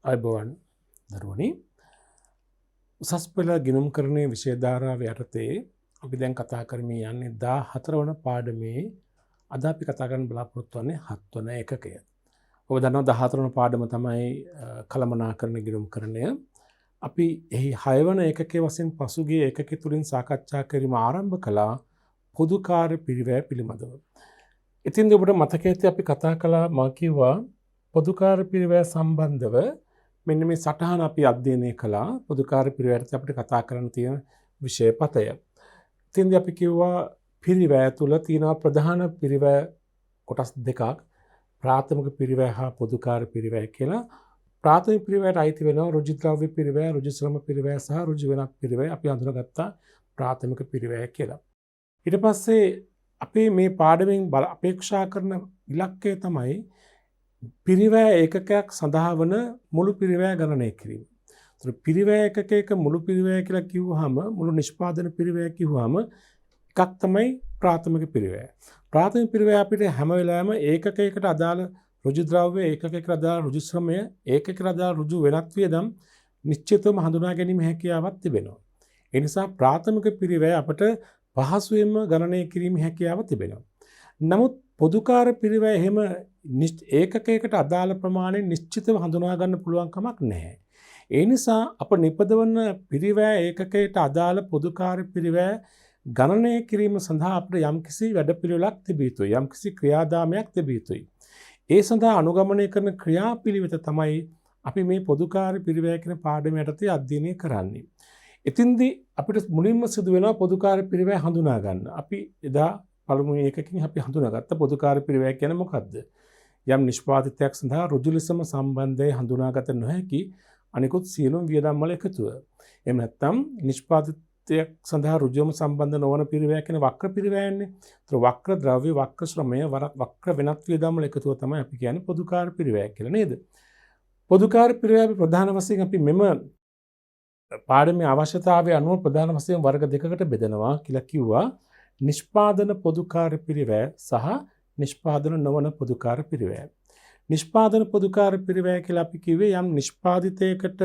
අයිබෝවන් දරුවනි උසස් පෙළ ගිණුම් කරණයේ විෂය ධාරාව යටතේ අපි දැන් කතා කරමින් යන්නේ 14 වන පාඩමේ අද අපි කතා කරන්න බලාපොරොත්තු වෙන්නේ 7 වන එකකය. ඔබ දන්නවා 14 වන පාඩම තමයි කළමනාකරණ ගිණුම් කරණය. අපි එහි 6 වන එකකයේ වශයෙන් පසුගිය එකකෙ තුලින් සාකච්ඡා කිරීම ආරම්භ කළා පොදු කාර්ය පිරිවැය පිළිබඳව. ඉතින් ඔබට මතක ඇති අපි කතා කළා මා කිව්වා පොදු කාර්ය පිරිවැය සම්බන්ධව මෙන්න මේ සටහන අපි අධ්‍යයනය කළා පොදු කාර්ය පිරිවැයට අපිට කතා කරන්න තියෙන විෂය පතය. ඉතින්දී අපි කිව්වා පිරිවැය තුල තියෙනවා ප්‍රධාන පිරිවැය කොටස් දෙකක් ප්‍රාථමික පිරිවැය හා පොදු කාර්ය පිරිවැය කියලා. ප්‍රාථමික පිරිවැයට අයිති වෙනවා ඍජු ද්‍රව්‍ය පිරිවැය, ඍජු ශ්‍රම පිරිවැය සහ ඍජු වෙනත් පිරිවැය අපි හඳුනාගත්තා ප්‍රාථමික පිරිවැය කියලා. ඊට පස්සේ අපි මේ පාඩමෙන් අපේක්ෂා කරන ඉලක්කය තමයි පිරිවැය ඒකකයක් සඳහා වන මුළු පිරිවැය ගණනය කිරීම. ඒතර පිරිවැය ඒකකයක මුළු පිරිවැය කියලා කිව්වහම මුළු නිෂ්පාදන පිරිවැය කිව්වහම එකක් තමයි ප්‍රාථමික පිරිවැය. ප්‍රාථමික පිරිවැය අපිට හැම වෙලාවෙම ඒකකයකට අදාළ ඍජු ද්‍රව්‍ය, ඒකකයකට අදාළ ඍජු ශ්‍රමය, ඒකකයකට අදාළ ඍජු වෙනත් වියදම් නිශ්චිතවම හඳුනා ගැනීම හැකියාවක් තිබෙනවා. ඒ නිසා ප්‍රාථමික පිරිවැය අපට පහසුවෙන්ම ගණනය කිරීමේ හැකියාව තිබෙනවා. නමුත් පොදු කාර්ය පිරිවැය එහෙම ඒකකයකට අදාළ ප්‍රමාණය නිශ්චිතව හඳුනා ගන්න පුළුවන් කමක් නැහැ. ඒ නිසා අප නිපදවන පිරිවැය ඒකකයට අදාළ පොදු කාර්ය පිරිවැය ගණනය කිරීම සඳහා අපිට යම්කිසි වැඩපිළිවෙලක් තිබිය යුතුයි. යම්කිසි ක්‍රියාදාමයක් තිබිය යුතුයි. ඒ සඳහා අනුගමනය කරන ක්‍රියාපිළිවෙත තමයි අපි මේ පොදු කාර්ය පිරිවැය කියන පාඩම යටතේ අධ්‍යයනය කරන්නේ. එතින්දී අපිට මුලින්ම සිදු වෙනවා පොදු කාර්ය පිරිවැය හඳුනා ගන්න. අපි එදා පළමුවෙනි එකකින් අපි හඳුනාගත්ත පොදු කාර්ය පිරිවැය කියන්නේ මොකක්ද? යම් නිෂ්පාදිතයක් සඳහා ඍජු ලෙසම සම්බන්ධය හඳුනාගත නොහැකි අනිකුත් සියලුම වියදම් වල එකතුව. එහෙම නැත්නම් නිෂ්පාදිතයක් සඳහා ඍජුවම සම්බන්ධ නොවන පිරිවැය කියන්නේ වක්‍ර පිරිවැයන්නේ. ඒතර වක්‍ර ද්‍රව්‍ය, වක්‍ර ශ්‍රමය, වක්‍ර වෙනත් වියදම් වල එකතුව තමයි අපි කියන්නේ පොදු කාර්ය පිරිවැය කියලා නේද? පොදු කාර්ය පිරිවැය ප්‍රධාන වශයෙන් අපි මෙම පාඩමේ අවශ්‍යතාවය අනුව ප්‍රධාන වශයෙන් වර්ග දෙකකට බෙදනවා කියලා කිව්වා. නිෂ්පාදන පොදු කාර්ය පිරිවැය සහ නිෂ්පාදන නොවන පොදු කාර්ය පිරිවැය. නිෂ්පාදන පොදු කාර්ය පිරිවැය කියලා අපි කිව්වේ යම් නිෂ්පාදිතයකට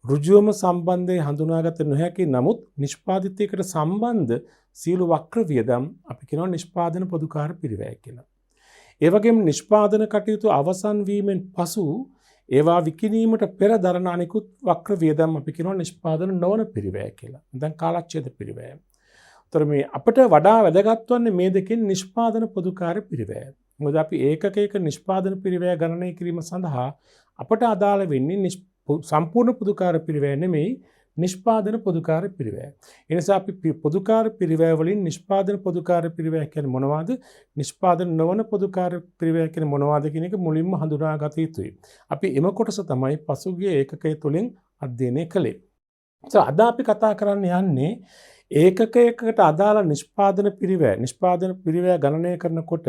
ඍජුවම සම්බන්ධය හඳුනාගත නොහැකි නමුත් නිෂ්පාදිතයකට සම්බන්ධ සියලු වක්‍ර වියදම් අපි කියනවා නිෂ්පාදන පොදු කාර්ය පිරිවැය කියලා. ඒ වගේම නිෂ්පාදන කටයුතු අවසන් වීමෙන් පසු ඒවා විකිණීමට පෙර දරන අනිකුත් වක්‍ර වියදම් අපි කියනවා නිෂ්පාදන නොවන පිරිවැය කියලා. දැන් කාලච්ඡේද පිරිවැය. තොර මේ අපට වඩා වැදගත් වන්නේ මේ දෙකෙන් නිෂ්පාදන පොදු කාර්ය පිරිවැය. මොකද අපි ඒකකයක නිෂ්පාදන පිරිවැය ගණනය කිරීම සඳහා අපට අදාළ වෙන්නේ සම්පූර්ණ පොදු කාර්ය පිරිවැය නෙමෙයි නිෂ්පාදන පොදු කාර්ය පිරිවැය. ඒ නිසා අපි පොදු කාර්ය පිරිවැය වලින් නිෂ්පාදන පොදු කාර්ය පිරිවැය කියන්නේ මොනවද? නිෂ්පාදන නොවන පොදු කාර්ය පිරිවැය කියන්නේ මොනවද කියන එක මුලින්ම හඳුනා ගත යුතුයි. අපි එම කොටස තමයි පසුගිය ඒකකය තුලින් අධ්‍යයනය කළේ. අද අපි කතා කරන්න යන්නේ ඒකකයකට අදාළ නිෂ්පාදන පිරිවැය ගණනය කරනකොට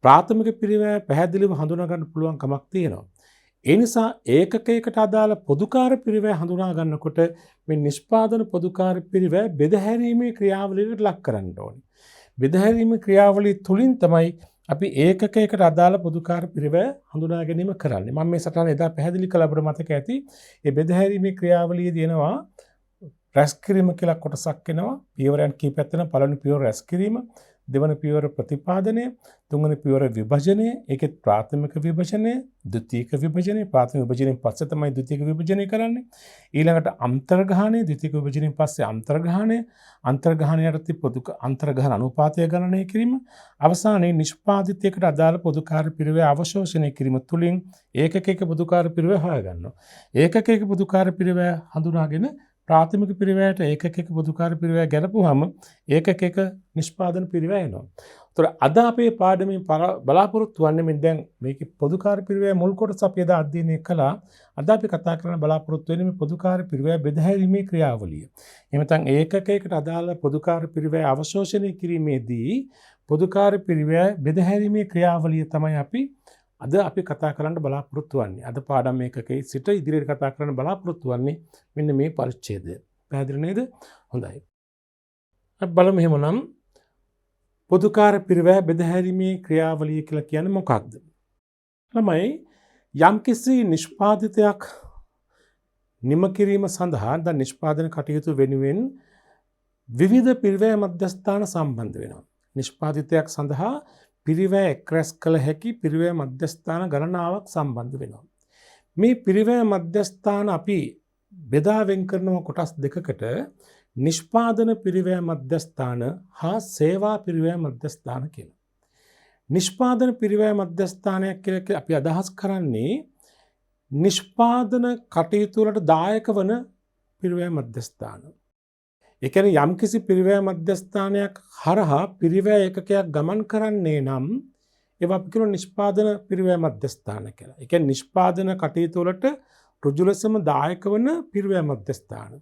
ප්‍රාථමික පිරිවැය පැහැදිලිව හඳුනා ගන්න පුළුවන් කමක් තියෙනවා. ඒ නිසා ඒකකයකට අදාළ පොදු කාර්ය පිරිවැය හඳුනා ගන්නකොට මේ නිෂ්පාදන පොදු කාර්ය පිරිවැය බෙදහැරීමේ ක්‍රියාවලියකට ලක් කරන්න ඕනේ. බෙදහැරීමේ ක්‍රියාවලිය තුලින් තමයි අපි ඒකකයකට අදාළ පොදු කාර්ය පිරිවැය හඳුනා ගැනීම කරන්නේ. මම මේ සටහන එදා පැහැදිලි කළ අපට මතක ඇති. මේ බෙදහැරීමේ ක්‍රියාවලියේදී එනවා රැස් කිරීම කියලා කොටසක් එනවා. පියවරයන් කීපයක් තියෙනවා. පළවෙනි පියවර රැස් කිරීම, දෙවන පියවර ප්‍රතිපාදනය, තුන්වෙනි පියවර විභජනය, ඒකෙත් ප්‍රාථමික විභජනය, ද්විතීයික විභජනය, ප්‍රාථමික විභජනයෙන් පස්සේ තමයි ද්විතීයික විභජනය කරන්නේ. ඊළඟට අන්තර්ග්‍රහණය, ද්විතීයික විභජනයෙන් පස්සේ අන්තර්ග්‍රහණය, අන්තර්ග්‍රහණය යටතේ පොදු අන්තර්ග්‍රහණ අනුපාතය ගණනය කිරීම, අවසානයේ නිෂ්පාදිතයකට අදාළ පොදු කාර්ය පිරිවැය අවශෝෂණය කිරීම තුළින් ඒකකයක පොදු කාර්ය පිරිවැය හොයාගන්නවා. ඒකකයක පොදු කාර්ය පිරිවැය හඳුනාගෙන ප්‍රාථමික පිරිවැයට ඒකකයක පොදු කාර්ය පිරිවැය ගැලපුවාම ඒකකයක නිෂ්පාදන පිරිවැය එනවා. ඒතර අද අපේ පාඩමේ බලාපොරොත්තු වෙන්නේ මේ දැන් මේකේ පොදු කාර්ය පිරිවැය මුල් කොටස අපි එදා අධ්‍යයනය කළා. අද අපි කතා කරන බලාපොරොත්තු වෙන්නේ මේ පොදු කාර්ය පිරිවැය බෙදහැරීමේ ක්‍රියාවලිය. එහෙම නැත්නම් ඒකකයකට අදාළ පොදු කාර්ය පිරිවැය අවශෝෂණය කිරීමේදී පොදු කාර්ය පිරිවැය බෙදහැරීමේ ක්‍රියාවලිය තමයි අද අපි කතා කරන්න බලාපොරොත්තු වෙන්නේ. අද පාඩම් මේකකේ සිට ඉදිරියට කතා කරන්න බලාපොරොත්තු වෙන්නේ මෙන්න මේ පරිච්ඡේදය. පැහැදිලි නේද? හොඳයි. අපි බලමු එහෙමනම් පොදු කාර්ය පිරිවැය බෙදහැරීමේ ක්‍රියාවලිය කියලා කියන්නේ මොකක්ද? ළමයි යම්කිසි නිෂ්පාදිතයක් නිම කිරීම සඳහා ද නිෂ්පාදන කටයුතු වෙනුවෙන් විවිධ පිරිවැය මධ්‍යස්ථාන සම්බන්ධ වෙනවා. නිෂ්පාදිතයක් සඳහා පිරිවැය එක්රැස් කළ හැකි පිරිවැය මධ්‍යස්ථාන ගණනාවක් සම්බන්ධ වෙනවා. මේ පිරිවැය මධ්‍යස්ථාන අපි බෙදා වෙන් කරනවා කොටස් දෙකකට. නිෂ්පාදන පිරිවැය මධ්‍යස්ථාන හා සේවා පිරිවැය මධ්‍යස්ථාන කියලා. නිෂ්පාදන පිරිවැය මධ්‍යස්ථානයක් කියලා අපි අදහස් කරන්නේ නිෂ්පාදන කටයුතු වලට දායක වන පිරිවැය මධ්‍යස්ථාන. ඒ කියන්නේ යම්කිසි පිරිවැය මධ්‍යස්ථානයක් හරහා පිරිවැය ඒකකයක් ගමන් කරන්නේ නම් ඒවා අපි කියන නිෂ්පාදන පිරිවැය මධ්‍යස්ථාන කියලා. ඒ කියන්නේ නිෂ්පාදන කටයුතු වලට ඍජු ලෙසම දායක වන පිරිවැය මධ්‍යස්ථාන.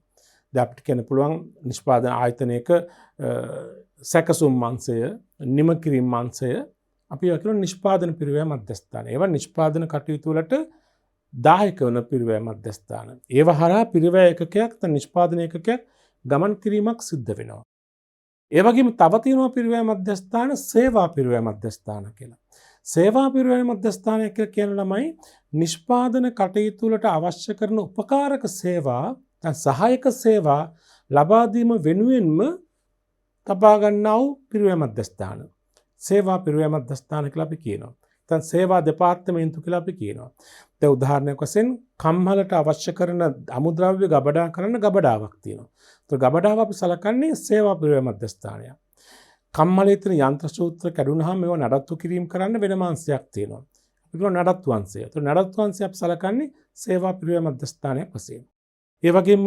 දැන් අපිට කියන්න පුළුවන් නිෂ්පාදන ආයතනයක සැකසුම් අංශය, නිම කිරීම අංශය අපි කියන නිෂ්පාදන පිරිවැය මධ්‍යස්ථාන. ඒවා නිෂ්පාදන කටයුතු වලට දායක වන පිරිවැය මධ්‍යස්ථාන. ඒවා හරහා පිරිවැය ඒකකයක් නැත්නම් නිෂ්පාදන ඒකකයක් ගමන් කිරීමක් සිද්ධ වෙනවා. ඒ වගේම තව තියෙනවා පිරිවැය මධ්‍යස්ථාන සේවා පිරිවැය මධ්‍යස්ථාන කියලා. සේවා පිරිවැය මධ්‍යස්ථානය කියලා කියන ළමයි නිෂ්පාදන කටයුතු වලට අවශ්‍ය කරන උපකාරක සේවා, සහායක සේවා ලබා දීම වෙනුවෙන්ම තබා ගන්නා වූ පිරිවැය මධ්‍යස්ථාන. සේවා පිරිවැය මධ්‍යස්ථාන කියලා අපි කියනවා. දැන් සේවා දෙපාර්තමේන්තු කියලා අපි කියනවා. දැන් උදාහරණයක් වශයෙන් කම්හලට අවශ්‍ය කරන අමුද්‍රව්‍ය ගබඩා කරන්න ගබඩාවක් තියෙනවා. ඒතර ගබඩාව අපි සලකන්නේ සේවා පිරිවැය මධ්‍යස්ථානයක්. කම්හලේ තියෙන යන්ත්‍ර සූත්‍ර කැඩුනහම මේවා නඩත්තු කිරීම කරන්න වෙනම අංශයක් තියෙනවා. අපි කියනවා නඩත්තු අංශය. ඒතර නඩත්තු අංශය අපි සලකන්නේ සේවා පිරිවැය මධ්‍යස්ථානයක් වශයෙන්. ඒ වගේම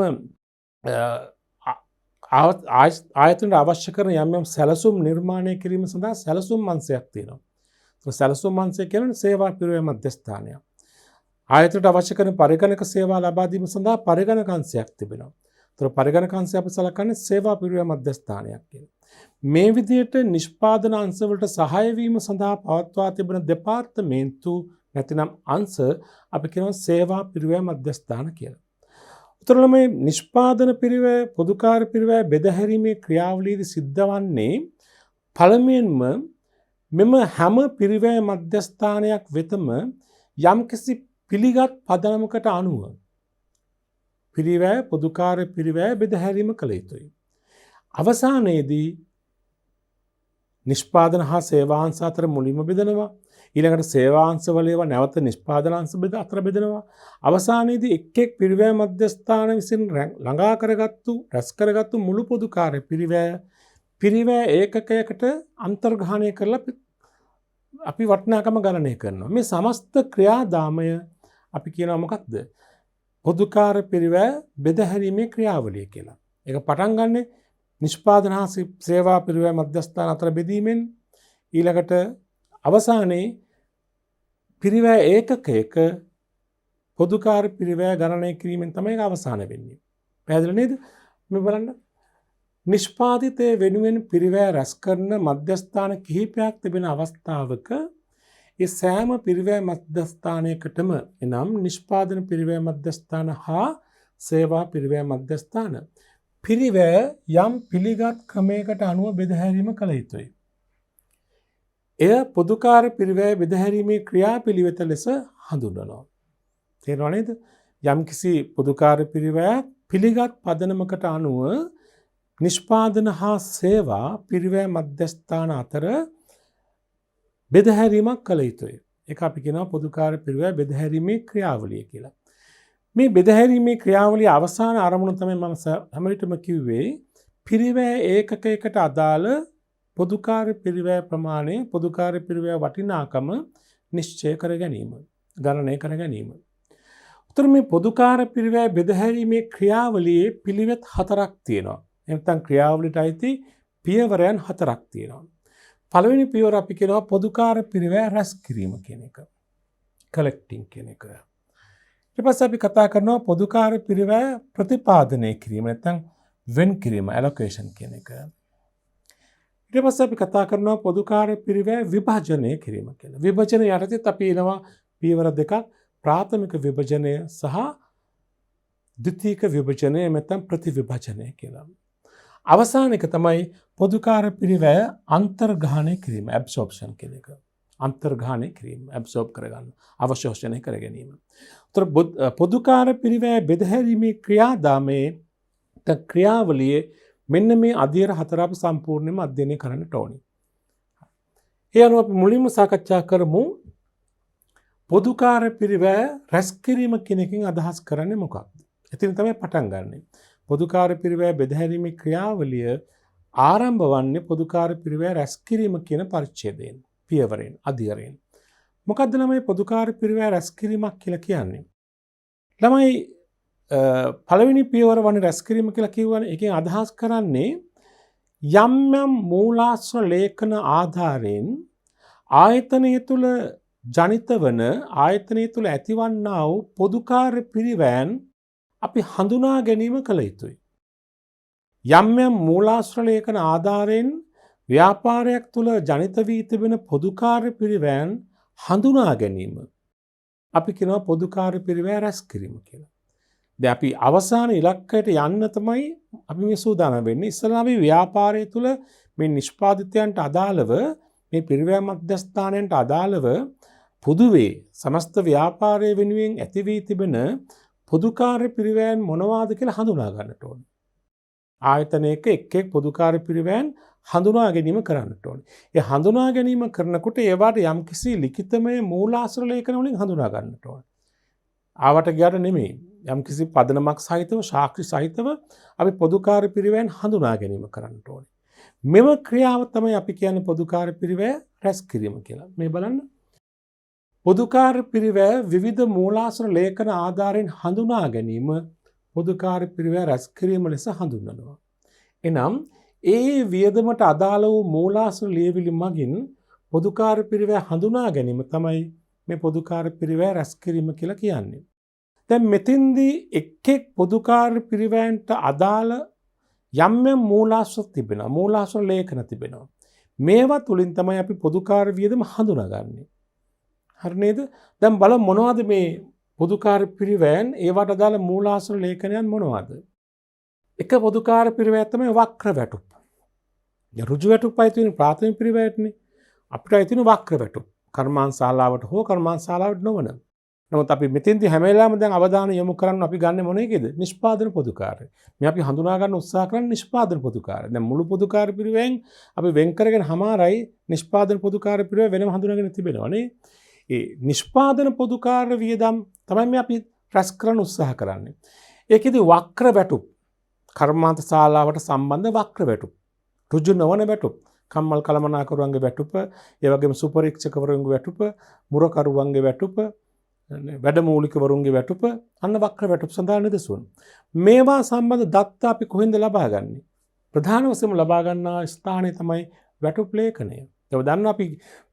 ආයතනයට අවශ්‍ය කරන යම් සැලසුම් නිර්මාණය කිරීම සඳහා සැලසුම් අංශයක් තියෙනවා. සැලසුම් අංශය කියන්නේ සේවා පිරිවැය මධ්‍යස්ථානයක්. ආයතනයට අවශ්‍ය කරන පරිගණක සේවා ලබා දීම සඳහා පරිගණක අංශයක් තිබෙනවා. ඒතර පරිගණක අංශය අපි සලකන්නේ සේවා පිරිවැය මධ්‍යස්ථානයක් කියලා. මේ විදිහට නිෂ්පාදන අංශවලට සහාය වීම සඳහා පවත්වා තිබෙන දෙපාර්තමේන්තු නැතිනම් අංශ අපි කියනවා සේවා පිරිවැය මධ්‍යස්ථාන කියලා. උතරල මේ නිෂ්පාදන පිරිවැය පොදුකාර පිරිවැය බෙදහැරීමේ ක්‍රියාවලියේදී සිද්ධ වන්නේ පළමුවෙන්ම මෙම හැම පිරිවැය මධ්‍යස්ථානයක් වෙතම යම්කිසි පිළිගත් පදනමකට අනුව පිරිවැය පොදුකාර පිරිවැය බෙදහැරීම කළ යුතුයි. අවසානයේදී නිෂ්පාදන හා සේවාංශ අතර මුලින්ම බෙදනවා. ඊළඟට සේවාංශවල ඒවා නැවත නිෂ්පාදනාංශ අතර බෙදනවා. අවසානයේදී එක් එක් පිරිවැය මධ්‍යස්ථාන විසින් ළඟා කරගත්තු රැස් කරගත්තු මුළු පොදුකාර පිරිවැය ඒකකයකට අන්තර්ග්‍රහණය කරලා අපි වටිනාකම ගණනය කරනවා. මේ සමස්ත ක්‍රියාදාමය අපි කියනවා මොකක්ද? පොදුකාර පිරිවැය බෙදහැරීමේ ක්‍රියාවලිය කියලා. ඒක පටන් ගන්නෙ නිෂ්පාදන හා සේවා පිරිවැය මධ්‍යස්ථාන අතර බෙදීමෙන් ඊළඟට අවසානයේ පිරිවැය ඒකකයක පොදුකාර පිරිවැය ගණනය කිරීමෙන් තමයි අවසාන වෙන්නේ. පැහැදිලි නේද? මේ බලන්න. නිෂ්පාදිතය වෙනුවෙන් පිරිවැය රැස් කරන මධ්‍යස්ථාන කිහිපයක් තිබෙන අවස්ථාවක ඒ සෑම පිරිවැය මධ්‍යස්ථානයකටම එනම් නිෂ්පාදන පිරිවැය මධ්‍යස්ථාන හා සේවා පිරිවැය මධ්‍යස්ථාන පිරිවැය යම් පිළිගත් ක්‍රමයකට අනුව බෙදහැරීම කළ යුතුයි. එය පොදුකාර පිරිවැය බෙදහැරීමේ ක්‍රියාපිළිවෙත ලෙස හඳුන්වනවා. තේරෙනව නේද? යම්කිසි පොදුකාර පිරිවැයක් පිළිගත් පදනමකට අනුව නිෂ්පාදන හා සේවා පිරිවැය මධ්‍යස්ථාන අතර බෙදහැරීමක් කළ යුතුයි. ඒක අපි කියනවා පොදුකාර පිරිවැය බෙදහැරීමේ ක්‍රියාවලිය කියලා. මේ බෙදහැරීමේ ක්‍රියාවලිය අවසාන අරමුණ තමයි මම හැම විටම කිව්වේ පිරිවැය ඒකකයකට අදාළ පොදුකාර පිරිවැය ප්‍රමාණය පොදුකාර පිරිවැය වටිනාකම නිශ්චය කර ගැනීම, ගණනය කර ගැනීම. උතර මේ පොදුකාර පිරිවැය බෙදහැරීමේ ක්‍රියාවලියේ පිළිවෙත් 4ක් තියෙනවා. එතන ක්‍රියාවලියට අයිති පියවරයන් 4ක් තියෙනවා. පළවෙනි පියවර අපි කියනවා පොදුකාර පිරිවැය රැස් කිරීම කියන එක. කලෙක්ටිං කියන එක. ඊට පස්සේ අපි කතා කරනවා පොදුකාර පිරිවැය ප්‍රතිපාදනය කිරීම නැත්නම් වෙන් කිරීම ඇලොකේෂන් කියන එක. ඊට පස්සේ අපි කතා කරනවා පොදුකාර පිරිවැය විභජනය කිරීම කියලා. විභජන යටතේත් අපි එනවා පියවර දෙකක් ප්‍රාථමික විභජනය සහ ද්විතීක විභජනය නැත්නම් ප්‍රතිවිභජනය කියලා. අවසාන එක තමයි පොදුකාර පිරිවැය අන්තර්ග්‍රහණය කිරීම ඇබ්සෝප්ෂන් කියන එක. අන්තර්ගාහනය කිරීම, ඇබ්සෝබ් කරගන්න, අවශෝෂණය කර ගැනීම. උතර පොදුකාර පිරිවැය බෙදහැරීමේ ක්‍රියාදාමයේ ක්‍රියාවලියේ මෙන්න මේ අධීර 4 අපි සම්පූර්ණයෙන්ම අධ්‍යයනය කරන්නට ඕනේ. ඒ අනුව අපි මුලින්ම සාකච්ඡා කරමු පොදුකාර පිරිවැය රැස් කිරීම කියන එකෙන් අදහස් කරන්නේ මොකක්ද? එතන තමයි පටන් ගන්නෙ. පොදුකාර පිරිවැය බෙදහැරීමේ ක්‍රියාවලිය ආරම්භ වන්නේ පොදුකාර පිරිවැය රැස් කිරීම කියන පරිච්ඡේදයෙන්, පියවරෙන්, අධීරයෙන්. මොකද්ද ළමයි පොදුකාර පිරිවැය රැස් කිරීමක් කියලා කියන්නේ? ළමයි පළවෙනි පියවර වන්නේ රැස් කිරීම කියලා කිව්වනේ. ඒකෙන් අදහස් කරන්නේ යම් යම් මූලාශ්‍ර ලේඛන ආධාරයෙන් ආයතනය තුල ජනිත වන ආයතනය තුල ඇතිවන්නා වූ පොදුකාර පිරිවැයන් අපි හඳුනා ගැනීම කළ යුතුයි. යම් යම් මූලාශ්‍ර ලේඛන ආධාරයෙන් ව්‍යාපාරයක් තුල ජනිත වී තිබෙන පොදුකාර පිරිවැයන් හඳුනා ගැනීම අපි කියනවා පොදුකාර පිරිවැය රැස් කිරීම කියලා. දැන් අපි අවසාන ඉලක්කයට යන්න තමයි අපි මේ සූදානම් වෙන්නේ. ඉස්සෙල්ලා අපි ව්‍යාපාරය තුල මේ නිෂ්පාදිතයන්ට අදාළව මේ පිරිවැය මධ්‍යස්ථානයන්ට අදාළව පොදුවේ සමස්ත ව්‍යාපාරය වෙනුවෙන් ඇති වී තිබෙන පොදුකාර පිරිවැයන් මොනවාද කියලා හඳුනා ගන්නට ඕනේ. ආයතනයක එක් එක් පොදුකාර පිරිවැයන් හඳුනා ගැනීම කරන්නට ඕනේ. ඒ හඳුනා ගැනීම කරනකොට ඒවට යම්කිසි ලිඛිතමය මූලාශ්‍ර ලේඛන වලින් හඳුනා ගන්නට ඕනේ. ආවට ගියට නෙමෙයි. යම්කිසි පදනමක් සහිතව සාක්ෂි සහිතව අපි පොදුකාර පිරිවැයන් හඳුනා ගැනීම කරන්නට ඕනේ. මෙම ක්‍රියාව තමයි අපි කියන්නේ පොදුකාර පිරිවැය රැස් කිරීම කියලා. මේ බලන්න. පොදුකාර පිරිවැය විවිධ මූලාශ්‍ර ලේඛන ආධාරයෙන් හඳුනා ගැනීම පොදුකාර පිරිවැය රැස් කිරීම ලෙස හඳුන්වනවා. එනම් ඒ වියදමට අදාළ වූ මූලාශ්‍ර ලියවිලි මගින් පොදුකාර පිරිවැය හඳුනා ගැනීම තමයි මේ පොදුකාර පිරිවැය රැස් කිරීම කියලා කියන්නේ. දැන් මෙතෙන්දී එක් එක් පොදුකාර පිරිවැයන්ට අදාළ යම් යම් මූලාශ්‍ර තිබෙනවා. මූලාශ්‍ර ලේඛන තිබෙනවා. මේවා තුලින් තමයි අපි පොදුකාර වියදම හඳුනාගන්නේ. හරි නේද? දැන් බලමු මොනවද මේ පොදුකාර පිරිවැයන්, ඒවට අදාළ මූලාශ්‍ර ලේඛනයන් මොනවද? එක පොදුකාර පිරිවැයක් තමයි වක්‍ර වැටුප්. ඍජු වැටුප් අයිති වෙන ප්‍රාථමික පිරිවැයටනේ. අපිට අයිති වෙන වක්‍ර වැටුප්. කර්මාන්තශාලාවට හෝ කර්මාන්තශාලාවට නොවන. නමුත් අපි මෙතෙන්දී හැම වෙලාවෙම දැන් අවධානය යොමු කරන්න අපි ගන්න මොන එකේද? නිෂ්පාදන පොදුකාරය. මේ අපි හඳුනා ගන්න උත්සාහ කරන්නේ නිෂ්පාදන පොදුකාරය. දැන් මුළු පොදුකාර පිරිවැයෙන් අපි වෙන් කරගෙන හමාරයි නිෂ්පාදන පොදුකාර පිරිවැය වෙනම හඳුනාගෙන තිබෙනවා නේ. ඒ නිෂ්පාදන පොදුකාර වියදම් තමයි මේ අපි රැස් කරන්න උත්සාහ කරන්නේ. ඒකෙදි වක්‍ර වැටුප්, කර්මාන්ත ශාලාවට සම්බන්ධ වක්‍ර වැටුප්, ඍජු නොවන වැටුප්, කම්මල් කළමනාකරුවන්ගේ වැටුප, ඒ වගේම සුපරීක්ෂකවරුන්ගේ වැටුප, මුරකරුවන්ගේ වැටුප, වැඩමූලිකවරුන්ගේ වැටුප, අන්න වක්‍ර වැටුප් සඳහා නිදසුන්. මේවා සම්බන්ධ දත්ත අපි කොහෙන්ද ලබා ගන්නේ? ප්‍රධාන වශයෙන්ම ලබා ගන්නා ස්ථානය තමයි වැටුප් ලේඛනය. ඒක දන්නවා අපි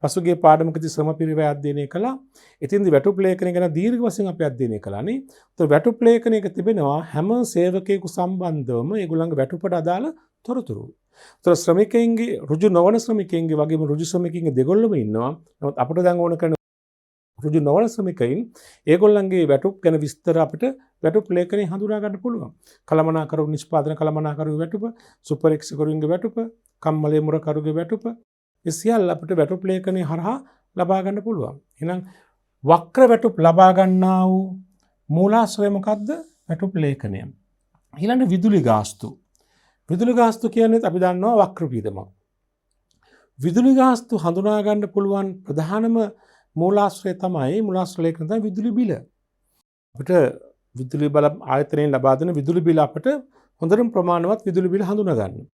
පසුගිය පාඩමකදී ශ්‍රම පිරිවැය අධ්‍යයනය කළා. ඉතින්දී වැටුප් ලේඛනය ගැන දීර්ඝ වශයෙන් අපි අධ්‍යයනය කළානේ. ඒතර වැටුප් ලේඛනයක තිබෙනවා හැම සේවකයෙකු සම්බන්ධවම ඒගොල්ලන්ගේ වැටුපට අදාළ තොරතුරු. ඒතර ශ්‍රමිකයින්ගේ ඍජු නොවන ශ්‍රමිකයින්ගේ වගේම ඍජු ශ්‍රමිකයින්ගේ දෙගොල්ලම ඉන්නවා. නමුත් අපිට දැන් ඕන කරන ඍජු නොවන ශ්‍රමිකයින් ඒගොල්ලන්ගේ වැටුප් ගැන විස්තර අපිට වැටුප් ලේඛනයේ හඳුනා ගන්න පුළුවන්. කළමනාකරු නිෂ්පාදන කළමනාකරු වැටුප, සුපරීක්ෂකරුන්ගේ වැටුප, කම්මලේ මුරකරුගේ වැටුප, ඒ සියල්ල අපිට වැටුප් ලේඛනයේ හරහා ලබා ගන්න පුළුවන්. එහෙනම් වක්‍ර වැටුප් ලබා ගන්නා වූ මූලාශ්‍රය මොකද්ද? වැටුප් ලේඛනය. ඊළඟ විදුලි ගාස්තු. විදුලි ගාස්තු කියන්නේ අපි දන්නවා වක්‍ර වියදමක්. විදුලි ගාස්තු හඳුනා ගන්න පුළුවන් ප්‍රධානම මූලාශ්‍රය තමයි මූලාශ්‍ර ලේඛන තමයි විදුලි බිල. අපිට විදුලි බල ආයතනයෙන් ලබා දෙන විදුලි බිල අපිට හොඳටම ප්‍රමාණවත් විදුලි බිල හඳුනා ගන්න.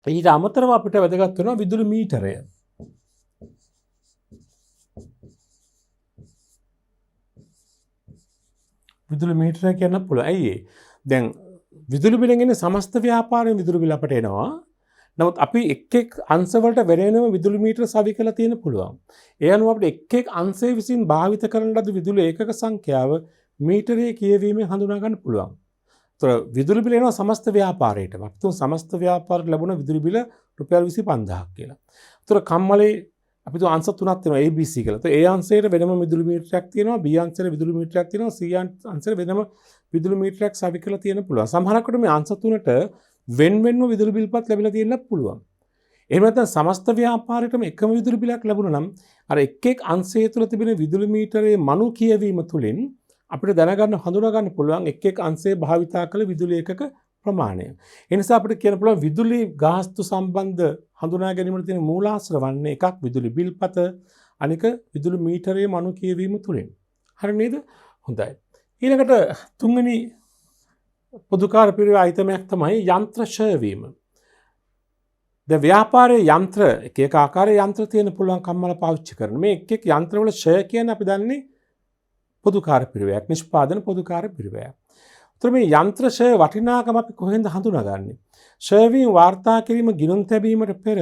ඊට අමතරව අපිට වැදගත් වෙනවා විදුලි මීටරය. විදුලි මීටරය කියන්න පුළුවන්. ඇයි දැන් විදුලි බිලෙන් එන්නේ සමස්ත ව්‍යාපාරයෙන් විදුලි බිල අපට එනවා. නමුත් අපි එක් එක් අංශවලට වෙනම විදුලි මීටර සවි කරලා තියෙන පුළුවන්. ඒ අනුව අපිට එක් එක් අංශය විසින් භාවිත කරන ලද විදුලි ඒකක සංඛ්‍යාව මීටරයේ කියවීමෙන් හඳුනා ගන්න පුළුවන්. ඒතර විදුලි බිල එනවා සමස්ත ව්‍යාපාරයටම. අපි තුන් සමස්ත ව්‍යාපාරයට ලැබුණ විදුලි බිල රුපියල් 25000ක් කියලා. ඒතර කම්මලේ අපි තුන් අංශ තුනක් තියෙනවා ABC කියලා. ඒතර A අංශයට වෙනම විදුලි මීටරයක් තියෙනවා, B අංශයට විදුලි මීටරයක් තියෙනවා, C අංශයට වෙනම විදුලි මීටරයක් සවි කරලා තියෙන පුළුවන්. සමහරකට මේ අංශ තුනට වෙන්වෙන්ව විදුලි බිල්පත් ලැබිලා තියෙන්නත් පුළුවන්. එහෙම නැත්නම් සමස්ත ව්‍යාපාරයටම එකම විදුලි බිලක් ලැබුණා නම් අර එක් එක් අංශය තුළ තිබෙන විදුලි මීටරයේ මනු කියවීම තුළින් අපිට දැනගන්න හඳුනා ගන්න පුළුවන් එක් එක් අංශයේ භාවිතා කළ විදුලි ඒකක ප්‍රමාණය. ඒ නිසා අපිට කියන්න පුළුවන් විදුලි ගාස්තු සම්බන්ධ හඳුනා ගැනීමට තියෙන මූලාශ්‍ර වන්නේ එකක් විදුලි බිල්පත, අනික විදුලි මීටරයේ මනු කියවීම තුළින්. හරි නේද? හොඳයි. ඊළඟට තුන්වෙනි පොදුකාර පිරිවෙ අයිතමක් තමයි යන්ත්‍ර ක්ෂය වීම. දැන් ව්‍යාපාරයේ යන්ත්‍ර එක එක ආකාරයේ යන්ත්‍ර තියෙන පුළුවන් කම්මල පාවිච්චි කරන. මේ එක් එක් යන්ත්‍රවල ක්ෂය කියන්නේ අපි දන්නේ පොදුකාර පිරිවෙයක්, නිෂ්පාදන පොදුකාර පිරිවෙයක්. ඒතර මේ යන්ත්‍ර ක්ෂය වටිනාකම අපි කොහෙන්ද හඳුනාගන්නේ? ක්ෂය වීම වාර්තා කිරීම ගිණුම් තැබීමට පෙර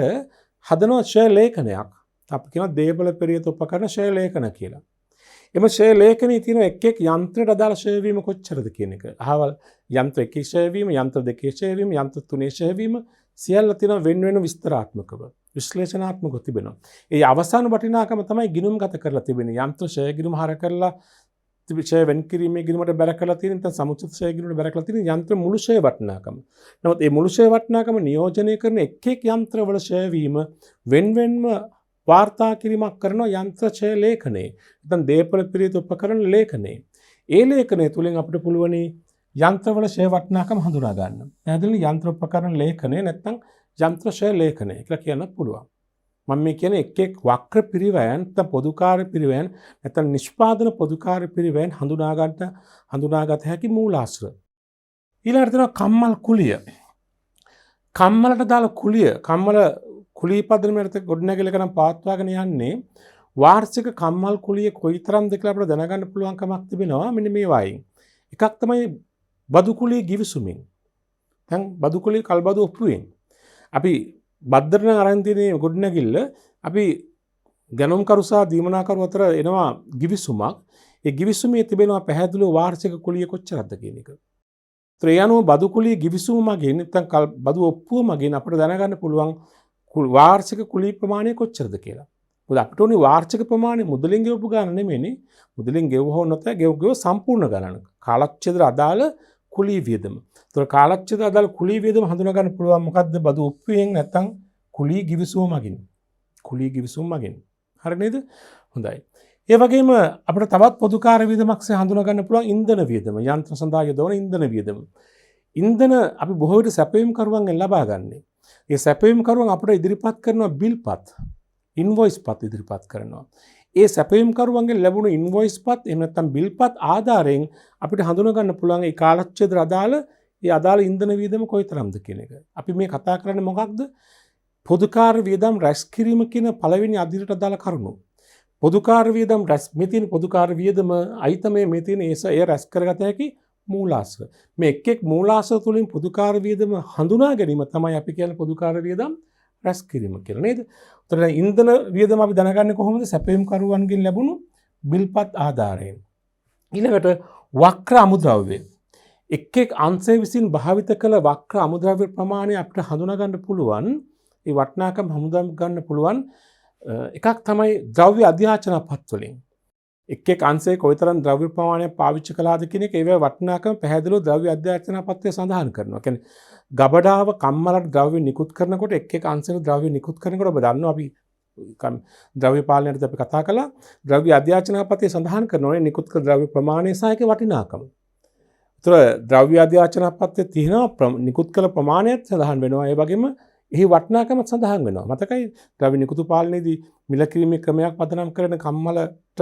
හදන ක්ෂය ලේඛනයක්. අපි කියනවා දේපල පෙරියත උපකරණ ක්ෂය ලේඛන කියලා. එම ක්ෂය ලේඛනයේ තියෙන එක් එක් යන්ත්‍රයට අදාළ ක්ෂය වීම කොච්චරද කියන එක. අහවල් යන්ත්‍ර එකේ ක්ෂය වීම, යන්ත්‍ර දෙකේ ක්ෂය වීම, යන්ත්‍ර තුනේ ක්ෂය වීම සියල්ල තියෙන වෙන වෙන විස්තරාත්මකව විශ්ලේෂණාත්මකව තිබෙනවා. ඒ අවසාන වටිනාකම තමයි ගිණුම්ගත කරලා තිබෙන්නේ. යන්ත්‍ර ක්ෂය ගිණුම් හර කරලා ක්ෂය වෙන් කිරීමේ ගිණුමට බැර කරලා තියෙන නැත්නම් සමුචිත ක්ෂය ගිණුමට බැර කරලා තියෙන යන්ත්‍ර මුළු ක්ෂය වටිනාකම. නමුත් මේ මුළු ක්ෂය වටිනාකම නියෝජනය කරන එක් එක් යන්ත්‍රවල ක්ෂය වීම වෙන වෙනම වාර්තා කිරීමක් කරන යන්ත්‍ර ක්ෂය ලේඛනයේ. නැත්නම් දේපල පිරිත උපකරණ ලේඛනයේ. ඒ ලේඛනය තුලින් අපිට පුළුවනි යන්ත්‍රවල ක්ෂය වටිනාකම හඳුනා ගන්න. පැහැදිලි යන්ත්‍ර උපකරණ ලේඛනය නැත්නම් යන්ත්‍ර ක්ෂය ලේඛනය කියලා කියන්නත් පුළුවන්. මම මේ කියන්නේ එක් එක් වක්‍ර පිරිවැයන් නැත්නම් පොදුකාර පිරිවැයන් නැත්නම් නිෂ්පාදන පොදුකාර පිරිවැයන් හඳුනාගත හැකි මූලාශ්‍ර. ඊළඟට තියෙනවා කම්මල් කුලිය. කම්මලට දාලා කම්මල කුලී පදනමට ගොඩනැගිල්ලක නම් පවත්වාගෙන යන්නේ වාර්ෂික කම්මල් කුලිය කොයිතරම්ද කියලා අපිට දැනගන්න පුළුවන්කමක් තිබෙනවා මෙන්න මේ වයින්. එකක් තමයි බදු කුලිය ගිවිසුමින්. දැන් බදු කුලිය කල්බදු ඔප්පුවෙන්. අපි බද්දරන අරන් තියෙන ගොඩනැගිල්ල අපි ගණන්කරු සහ දීමනාකරු අතර එනවා ගිවිසුමක්. ඒ ගිවිසුමේ තිබෙනවා පැහැදිලිව වාර්ෂික කුලිය කොච්චරද කියන එක. ඒතර ඒ අනුව බදු කුලිය ගිවිසුම මගින් නැත්නම් බදු ඔප්පුව මගින් අපිට දැනගන්න පුළුවන් වාර්ෂික කුලී ප්‍රමාණය කොච්චරද කියලා. මොකද අපිට ඕනේ වාර්ෂික ප්‍රමාණය මුදලින් ගෙවපු ගාන නෙමෙයිනේ. මුදලින් ගෙවුවොත් නැත්නම් ගෙව සම්පූර්ණ ගණන. කාලච්ඡේදයට අදාළ කුලී වියදම. ඒතර කාලච්ඡේදයට අදාළ කුලී වියදම හඳුනා ගන්න පුළුවන් මොකද්ද? බදු ඔප්පුවෙන් නැත්නම් කුලී ගිවිසුම මගින්. කුලී ගිවිසුම මගින්. හරි නේද? හොඳයි. ඒ වගේම අපිට තවත් පොදුකාර වියදමක් හඳුනා ගන්න පුළුවන් ඉන්ධන වියදම. යන්ත්‍ර සඳහා යොදවන ඉන්ධන වියදම. ඉන්ධන අපි බොහෝ විට සැපයීම් කරුවන්ගෙන් ලබා ගන්නේ. ඒ සැපයීම් කරුවන් අපිට ඉදිරිපත් කරනවා බිල්පත්, ඉන්වොයිස් පත් ඉදිරිපත් කරනවා. ඒ සැපයීම් කරුවන්ගෙන් ලැබුණු ඉන්වොයිස් පත් එහෙම නැත්නම් බිල්පත් ආධාරයෙන් අපිට හඳුනා ගන්න පුළුවන් ඒ කාලච්ඡේදයට අදාළ ඉන්ධන වියදම කොයිතරම්ද කියන එක. අපි මේ කතා කරන්නේ මොකක්ද? පොදුකාර වියදම් රැස් කිරීම කියන පළවෙනි අදියරට අදාළ කරුණු. පොදුකාර වියදම් මේ තියෙන පොදුකාර වියදම අයිතමේ මේ තියෙන ඒ රැස් කරගත හැකි මූලාශ්‍ර. මේ එක් එක් මූලාශ්‍ර තුලින් පොදුකාර වියදම හඳුනා ගැනීම තමයි අපි කියන්නේ පොදුකාර වියදම් රැස් කිරීම කියලා නේද? උතන ඉන්ධන වියදම අපි දැනගන්නේ කොහොමද? සැපයීම් කරුවන්ගෙන් ලැබුණු බිල්පත් ආධාරයෙන්. ඊළඟට වක්‍ර අමුද්‍රව්‍ය. එක් එක් අංශය විසින් භාවිත කළ වක්‍ර අමුද්‍රව්‍ය ප්‍රමාණය අපිට හඳුනා ගන්න පුළුවන්. ඒ වටිනාකම් හඳුනා ගන්න පුළුවන් එකක් තමයි ද්‍රව්‍ය අධ්‍යාචන පත් වලින්. එක් එක් අංශයේ කොයිතරම් ද්‍රව්‍ය ප්‍රමාණයක් පාවිච්චි කළාද කියන එක ඒවැ වටිනාකම පැහැදිලිව ද්‍රව්‍ය අධ්‍යාචන පත්‍රයේ සඳහන් කරනවා. කියන්නේ ගබඩාව කම්මලට ද්‍රව්‍ය නිකුත් කරනකොට එක් එක් අංශවල ද්‍රව්‍ය නිකුත් කරනකොට ඔබ දන්නවා අපි ද්‍රව්‍ය පාලනයේදී අපි කතා කළා ද්‍රව්‍ය අධ්‍යාචන පත්‍රයේ සඳහන් කරනවා නිකුත් කළ ද්‍රව්‍ය ප්‍රමාණය සහ ඒකේ වටිනාකම. ඒතර ද්‍රව්‍ය අධ්‍යාචන පත්‍රයේ තියෙන නිකුත් කළ ප්‍රමාණයත් සඳහන් වෙනවා. ඒ වගේම එහි වටිනාකමත් සඳහන් වෙනවා. මතකයි ද්‍රව්‍ය නිකුත් පාලනයේදී මිල කිරීමේ ක්‍රමයක් පදනම් කරන කම්මලට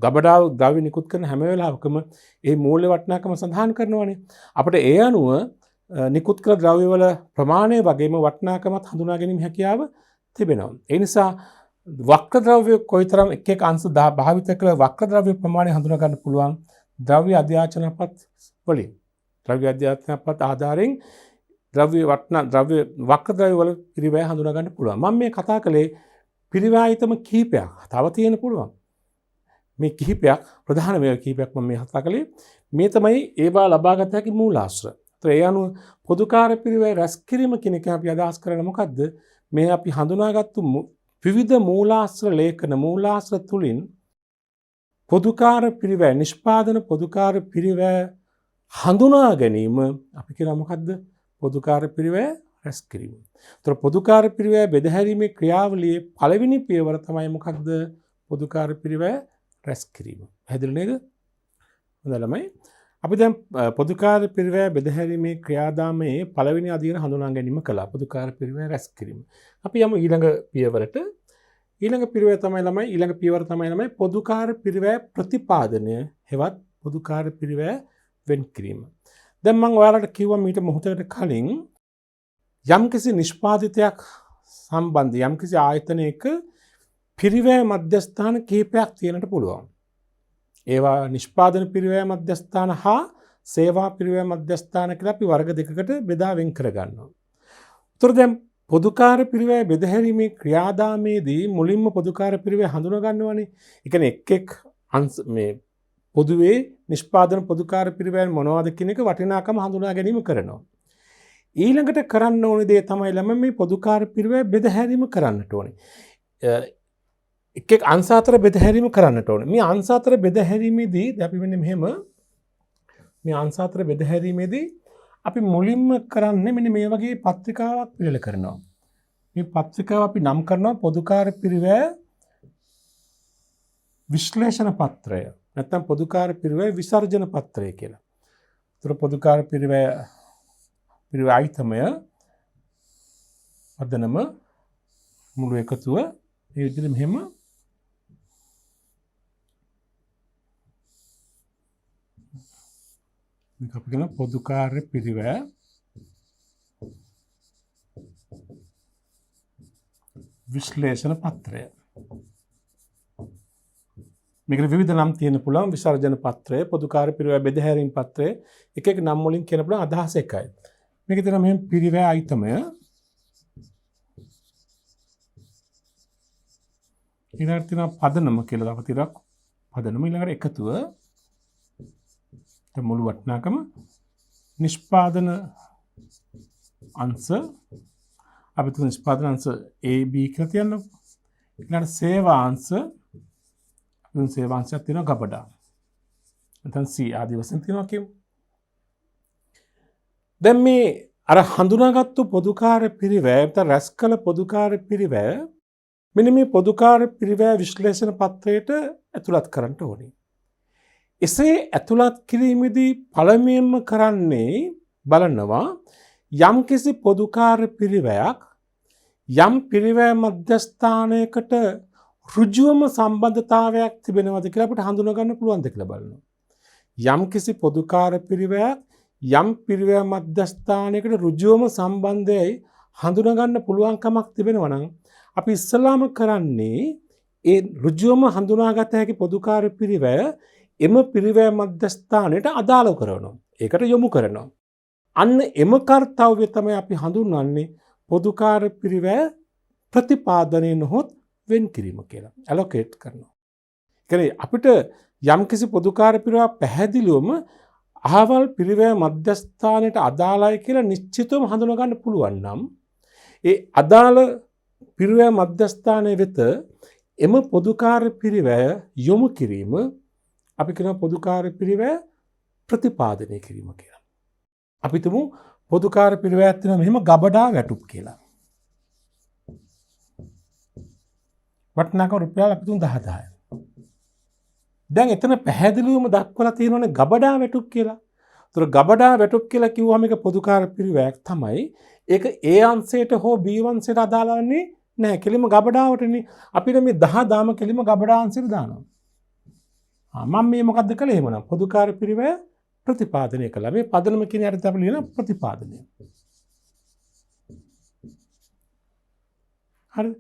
ගබඩාව ද්‍රව්‍ය නිකුත් කරන හැම වෙලාවකම ඒ මූල්‍ය වටිනාකම සඳහන් කරනවානේ. අපිට ඒ අනුව නිකුත් කළ ද්‍රව්‍යවල ප්‍රමාණය වගේම වටිනාකමත් හඳුනා ගැනීම හැකියාව තිබෙනවා. ඒ නිසා වක්‍ර ද්‍රව්‍ය කොයිතරම් එක් එක් අංශ භාවිත කළ වක්‍ර ද්‍රව්‍ය ප්‍රමාණය හඳුනා ගන්න පුළුවන් ද්‍රව්‍ය අධ්‍යාචන පත් වලින්. ද්‍රව්‍ය අධ්‍යාචන පත් ආධාරයෙන් ද්‍රව්‍ය වක්‍ර ද්‍රව්‍ය වල පිරිවැය හඳුනා ගන්න පුළුවන්. මම මේ කතා කළේ පිරිවැයයිතම කිහිපයක්. තව තියෙන පුළුවන්. මේ කිහිපයක් ප්‍රධාන මේ කිහිපයක් මම මේ කතා කළේ. මේ තමයි ඒවා ලබාගත හැකි මූලාශ්‍ර. ඒත් ඒ අනුව පොදුකාර පිරිවැය රැස් කිරීම කියන එක අපි අදහස් කරන්නේ මොකද්ද? මේ අපි හඳුනාගත්තු විවිධ මූලාශ්‍ර ලේඛන මූලාශ්‍ර තුලින් පොදුකාර පිරිවැය නිෂ්පාදන පොදුකාර පිරිවැය හඳුනා ගැනීම අපි කියනවා මොකද්ද? පොදුකාර පිරිවැය රැස් කිරීම. ඒතර පොදුකාර පිරිවැය බෙදහැරීමේ ක්‍රියාවලියේ පළවෙනි පියවර තමයි මොකක්ද? පොදුකාර පිරිවැය රැස් කිරීම. හැදෙන්නේ නේද? හොඳයි ළමයි. අපි දැන් පොදුකාර පිරිවැය බෙදහැරීමේ ක්‍රියාදාමයේ පළවෙනි අදියර හඳුනා ගැනීම කළා. පොදුකාර පිරිවැය රැස් කිරීම. අපි යමු ඊළඟ පියවරට. ඊළඟ පියවර තමයි ළමයි පොදුකාර පිරිවැය ප්‍රතිපාදනය හෙවත් පොදුකාර පිරිවැය වෙන් කිරීම. දැන් මම ඔයාලට කිව්වා මීට මොහොතකට කලින් යම්කිසි නිෂ්පාදිතයක් සම්බන්ධ යම්කිසි ආයතනයක පිරිවැය මධ්‍යස්ථාන කිහිපයක් තියෙනට පුළුවන්. ඒවා නිෂ්පාදන පිරිවැය මධ්‍යස්ථාන හා සේවා පිරිවැය මධ්‍යස්ථාන කියලා අපි වර්ග දෙකකට බෙදා වෙන් කරගන්නවා. උතර දැන් පොදුකාර පිරිවැය බෙදහැරීමේ ක්‍රියාදාමයේදී මුලින්ම පොදුකාර පිරිවැය හඳුනා ගන්නවනේ. ඒ කියන්නේ එක් මේ පොදුවේ නිෂ්පාදන පොදුකාර පිරිවැය මොනවද කියන එක වටිනාකම හඳුනා ගැනීම කරනවා. ඊළඟට කරන්න ඕනේ දේ තමයි ළමයි මේ පොදුකාර පිරිවැය බෙදහැරීම කරන්නට ඕනේ. එක් අංශ අතර බෙදහැරීම කරන්නට ඕනේ. මේ අංශ අතර බෙදහැරීමේදී අපි මෙන්න මෙහෙම මේ අංශ අතර බෙදහැරීමේදී අපි මුලින්ම කරන්නේ මෙන්න මේ වගේ පත්‍රිකාවක් පිළිල කරනවා. මේ පත්‍රිකාව අපි නම් කරනවා පොදුකාර පිරිවැය විශ්ලේෂණ පත්‍රය. නැත්නම් පොදුකාර පිරිවැය විසර්ජන පත්‍රය කියලා. ඒතර පොදුකාර පිරිවැය අයිතමය පදනම මුළු එකතුව මේ විදිහට මෙහෙම මේක අපි කියන පොදුකාර පිරිවැය විශ්ලේෂණ පත්‍රය. මේකට විවිධ නම් තියෙන පුළුවන්. විසර්ජන පත්‍රය, පොදුකාර පිරිවැය බෙදහැරීම් පත්‍රය, එක එක නම් වලින් කියන පුළුවන් අදහස එකයි. මේක තියෙනවා මෙහෙම පිරිවැය අයිතමය. ඊළඟට තියෙනවා පදනම කියලා. තව ටිකක් පදනම ඊළඟට එකතුව. මුළු වටිනාකම නිෂ්පාදන අංශ අපි තුන් නිෂ්පාදන අංශ A B කියලා තියනවා. ඊළඟට සේවා අංශ තුන් සේවා අංශයක් තියෙනවා ගබඩා. නැත්නම් C ආදී වශයෙන් තියෙනවා කියමු. දැන් මේ අර හඳුනාගත්තු පොදුකාර පිරිවැය නැත්නම් රැස් කළ පොදුකාර පිරිවැය මෙන්න මේ පොදුකාර පිරිවැය විශ්ලේෂණ පත්‍රයට ඇතුළත් කරන්න ඕනේ. එසේ ඇතුළත් කිරීමේදී පළමුවෙන්ම කරන්නේ බලනවා යම්කිසි පොදුකාර පිරිවැයක් යම් පිරිවැය මධ්‍යස්ථානයකට ඍජුවම සම්බන්ධතාවයක් තිබෙනවද කියලා අපිට හඳුනා ගන්න පුළුවන්ද කියලා බලනවා. යම්කිසි පොදුකාර පිරිවැයක් යම් පිරිවැය මධ්‍යස්ථානයකට ඍජුවම සම්බන්ධයයි හඳුනා ගන්න පුළුවන්කමක් තිබෙනවා නම් අපි ඉස්සලාම කරන්නේ ඒ ඍජුවම හඳුනාගත හැකි පොදුකාර පිරිවැය එම පිරිවැය මධ්‍යස්ථානයට අදාළව කරනවා. ඒකට යොමු කරනවා. අන්න එම කර්තව්‍ය තමයි අපි හඳුන්වන්නේ පොදුකාර පිරිවැය ප්‍රතිපාදනය නොහොත් වෙන් කිරීම කියලා. ඇලොකේට් කරනවා. කියන්නේ අපිට යම්කිසි පොදුකාර පිරිවැය පැහැදිලිවම අහවල් පිරිවැය මධ්‍යස්ථානයට අදාළයි කියලා නිශ්චිතවම හඳුනා ගන්න පුළුවන් නම් ඒ අදාළ පිරිවැය මධ්‍යස්ථානයේ වෙත එම පොදුකාර පිරිවැය යොමු කිරීම අපි කියන පොදුකාර පිරිවැය ප්‍රතිපාදනය කිරීම කියලා. අපි තුමු පොදුකාර පිරිවැයක් තියෙනවා මෙහෙම ගබඩා වැටුප් කියලා. වටිනාකම රුපියල් අපි තුමු 10000යි. දැන් එතන පැහැදිලිවම දක්වලා තියෙනවනේ ගබඩා වැටුප් කියලා. ඒතර ගබඩා වැටුප් කියලා කිව්වම ඒක පොදුකාර පිරිවැයක් තමයි. ඒක A අංශයට හෝ B අංශයට අදාළ වෙන්නේ නැහැ. කෙලිම ගබඩාවටනේ. අපිට මේ 10 දාම කෙලිම ගබඩා අංශයට දානවා. මම මේ මොකද්ද කළේ එහෙමනම් පොදුකාර පිරිවැය ප්‍රතිපාදනය කළා. මේ පදනම කියන යට අපි ලියන ප්‍රතිපාදනය. හරි.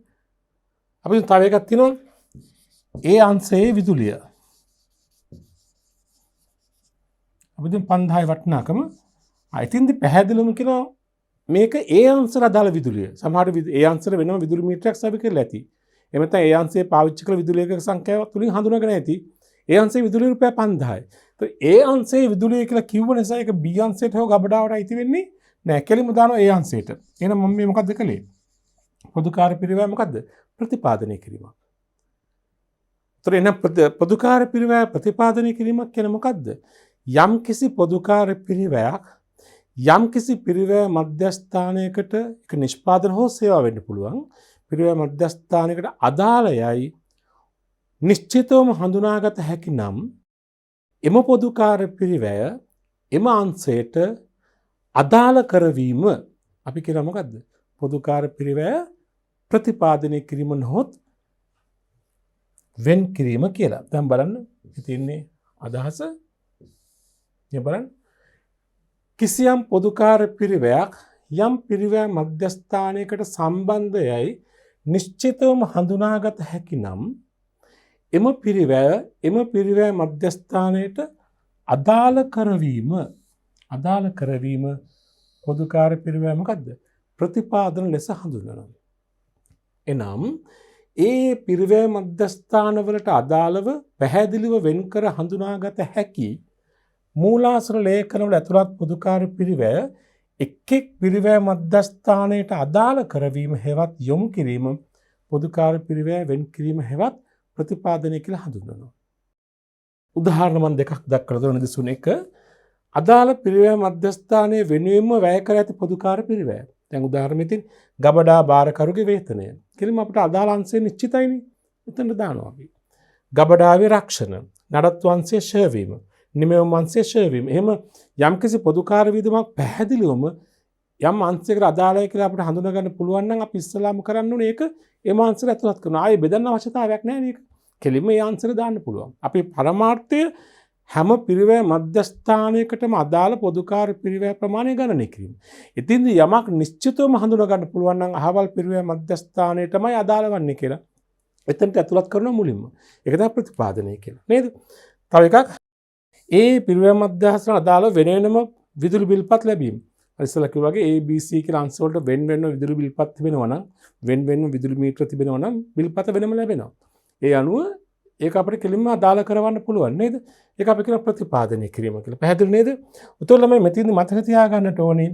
අපි තව එකක් තියෙනවා ඒ අංශයේ විදුලිය. අපි දැන් 5000 වටිනාකම ඉතින්දි පැහැදිලිවම කියනවා මේක ඒ අංශයට අදාළ විදුලිය. සමහර ඒ අංශයට වෙනම විදුලි මීටරයක් සවි කරලා ඇති. එහෙම නැත්නම් ඒ අංශයේ පාවිච්චි කළ විදුලියක සංඛ්‍යාව තුලින් හඳුනාගෙන ඇති. ඒ අංශයේ විදුලිය රුපියල් 5000යි. તો ඒ අංශයේ විදුලිය කියලා කිව්ව නිසා ඒක B අංශයට හෝ ගබඩාවට අයිති වෙන්නේ නැහැ. කෙලින්ම දානවා ඒ අංශයට. එහෙනම් මම මේ මොකද්ද කළේ? පොදුකාර පිරිවැය මොකද්ද? ප්‍රතිපාදනය කිරීමක්. ඒතර එන පොදුකාර පිරිවැය ප්‍රතිපාදනය කිරීමක් කියන්නේ මොකද්ද? යම් කිසි පොදුකාර පිරිවැයක් යම් කිසි පිරිවැය මධ්‍යස්ථානයකට එක නිෂ්පාදන හෝ සේවා වෙන්න පුළුවන්. පිරිවැය මධ්‍යස්ථානයකට අදාළයයි නිශ්චිතවම හඳුනාගත හැකි නම් එම පොදුකාර්ය පිරිවැය එම අංශයට අදාළ කරවීම අපි කියන මොකද්ද? පොදුකාර්ය පිරිවැය ප්‍රතිපාදනය කිරීම නොහොත් වෙන් කිරීම කියලා. දැන් බලන්න ඉතින්නේ අදහස. දැන් බලන්න කිසියම් පොදුකාර්ය පිරිවැයක් යම් පිරිවැය මධ්‍යස්ථානයකට සම්බන්ධයයි නිශ්චිතවම හඳුනාගත හැකි නම් එම පිරිවැය මධ්‍යස්ථානයට අදාළ කරවීම පොදුකාර්ය පිරිවැය මොකද්ද? ප්‍රතිපාදන ලෙස හඳුන්වනවා. එනම් ඒ පිරිවැය මධ්‍යස්ථානවලට අදාළව පැහැදිලිව වෙන්කර හඳුනාගත හැකි මූලාශ්‍ර ලේඛනවල ඇතුළත් පොදුකාර්ය පිරිවැය එක් පිරිවැය මධ්‍යස්ථානයට අදාළ කරවීම හෙවත් යොමු කිරීම පොදුකාර්ය පිරිවැය වෙන් කිරීම හෙවත් ප්‍රතිපාදනය කියලා හඳුන්වනවා. උදාහරණ මම දෙකක් දක්වලා දෙනවා. දෙසුන එක අදාළ පිරිවැය මධ්‍යස්ථානයේ වෙනුවෙන්ම වැය කර ඇති පොදුකාර්ය පිරිවැය. දැන් උදාහරණෙකින් ගබඩා බාරකරුගේ වේතනය. කෙලින්ම අපිට අදාළ අංශය නිශ්චිතයිනේ. එතනට දානවා අපි. ගබඩාවේ රක්ෂණ, නඩත්තු අංශයේ ෂෙයා වීම, නිමවුම් අංශයේ ෂෙයා වීම. එහෙම යම්කිසි පොදුකාර්ය වියදමක් පැහැදිලිවම යම් අංශයකට අදාළයි කියලා අපිට හඳුනා ගන්න පුළුවන් නම් අපි ඉස්සලාම කරන්න ඕනේ ඒක එම අංශයට ඇතුළත් කරනවා. ආයේ බෙදන්න අවශ්‍යතාවයක් නැහැ මේක. කෙලින්ම මේ අංශයට දාන්න පුළුවන්. අපේ පරමාර්ථය හැම පිරිවැය මධ්‍යස්ථානයකටම අදාළ පොදුකාර්ය පිරිවැය ප්‍රමාණය ගණනය කිරීම. ඉතින්දී යමක් නිශ්චිතවම හඳුනා ගන්න පුළුවන් නම් අහවල් පිරිවැය මධ්‍යස්ථානයටමයි අදාළ වන්නේ කියලා. එතනට ඇතුළත් කරන මුලින්ම. ඒක තමයි ප්‍රතිපාදනය කියලා. නේද? තව එකක් ඒ පිරිවැය මධ්‍යස්ථාන අදාළ වෙනම විදුලි බිල්පත් ලැබීම. ඉස්සෙල්ලා කිව්වා වගේ ABC කියලා අංශ වලට වෙන විදුලි බිල්පත් තිබෙනවා නම් වෙන විදුලි මීටර තිබෙනවා නම් බිල්පත වෙනම ලැබෙනවා. ඒ අනුව ඒක අපිට කෙලින්ම අදාළ කරවන්න පුළුවන් නේද? ඒක අපි කියන ප්‍රතිපාදනය කිරීම කියලා. පැහැදිලි නේද? උතෝල ළමයි මෙතනදී මතක තියාගන්නට ඕනේ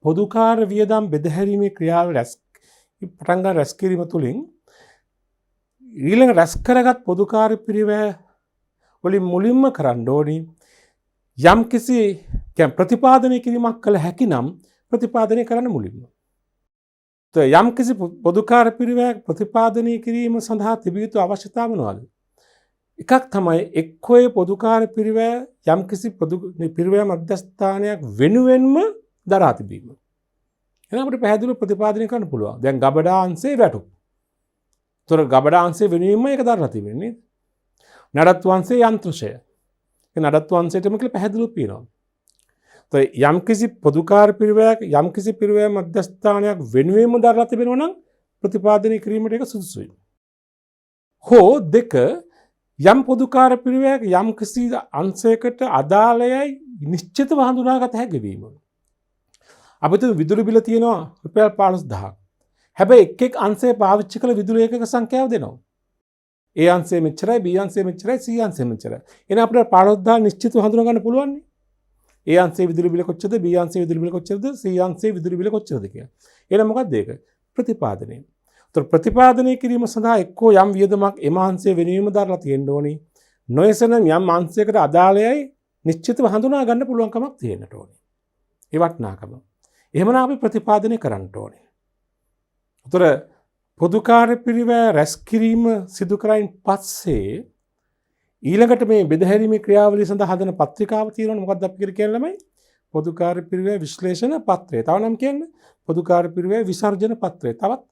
පොදුකාර්ය වියදම් බෙදහැරීමේ ක්‍රියාව පටන් ගන්න රැස් කිරීම තුළින් ඊළඟ රැස් කරගත් පොදුකාර්ය පිරිවැය වලින් මුලින්ම කරන්න ඕනේ යම් කිසි ප්‍රතිපාදනය කිරීමක් කළ හැකි නම් ප්‍රතිපාදනය කරන්න මුලින්ම. යම් කිසි පොදුකාර්ය පිරිවැයක් ප්‍රතිපාදනය කිරීම සඳහා තිබිය යුතු අවශ්‍යතාව මොනවාද? එකක් තමයි එක්කෝ ඒ පොදුකාර්ය පිරිවැය යම් කිසි පිරිවැය මධ්‍යස්ථානයක් වෙනුවෙන්ම දරා තිබීම. එහෙනම් අපිට පැහැදිලිව ප්‍රතිපාදනය කරන්න පුළුවන්. දැන් ගබඩා අංශයේ වැටුප්. ඒතර ගබඩා අංශයේ වෙනුවෙන්ම ඒක දරලා තිබෙන්නේ. නඩත්තු අංශයේ යන්ත්‍රශය. ඒ නඩත්තු අංශයටම කියලා පැහැදිලිව පේනවා. යම් කිසි පොදුකාර්ය පිරිවැයක් යම් කිසි පිරිවැය මධ්‍යස්ථානයක් වෙනුවෙන්ම දරලා තිබෙනවා නම් ප්‍රතිපාදනය කිරීමට ඒක සුදුසුයි. හෝ දෙක යම් පොදුකාර්ය පිරිවැයක් යම් කිසි අංශයකට අදාළයයි නිශ්චිතව හඳුනාගත හැකි වීම. අපිට විදුලි බිල තියෙනවා රුපියල් 15000ක්. හැබැයි එක් අංශය පාවිච්චි කළ විදුලි ඒකක සංඛ්‍යාව දෙනවා. ඒ අංශය මෙච්චරයි, B අංශය මෙච්චරයි, C අංශය මෙච්චරයි. එහෙනම් අපිට 15000 නිශ්චිතව හඳුනා ගන්න පුළුවන් නේ. ඒ අංශයේ විදුලි බිල කොච්චරද, B අංශයේ විදුලි බිල කොච්චරද, C අංශයේ විදුලි බිල කොච්චරද කියලා. එහෙනම් මොකක්ද ඒක? ප්‍රතිපාදනය. ඒතර ප්‍රතිපාදනය කිරීම සඳහා එක්කෝ යම් වියදමක් එම අංශයේ වෙනුවීම දරලා තියෙන්න ඕනේ. නොයසනම් යම් අංශයකට අදාළයයි නිශ්චිතව හඳුනා ගන්න පුළුවන් කමක් තියෙන්නට ඕනේ. ඒ වටිනාකම. එහෙමනම් අපි ප්‍රතිපාදනය කරන්න ඕනේ. ඒතර පොදුකාර්ය පිරිවැය රැස් කිරීම සිදු කරයින් පස්සේ ඊළඟට මේ බෙදහැරීමේ ක්‍රියාවලිය සඳහා හදන පත්‍රිකාව තියෙනවනේ. මොකක්ද අපි කියන්නේ ළමයි? පොදුකාර්ය පිරිවැය විශ්ලේෂණ පත්‍රය. තව නම් කියන්නේ පොදුකාර්ය පිරිවැය විසර්ජන පත්‍රය. තවත්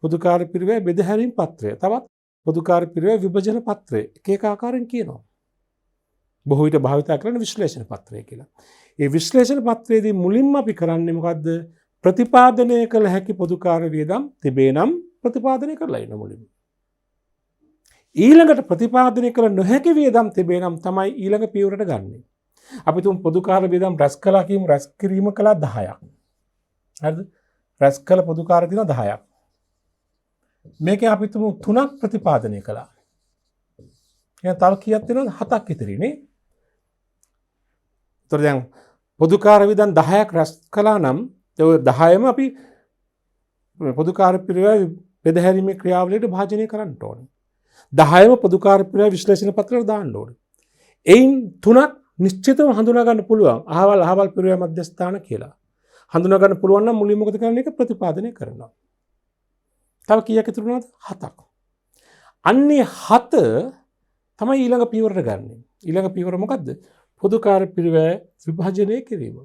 පොදුකාර්ය පිරිවැය බෙදහැරීම් පත්‍රය. තවත් පොදුකාර්ය පිරිවැය විභජන පත්‍රය. එක ආකාරයෙන් කියනවා. බොහෝ විට භාවිත කරන විශ්ලේෂණ පත්‍රය කියලා. ඒ විශ්ලේෂණ පත්‍රයේදී මුලින්ම අපි කරන්නේ මොකද්ද? ප්‍රතිපාදනය කළ හැකි පොදුකාර්ය වියදම් තිබේ නම් ප්‍රතිපාදනය කරලා ඉන්න මුලින්ම. ඊළඟට ප්‍රතිපාදනය කළ නොහැකි වියදම් තිබේ නම් තමයි ඊළඟ පියවරට ගන්නෙ. අපි තුන් පොදුකාර්ය වියදම් රැස් කළා කියමු. රැස් කිරීම කළා 10ක්. හරිද? රැස් කළ පොදුකාර්ය තියෙනවා 10ක්. මේකෙන් අපි තුමු 3ක් ප්‍රතිපාදනය කළා. එහෙනම් තව කීයක් තියෙනවද? 7ක් ඉතිරිනේ. ඒතර දැන් පොදුකාර්ය වියදම් 10ක් රැස් කළා නම් ඒ 10ම අපි පොදුකාර්ය පිරිවැය බෙදහැරීමේ ක්‍රියාවලියට භාජනය කරන්න ඕනේ. 10ම පොදුකාර්ය පිරිවැය විශ්ලේෂණ පත්‍රයට දාන්න ඕනේ. එයින් 3ක් නිශ්චිතව හඳුනා ගන්න පුළුවන් අහවල් පිරිවැය මධ්‍යස්ථාන කියලා. හඳුනා ගන්න පුළුවන් නම් මුලින්ම මොකද කරන්නේ? ඒක ප්‍රතිපාදනය කරනවා. තව කීයක් ඉතුරු වෙනවද? 7ක්. අන්නේ 7 තමයි ඊළඟ පියවරට ගන්නෙ. ඊළඟ පියවර මොකද්ද? පොදුකාර්ය පිරිවැය විභජනය කිරීම.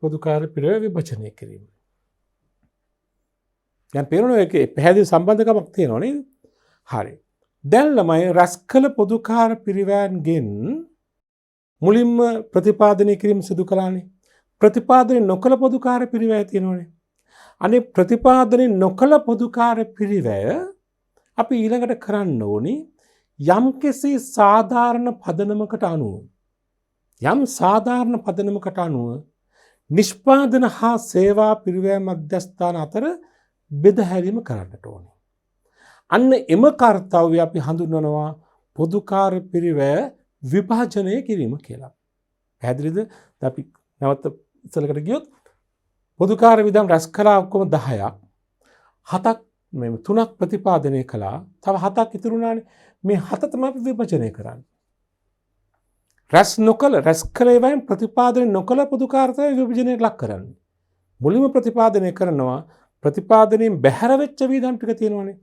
පොදුකාර්ය පිරිවැය විභජනය කිරීම. දැන් පේනවනේ ඒකේ පැහැදිලි සම්බන්ධකමක් තියෙනවා නේද? හරි. දැන් ළමයි රැස් කළ පොදුකාර්ය පිරිවැයන්ගෙන් මුලින්ම ප්‍රතිපාදනය කිරීම සිදු කළානේ. ප්‍රතිපාදනය නොකළ පොදුකාර්ය පිරිවැය තියෙනවනේ. අනේ ප්‍රතිපාදනය නොකළ පොදුකාර්ය පිරිවැය අපි ඊළඟට කරන්න ඕනි යම්කිසි සාධාරණ පදනමකට අනුව නිෂ්පාදන හා සේවා පිරිවැය මධ්‍යස්ථාන අතර බෙදහැරීම කරන්නට ඕනි. අන්න එම කර්තව්‍ය අපි හඳුන්වනවා පොදුකාර්ය පිරිවැය විභජනය කිරීම කියලා. පැහැදිලිද? අපි නැවත ඉස්සලකට ගියොත් පොදුකාර්ය විධම් රැස් කළා ඔක්කොම 10ක්. 7ක් මේ 3ක් ප්‍රතිපාදනය කළා. තව 7ක් ඉතුරු වුණානේ. මේ 7 තමයි අපි විභජනය කරන්නේ. රැස් කළ ඒවායින් ප්‍රතිපාදනය නොකළ පොදුකාර්යය විභජනයට ලක් කරන්නේ. මුලින්ම ප්‍රතිපාදනය කරනවා ප්‍රතිපාදනයෙන් බැහැර වෙච්ච විධම් ටික තියෙනවානේ.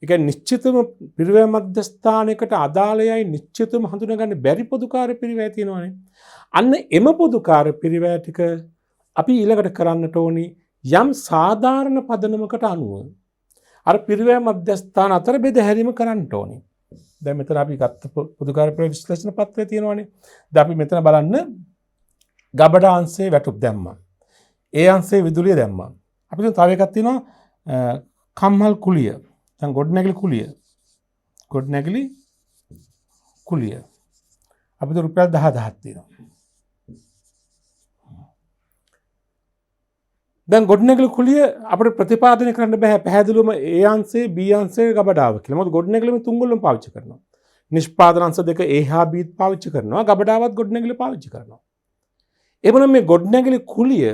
ඒ කියන්නේ නිශ්චිතම පිරිවැය මධ්‍යස්ථානයකට අදාළයයි නිශ්චිතම හඳුනගන්න බැරි පොදුකාර්ය පිරිවැය තියෙනවානේ. අන්න එම පොදුකාර්ය පිරිවැය ටික අපි ඊළඟට කරන්නට ඕනි යම් සාධාරණ පදනමකට අනුව අර පිරිවැය මධ්‍යස්ථාන අතර බෙදහැරීම කරන්නට ඕනි. දැන් මෙතන අපි ගත්ත පොදුකාර්ය පිරිවැය විශ්ලේෂණ පත්‍රය තියෙනවානේ. දැන් අපි මෙතන බලන්න ගබඩා අංශයේ වැටුප් දැම්මා. ඒ අංශයේ විදුලිය දැම්මා. අපි දැන් තව එකක් තියෙනවා කම්හල් කුලිය. දැන් ගොඩනැගිලි කුලිය. අපිට රුපියල් 10000ක් තියෙනවා. දැන් ගොඩනැගිලි කුලිය අපිට ප්‍රතිපාදනය කරන්න බෑ පැහැදිලිවම ඒ අංශයේ B අංශයේ ගබඩාව කියලා. මොකද ගොඩනැගිලි මේ තුන්ගොල්ලම පාවිච්චි කරනවා. නිෂ්පාදන අංශ දෙක A හා B පාවිච්චි කරනවා. ගබඩාවත් ගොඩනැගිලි පාවිච්චි කරනවා. එබැවින් මේ ගොඩනැගිලි කුලිය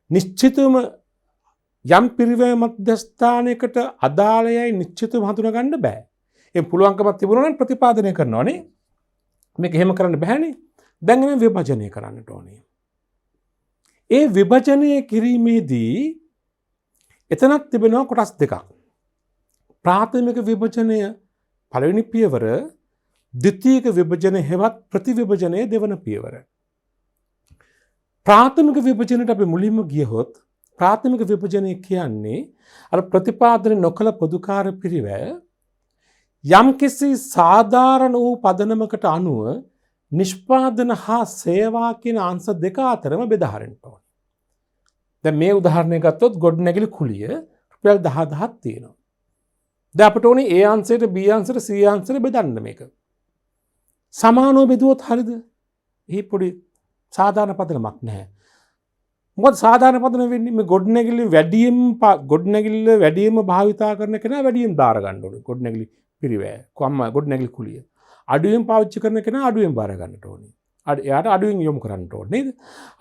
නිශ්චිතවම යම් පිරිවැය මධ්‍යස්ථානයකට අදාළයයි නිශ්චිතව හඳුනා ගන්න බෑ. ඒ පුළුවන්කමක් තිබුණා නම් ප්‍රතිපාදනය කරනවානේ. මේක එහෙම කරන්න බෑනේ. දැන් මේ විභජනය කරන්නට ඕනේ. ඒ විභජනය කිරීමේදී එතනක් තිබෙනවා කොටස් දෙකක්. ප්‍රාථමික විභජනය පළවෙනි පියවර, ද්විතීයික විභජනය හෙවත් ප්‍රතිවිභජනය දෙවන පියවර. ප්‍රාථමික විභජනයට අපි මුලින්ම ගියහොත් ප්‍රාථමික විභජනය කියන්නේ අර ප්‍රතිපාදනය නොකළ පොදුකාර්ය පිරිවැය යම්කිසි සාධාරණ වූ පදනමකට අනුව නිෂ්පාදන හා සේවා කියන අංශ දෙක අතරම බෙදාහරින්න ඕනේ. දැන් මේ උදාහරණය ගත්තොත් ගොඩනැගිලි කුලිය රුපියල් 10000ක් තියෙනවා. දැන් අපිට ඕනේ A අංශයට B අංශයට C අංශයට බෙදන්න මේක. සමානව බෙදුවොත් හරියද? එහි පොඩි සාධාරණ පදනමක් නැහැ. මොකද සාධාරණ පදනම වෙන්නේ මේ ගොඩනැගිලි වැඩියෙන්ම භාවිතා කරන කෙනා වැඩියෙන් බාර ගන්න ඕනේ. ගොඩනැගිලි පිරිවැය ගොඩනැගිලි කුලිය. අඩුවෙන් පාවිච්චි කරන කෙනා අඩුවෙන් බාර ගන්නට ඕනේ. එයාට අඩුවෙන් යොමු කරන්නට ඕනේ නේද?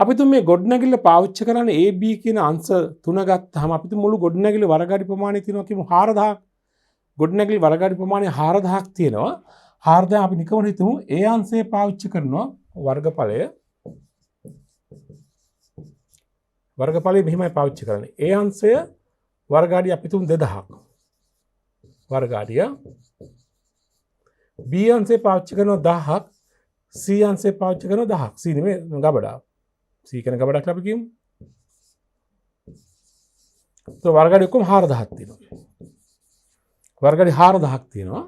අපි තුන් මේ ගොඩනැගිල්ල පාවිච්චි කරන්නේ A B කියන අංශ තුන ගත්තාම අපිට මුළු ගොඩනැගිලි වරගඩි ප්‍රමාණය තියෙනවා කියමු 4000ක්. ගොඩනැගිලි වරගඩි ප්‍රමාණය 4000ක් තියෙනවා. 4000 අපි නිකම්ම හිතමු A අංශය පාවිච්චි කරනවා වර්ගඵලය මෙහිමයි පාවිච්චි කරන්නේ. A අංශය වර්ගාඩිය අපි තුන් 2000ක්. වර්ගාඩිය B අංශය පාවිච්චි කරනවා 1000ක්. C අංශය පාවිච්චි කරනවා 1000ක්. C නෙමෙයි ගබඩාව. C කියන ගබඩාව කියලා අපි කියමු. તો වර්ගාඩිය ඔක්කොම 4000ක් තියෙනවා. වර්ගාඩි 4000ක් තියෙනවා.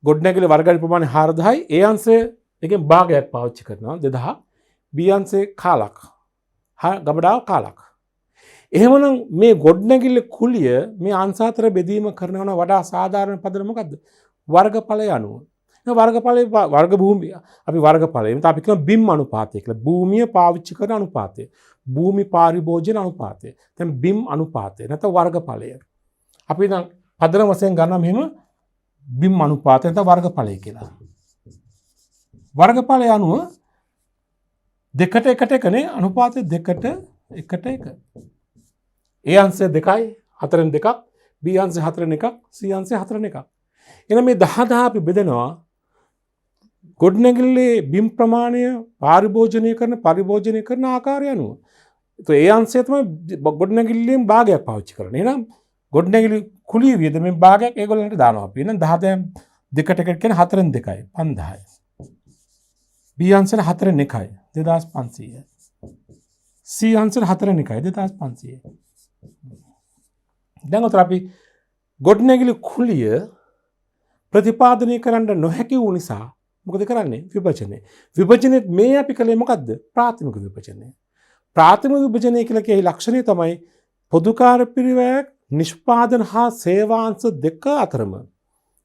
ගොඩනැගිලි වර්ගාඩි ප්‍රමාණය 4000යි. A අංශය එකෙන් භාගයක් පාවිච්චි කරනවා 2000. B අංශය කාලක්. ගබඩාව කාලක්. එහෙමනම් මේ ගොඩනැගිල්ල කුලිය මේ අංශ අතර බෙදීම කරනවා වඩා සාධාරණ පදනම මොකද්ද? වර්ගඵලය අනුව. වර්ගඵලයේ වර්ග භූමිය අපි වර්ගඵලය එතන අපි කියන බිම් අනුපාතය කියලා. භූමිය පාවිච්චි කරන අනුපාතය. භූමි පාරිභෝජන අනුපාතය. දැන් බිම් අනුපාතය නැත්නම් වර්ගඵලය. අපි දැන් පදනම වශයෙන් ගන්නවා මෙහෙම බිම් අනුපාතය නැත්නම් වර්ගඵලය කියලා. වර්ගඵලය අනුව දෙකට එකට එකනේ අනුපාතය දෙකට එකට එක. A අංශය 2යි 4න් 2ක් B අංශය 4න් 1ක් C අංශය 4න් 1ක්. එහෙනම් මේ 10000 අපි බෙදනවා ගොඩනැගිල්ලේ බිම් ප්‍රමාණය පරිභෝජනය කරන ආකාරය අනුව. ඒ අංශය තමයි ගොඩනැගිල්ලෙන් භාගයක් පාවිච්චි කරන්නේ. එහෙනම් ගොඩනැගිලි කුලිය වියදමෙන් භාගයක් ඒගොල්ලන්ට දානවා අපි. එහෙනම් 10 දෙකට එකට කියන්නේ 4න් 2යි 5000යි. B අංශයට 4න් 1යි 2500යි. C අංශයට 4න් 1යි 2500යි. දැන් උතර අපි ගොඩනැගිලි කුලිය ප්‍රතිපාදනය කරන්න නොහැකි වූ නිසා මොකද කරන්නේ? විභජනය. විභජනයේ මේ අපි කලේ මොකද්ද? ප්‍රාථමික විභජනය. ප්‍රාථමික විභජනය කියලා කියේ ලක්ෂණය තමයි පොදුකාර පිරිවැයක් නිෂ්පාදන හා සේවාංශ දෙක අතරම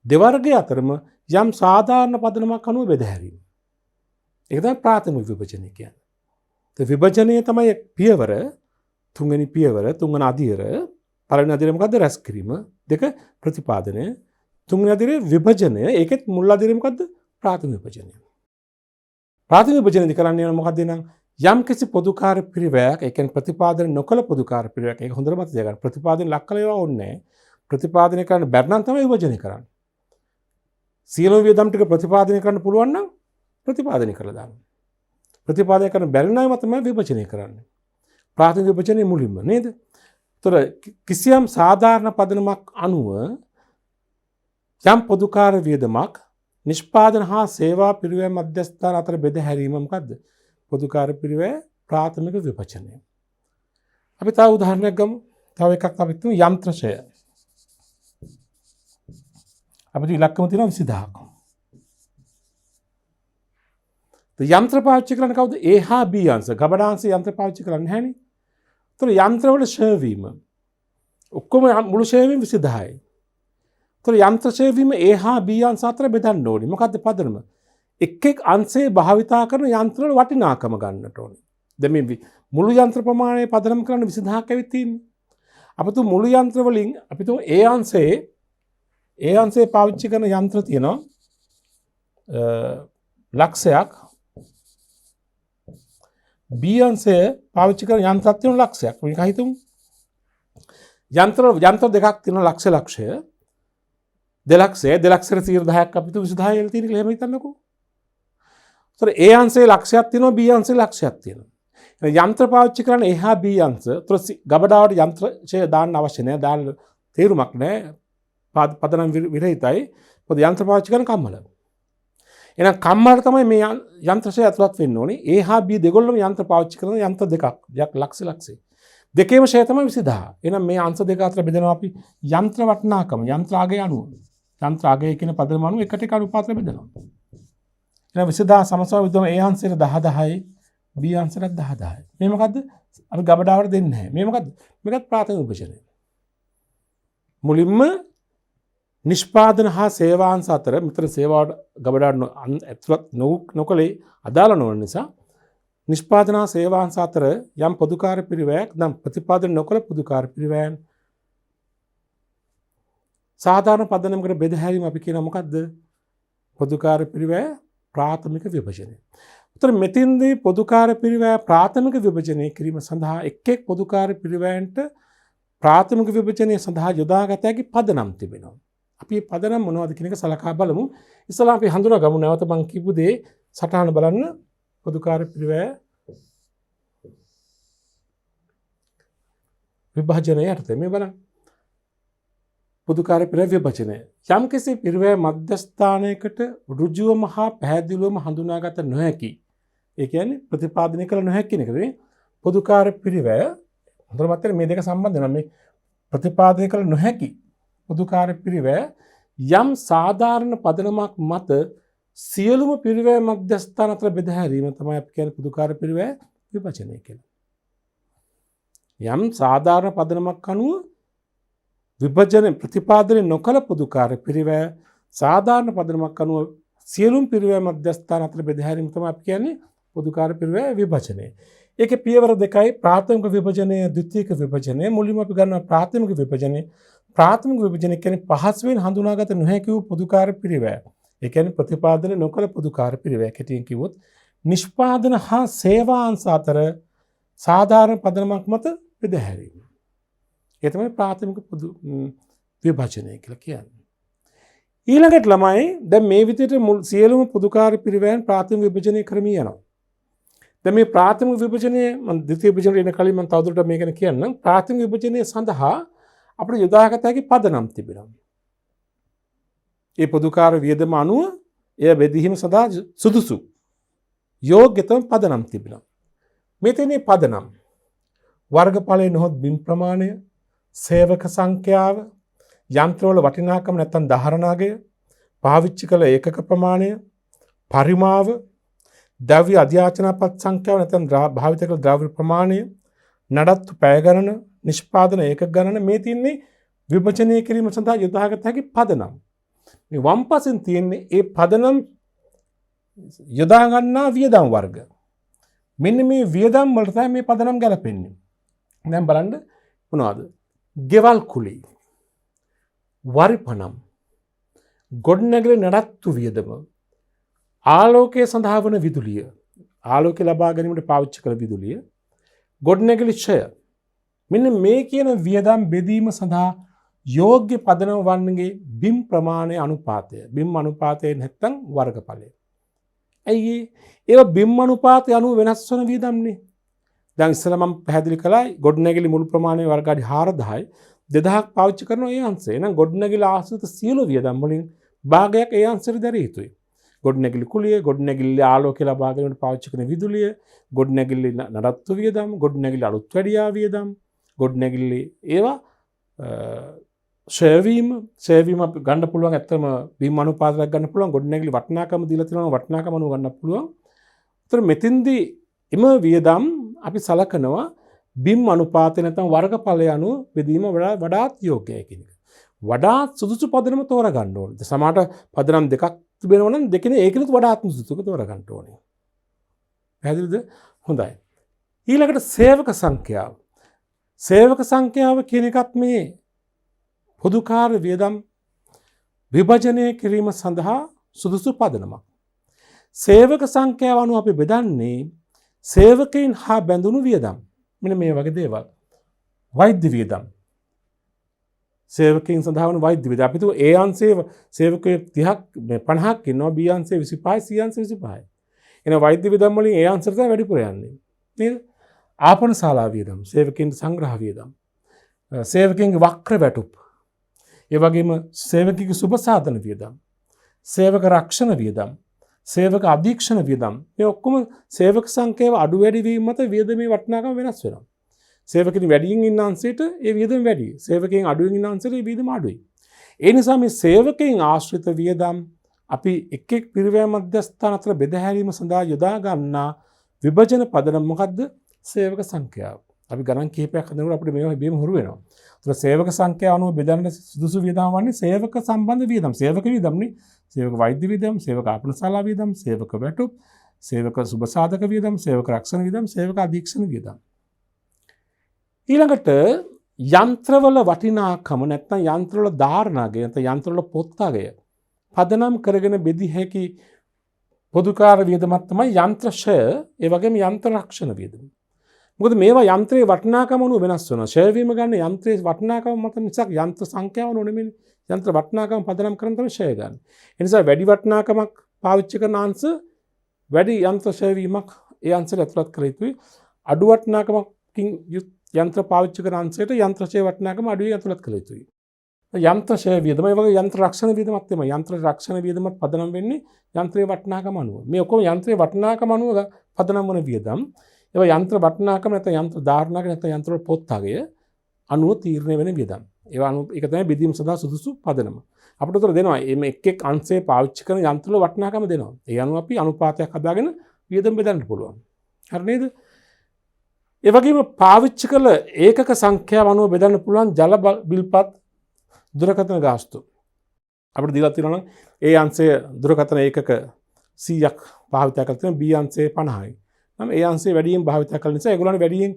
දෙවර්ගය අතරම යම් සාධාරණ පදනමක් අනුව බෙදහැරීම. ඒක තමයි ප්‍රාථමික විභජනය කියන්නේ. ඒ විභජනය තමයි පියවර තුන්වෙනි පියවර තුන්වෙනි අදියර පළවෙනි අදියර මොකද්ද? රැස් කිරීම. දෙක ප්‍රතිපාදනය. තුන්වෙනි අදියරේ විභජනය. ඒකෙත් මුල් අදියරේ මොකද්ද? ප්‍රාථමික විභජනය. ප්‍රාථමික විභජනයේදී කරන්නේ මොකද්ද නම් යම් කිසි පොදුකාර පිරිවැයක් ඒ කියන්නේ ප්‍රතිපාදනය නොකළ පොදුකාර පිරිවැයක් ඒක හොඳට මතක තියාගන්න. ප්‍රතිපාදනය ලක් කළ ඒවා ඕනේ නැහැ. ප්‍රතිපාදනය කරන්න බැරි නම් තමයි විභජනය කරන්නේ. සියලුම වියදම් ටික ප්‍රතිපාදනය කරන්න පුළුවන් නම් ප්‍රතිපාදනය කරලා දාන්න. ප්‍රතිපාදනය කරන්න බැරි නම් තමයි විභජනය කරන්නේ. ප්‍රාථමික විභජනයේ මුලින්ම නේද? ඒතර කිසියම් සාධාරණ පදනමක් අනුව යම් පොදුකාර වියදමක් නිෂ්පාදන හා සේවා පිරිවැය මධ්‍යස්ථාන අතර බෙද හැරීම මොකද්ද? පොදුකාර පිරිවැය ප්‍රාථමික විභජනය. අපි තව උදාහරණයක් ගමු. තව එකක් අපි තුමු යන්ත්‍රශය. අපිට ඉලක්කම තියෙනවා 20000ක්. යන්ත්‍ර පාවිච්චි කරන්නේ කවුද? A හා B අංශ. ගබඩාංශ යන්ත්‍ර පාවිච්චි කරන්නේ නැහැනේ. ඒතර යන්ත්‍රවල ෂෙයා වීම ඔක්කොම මුළු ෂෙයා වීම 20000යි. ඒතර යන්ත්‍ර ෂෙයා වීම A හා B අංශ අතර බෙදන්න ඕනේ. මොකද්ද පදනම? එක් අංශේ භාවිතා කරන යන්ත්‍රවල වටිනාකම ගන්නට ඕනේ. දැන් මේ මුළු යන්ත්‍ර ප්‍රමාණය පදනම් කරන්න 20000ක් ඇවිත් තියෙන්නේ. අපිට මුළු යන්ත්‍ර වලින් අපිට A අංශේ පාවිච්චි කරන යන්ත්‍ර තියෙනවා ලක්ෂයක්. B අංශය පාවිච්චි කරන යන්ත්‍රයක් තියෙනවා ලක්ෂයක්. මේක හිතමු. යන්ත්‍ර දෙකක් තියෙනවා ලක්ෂය. 2,00,000ක් අපිට 20000 තියෙන කියලා එහෙම හිතන්නකෝ. ඒතර A අංශයේ ලක්ෂයක් තියෙනවා B අංශයේ ලක්ෂයක් තියෙනවා. යන්ත්‍ර පාවිච්චි කරන A හා B අංශ ගබඩාවට යන්ත්‍රය දාන්න අවශ්‍ය නැහැ. දාන්න තේරුමක් නැහැ. පදනම් විරහිතයි. මොකද යන්ත්‍ර පාවිච්චි කරන කම්මල. එහෙනම් කම්මලට තමයි මේ යන්ත්‍රශය ඇතුළත් වෙන්න ඕනේ. A හා B දෙගොල්ලම යන්ත්‍ර පාවිච්චි කරන යන්ත්‍ර දෙකක්. ලක්ෂ. දෙකේම ෂය තමයි 20000. එහෙනම් මේ අංශ දෙක අතර බෙදනවා අපි යන්ත්‍ර වටිනාකම යන්ත්‍ර අගය අනුව. යන්ත්‍ර අගය කියන පදනම අනුව එකට එක අනුපාතය බෙදනවා. එහෙනම් 20000 සමසම විදම A අංශයට 10000යි B අංශයට 10000යි. මේ මොකද්ද? අපි ගබඩාවට දෙන්නේ නැහැ. මේ මොකද්ද? මේකත් ප්‍රාථමික විභජනය. මුලින්ම නිෂ්පාදන හා සේවාංශ අතර මෙතන සේවාවට ගබඩාවට ඇතුළත් නොකලේ අදාළ නොවන නිසා නිෂ්පාදන හා සේවාංශ අතර යම් පොදුකාර පිරිවැයක් නම් ප්‍රතිපාදන නොකළ පොදුකාර පිරිවැයන් සාධාරණ පදනමකට බෙද හැරීම අපි කියන මොකද්ද? පොදුකාර පිරිවැය ප්‍රාථමික විභජනය. උතර මෙතින්දී පොදුකාර පිරිවැය ප්‍රාථමික විභජනය කිරීම සඳහා එක් පොදුකාර පිරිවැයන්ට ප්‍රාථමික විභජනය සඳහා යොදාගත හැකි පදනම් තිබෙනවා. අපි පදනම් මොනවද කියන එක සලකා බලමු. ඉස්සලා අපි හඳුනා ගමු නැවත මම කියපු දේ සටහන බලන්න. පොදුකාර පිරිවැය විභජනය යටතේ මේ බලන්න. පොදුකාර පිරිවැය විභජනය. යම්කිසි පිරිවැය මධ්‍යස්ථානයකට ඍජුවම හා පැහැදිලිවම හඳුනාගත නොහැකි. ඒ කියන්නේ ප්‍රතිපාදනය කළ නොහැකි කියන එකනේ පොදුකාර පිරිවැය. හොඳට මතක මේ දෙක සම්බන්ධ වෙනවා. මේ ප්‍රතිපාදනය කළ නොහැකි පොදුකාර පිරිවැය යම් සාධාරණ පදනමක් මත සියලුම පිරිවැය මධ්‍යස්ථාන අතර බෙද හැරීම තමයි අපි කියන්නේ පොදුකාර පිරිවැය විභජනය කියලා. යම් සාධාරණ පදනමක් අනුව විභජන ප්‍රතිපාදනය නොකළ පොදුකාර පිරිවැය සාධාරණ පදනමක් අනුව සියලුම පිරිවැය මධ්‍යස්ථාන අතර බෙද හැරීම තමයි අපි කියන්නේ පොදුකාර පිරිවැය විභජනය. ඒකේ පියවර දෙකයි ප්‍රාථමික විභජනය ද්විතීයික විභජනය. මුලින්ම අපි ගන්නවා ප්‍රාථමික විභජනය. ප්‍රාථමික විභජනය කියන්නේ පහසුවෙන් හඳුනාගත නොහැකි වූ පොදුකාර පිරිවැය. ඒ කියන්නේ ප්‍රතිපාදනය නොකළ පොදුකාර පිරිවැය. කෙටියෙන් කිව්වොත් නිෂ්පාදන හා සේවාංශ අතර සාධාරණ පදනමක් මත බෙද හැරීම. ඒ තමයි ප්‍රාථමික පොදු විභජනය කියලා කියන්නේ. ඊළඟට ළමයි දැන් මේ විදිහට සියලුම පොදුකාර්ය පිරිවැයන් ප්‍රාථමික විභජනය කරමින් යනවා. දැන් මේ ප්‍රාථමික විභජනය මම ද්විතීයික විභජනයට එන කලින් මම තවදුරටත් මේක ගැන කියන්නම්. ප්‍රාථමික විභජනය සඳහා අපිට යොදාගත හැකි පදනම් තිබෙනවා. ඒ පොදුකාර්ය වියදම අනුව එය බෙදීම සඳහා සුදුසු යෝග්‍යතම පදනම් තිබෙනවා. මෙතනේ පදනම් වර්ගඵලයේ නොහොත් බිම් ප්‍රමාණය, සේවක සංඛ්‍යාව, යන්ත්‍රවල වටිනාකම නැත්නම් ධාරණාගය, පාවිච්චි කළ ඒකක ප්‍රමාණය, පරිමාව, ද්‍රව්‍ය අධ්‍යාචනපත් සංඛ්‍යාව නැත්නම් භාවිත කළ ද්‍රව්‍ය ප්‍රමාණය, නඩත්තු පැය ගණන, නිෂ්පාදන ඒකක ගණන මේ තින්නේ විභජනය කිරීම සඳහා යොදාගත හැකි පදනම්. මේ වම් පසෙන් තියෙන්නේ ඒ පදනම් යොදා ගන්නා වියදම් වර්ග. මෙන්න මේ වියදම් වලට තමයි මේ පදනම් ගැලපෙන්නේ. දැන් බලන්න මොනවද? ගෙවල් කුලී, වරිපනම්, ගොඩනැගිලි නඩත්තු වියදම, ආලෝකය සඳහා වන විදුලිය, ආලෝකය ලබා ගැනීමට පාවිච්චි කළ විදුලිය, ගොඩනැගිලි ක්ෂය. මෙන්න මේ කියන වියදම් බෙදීම සඳහා යෝග්‍ය පදනම වන්නගේ බිම් ප්‍රමාණය අනුපාතය. බිම් අනුපාතය නැත්තම් වර්ගඵලය. ඇයි ඒ බිම් අනුපාතය අනුව වෙනස් වන වියදම්නේ. දැන් ඉස්සෙල්ලා මම පැහැදිලි කළා ගොඩනැගිලි මුල් ප්‍රමාණය වර්ග අඩි 4000යි 2000ක් පාවිච්චි කරනවා ඒ අංශය. එහෙනම් ගොඩනැගිලි ආශ්‍රිත සියලු වියදම් වලින් භාගයක් ඒ අංශෙට දැරිය යුතුයි. ගොඩනැගිලි කුලිය, ගොඩනැගිලි ආලෝකය ලබා ගැනීමට පාවිච්චි කරන විදුලිය, ගොඩනැගිලි නඩත්තු වියදම්, ගොඩනැගිලි අලුත් වැඩියා වියදම්, ගොඩනැගිලි ඒවා ෂෙයවීම අපි ගන්න පුළුවන්. ඇත්තම බිම් අනුපාතයක් ගන්න පුළුවන්. ගොඩනැගිලි වටිනාකම දීලා තියෙනවා වටිනාකම අනුව ගන්න පුළුවන්. ඒතර මෙතෙන්දී එම වියදම් අපි සලකනවා බිම් අනුපාතය නැත්නම් වර්ගඵලය අනුව බෙදීම වඩාත් යෝග්‍යයි කියන එක. වඩාත් සුදුසු පදනම තෝරගන්න ඕනේ. සමහරට පදනම් දෙකක් තිබෙනවා නම් දෙකේ ඒකිනුත් වඩාත් සුදුසුක තෝරගන්න ඕනේ. පැහැදිලිද? හොඳයි. ඊළඟට සේවක සංඛ්‍යාව. සේවක සංඛ්‍යාව කියන එකත් මේ පොදුකාර්ය වියදම් විභජනය කිරීම සඳහා සුදුසු පදනමක්. සේවක සංඛ්‍යාව අනුව අපි බෙදන්නේ සේවකයන් හා බැඳුණු වියදම්. මෙන්න මේ වගේ දේවල්. වෛද්‍ය වියදම්. සේවකයන් සඳහා වන වෛද්‍ය වියදම්. අපි තුමු A අංශයේ සේවකයෝ 30ක් 50ක් ඉන්නවා. B අංශයේ 25යි C අංශයේ 25යි. එන වෛද්‍ය වියදම් වලින් A අංශයට තමයි වැඩිපුර යන්නේ. නේද? ආපන ශාලා වියදම්, සේවකයන් සංග්‍රහ වියදම්, සේවකයන්ගේ වක්‍ර වැටුප්, ඒ වගේම සේවකගේ සුබ සාධන වියදම්, සේවක රක්ෂණ වියදම්, සේවක අධීක්ෂණ වියදම්. මේ ඔක්කොම සේවක සංඛ්‍යාව අඩු වැඩි වීම මත වියදමේ වටිනාකම වෙනස් වෙනවා. සේවකයන් වැඩියෙන් ඉන්න අංශයට ඒ වියදම වැඩි. සේවකයන් අඩුවෙන් ඉන්න අංශයට ඒ වියදම අඩුයි. ඒ නිසා මේ සේවකයන් ආශ්‍රිත වියදම් අපි එක් එක් පිරිවැය මධ්‍යස්ථාන අතර බෙදහැරීම සඳහා යොදා ගන්නා විභජන පදනම මොකද්ද? සේවක සංඛ්‍යාව. අපි ගණන් කිහිපයක් හදනකොට අපිට මේවා බේම හුරු වෙනවා. ඒතර සේවක සංඛ්‍යාව අනුව බෙදන්න සුදුසු වියදම් වන්නේ සේවක සම්බන්ධ වියදම්. සේවක වියදම්නේ. සේවක වෛද්‍ය වියදම්, සේවක ආපනශාලා වියදම්, සේවක වැටුප්, සේවක සුබ සාධක වියදම්, සේවක රක්ෂණ වියදම්, සේවක අධීක්ෂණ වියදම්. ඊළඟට යන්ත්‍රවල වටිනාකම නැත්නම් යන්ත්‍රවල ධාරණාගය නැත්නම් යන්ත්‍රවල පොත්තගය පදනම් කරගෙන බෙදී හැකි පොදුකාර්ය වියදමක් තමයි යන්ත්‍රශය. ඒ වගේම යන්ත්‍ර රක්ෂණ වියදම. මොකද මේවා යන්ත්‍රයේ වටිනාකම අනුව වෙනස් වෙනවා. ෂෙයා වීම ගන්න යන්ත්‍රයේ වටිනාකම මත මිසක් යන්ත්‍ර සංඛ්‍යාව නෙමෙයි. යන්ත්‍ර වටිනාකම පදනම් කරන් තමයි ෂෙයා ගන්න. ඒ නිසා වැඩි වටිනාකමක් පාවිච්චි කරන අංශ වැඩි යන්ත්‍ර ෂෙයා වීමක් ඒ අංශයට ඇතුළත් කර යුතුයි. අඩු වටිනාකමකින් යන්ත්‍ර පාවිච්චි කරන අංශයට යන්ත්‍ර ෂෙයා වටිනාකම අඩුයි ඇතුළත් කළ යුතුයි. යන්ත්‍ර ෂෙයා වියදම ඒ වගේ යන්ත්‍ර රක්ෂණ වියදමක් තමයි. යන්ත්‍ර රක්ෂණ වියදමත් පදනම් වෙන්නේ යන්ත්‍රයේ වටිනාකම අනුව. මේ ඔක්කොම යන්ත්‍රයේ වටිනාකම අනුව පදනම් වන වියදම්. ඒවා යන්ත්‍ර වටිනාකම නැත්නම් යන්ත්‍ර ධාරණාක නැත්නම් යන්ත්‍ර පොත්අගය අනුව තීරණය වෙන වියදම්. ඒවා අනුව ඒක තමයි බෙදීම සඳහා සුදුසු පදනම. අපිට උතර දෙනවා මේ එක් එක් අංශයේ පාවිච්චි කරන යන්ත්‍රවල වටිනාකම දෙනවා. ඒ අනුව අපි අනුපාතයක් හදාගෙන වියදම් බෙදන්න පුළුවන්. හරි නේද? ඒ වගේම පාවිච්චි කළ ඒකක සංඛ්‍යාව අනුව බෙදන්න පුළුවන් ජල බිල්පත් දුරකථන ගාස්තු. අපිට දීලා තියෙනවා නම් ඒ අංශයේ දුරකථන ඒකක 100ක් භාවිත කරලා තියෙනවා. B අංශයේ 50යි. නම් ඒ අංශයේ වැඩියෙන් භාවිත කරන නිසා ඒගොල්ලන් වැඩියෙන්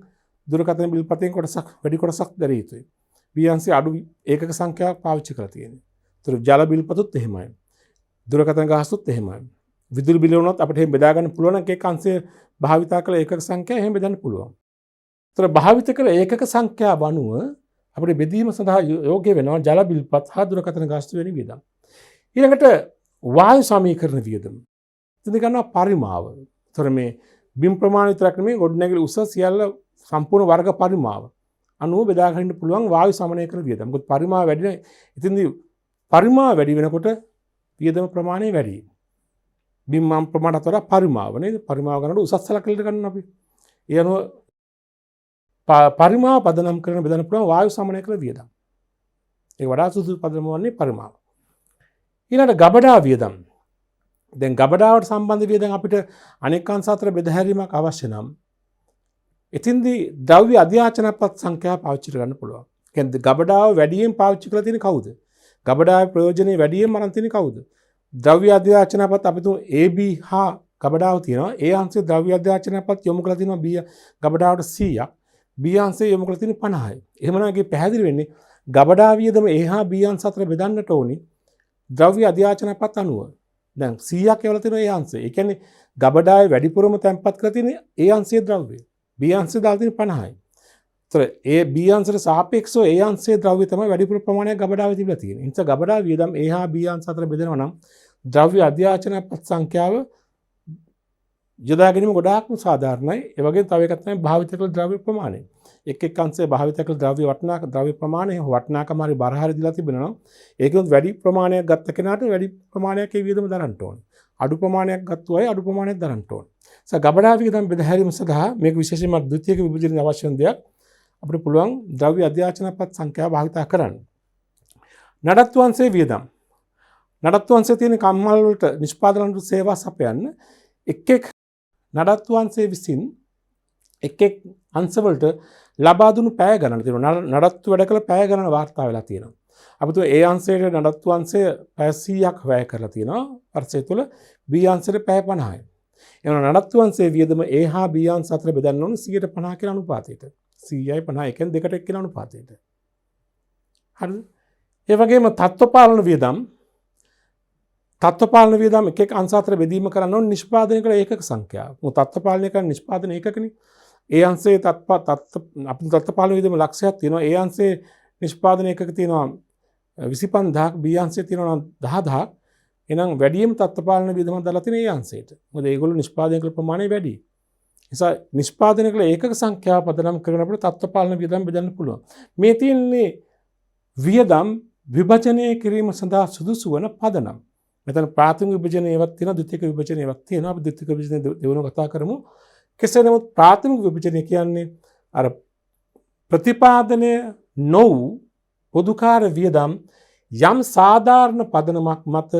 දුරකථන බිල්පතෙන් කොටසක් වැඩි කොටසක් දැරිය යුතුයි. B අංශයේ අඩු ඒකක සංඛ්‍යාවක් පාවිච්චි කරලා තියෙනවා. ඒතර ජල බිල්පතුත් එහෙමයි. දුරකථන ගාස්තුත් එහෙමයි. විදුලි බිල වුණත් අපිට එහෙම බෙදා ගන්න පුළුවන් නම් ඒක අංශයේ භාවිත කළ ඒකක සංඛ්‍යාව එහෙම බෙදන්න පුළුවන්. ඒතර භාවිත කළ ඒකක සංඛ්‍යාව අනුව අපිට බෙදීම සඳහා යෝග්‍ය වෙනවා ජල බිල්පත් හා දුරකථන ගාස්තු වෙන වියදම්. ඊළඟට වායු සමීකරණ වියදම. එතන ගන්නවා පරිමාව. ඒතර මේ බිම් ප්‍රමාණය විතරක් නෙමෙයි ගොඩනැගිලි උස සියල්ල සම්පූර්ණ වර්ග පරිමාව අනුව බෙදා ගන්න පුළුවන් වායු සමනයකරණ වියදම. මොකද පරිමාව වැඩි නම් ඉතින්දී පරිමාව වැඩි වෙනකොට වියදම ප්‍රමාණය වැඩි. බිම් ප්‍රමාණයට වඩා පරිමාව නේද? පරිමාව ගන්නකොට උසස් සලකලට ගන්න අපි. ඒ අනුව පරිමාව පදනම් කරන බෙදන්න පුළුවන් වායු සමනයකරණ වියදම්. ඒක වඩා සුදුසු පදනම වන්නේ පරිමාව. ඊළඟට ගබඩා වියදම්. දැන් ගබඩාවට සම්බන්ධ වියදම් අපිට අනෙක් අංශ අතර බෙදාහැරීමක් අවශ්‍ය නම් එතින්දී ද්‍රව්‍ය අධ්‍යාචනපත් සංඛ්‍යාව පාවිච්චි කරන්න පුළුවන්. කියන්නේ ගබඩාව වැඩියෙන් පාවිච්චි කරලා තියෙන්නේ කවුද? ගබඩාවේ ප්‍රයෝජනෙ වැඩියෙන් අරන් තියෙන්නේ කවුද? ද්‍රව්‍ය අධ්‍යාචනපත් අපි තුමු AB හා ගබඩාව තියෙනවා. ඒ අංශයේ ද්‍රව්‍ය අධ්‍යාචනපත් යොමු කරලා තියෙනවා B ගබඩාවට 100ක්. B අංශයේ යොමු කරලා තියෙන්නේ 50යි. එහෙමනම් ඒකේ පැහැදිලි වෙන්නේ ගබඩා වියදම A හා B අංශ අතර බෙදන්නට ඕනි ද්‍රව්‍ය අධ්‍යාචනපත් අනුව. දැන් 100ක් එවලා තියෙනවා ඒ අංශය. ඒ කියන්නේ ගබඩාවේ වැඩිපුරම තැන්පත් කරලා තියෙන්නේ ඒ අංශයේ ද්‍රව්‍යය. B අංශය දාලා තියෙන්නේ 50යි. ඒතර ඒ B අංශයට සාපේක්ෂව ඒ අංශයේ ද්‍රව්‍ය තමයි වැඩිපුර ප්‍රමාණයක් ගබඩාවේ තිබිලා තියෙන්නේ. ඒ නිසා ගබඩා වියදම් A හා B අංශ අතර බෙදනවා නම් ද්‍රව්‍ය අධ්‍යාචනපත් සංඛ්‍යාව යොදා ගැනීම ගොඩාක්ම සාධාරණයි. ඒ වගේම තව එකක් තමයි භාවිත කළ ද්‍රව්‍ය ප්‍රමාණය. එක් එක් අංශයේ භාවිත කළ ද්‍රව්‍ය වටිනාක ද්‍රව්‍ය ප්‍රමාණය වටිනාකම හරි බර හරි දීලා තිබෙනවා නම් ඒකෙත් වැඩි ප්‍රමාණයක් ගත්ත කෙනාට වැඩි ප්‍රමාණයක් ඒ වියදම දරන්න ඕනේ. අඩු ප්‍රමාණයක් ගත්තු අය අඩු ප්‍රමාණයක් දරන්න ඕනේ. ගබඩා වියදම් බෙදාහැරීම සඳහා මේක විශේෂයෙන්ම ද්විතීයික විභජනයේ අවශ්‍ය වෙන දෙයක්. අපිට පුළුවන් ද්‍රව්‍ය අධ්‍යාචනපත් සංඛ්‍යාව භාවිත කරන්න. නඩත්තු අංශයේ වියදම්. නඩත්තු අංශයේ තියෙන කම්මල් වලට නිෂ්පාදන සේවා සපයන්න එක් එක් නඩත්තු අංශයේ විසින් එක් එක් අංශවලට ලබා දුණු පැය ගණන තියෙනවා. නඩත්තු වැඩ කළ පැය ගණන වාර්තා වෙලා තියෙනවා. අපි තුමු ඒ අංශයේ නඩත්තු අංශය පැය 100ක් වැය කරලා තියෙනවා. වර්ෂය තුල B අංශයට පැය 50යි. එනවා නඩත්තු අංශයේ වියදම A හා B අංශ අතර බෙදන්න ඕන 150 කියන අනුපාතයට. 100යි 50 එකෙන් දෙකට එක් කියන අනුපාතයට. හරිද? ඒ වගේම තත්ත්වපාලන වියදම් තත්ත්වපාලන වියදම් එක එක අංශ අතර බෙදීම කරන්න ඕන නිෂ්පාදනය කළ ඒකක සංඛ්‍යාව. මොකද තත්ත්වපාලනය කරන නිෂ්පාදන ඒකකනේ. ඒ අංශයේ අපේ තත්ත්වපාලන වියදම ලක්ෂයක් තියෙනවා. ඒ අංශයේ නිෂ්පාදන ඒකක තියෙනවා 25000ක්. B අංශයේ තියෙනවා 10000ක්. එහෙනම් වැඩිම තත්ත්වපාලන වියදම දාලා තියෙන ඒ අංශයට. මොකද ඒගොල්ලෝ නිෂ්පාදනය කළ ප්‍රමාණය වැඩි. නිසා නිෂ්පාදනය කළ ඒකක සංඛ්‍යාව පදනම් කරගෙන අපිට තත්ත්වපාලන වියදම් බෙදන්න පුළුවන්. මේ තියෙන්නේ වියදම් විභජනය කිරීම සඳහා සුදුසු වන පදනම්. මෙතන ප්‍රාථමික විභජනයවත් තියෙනවා ද්විතීයික විභජනයවත් තියෙනවා. අපි ද්විතීයික විභජනය දෙවෙනි කතා කරමු. කෙසේ නමුත් ප්‍රාථමික විභජනය කියන්නේ අර ප්‍රතිපාදනය නොවු පොදුකාර වියදම් යම් සාධාරණ පදනමක් මත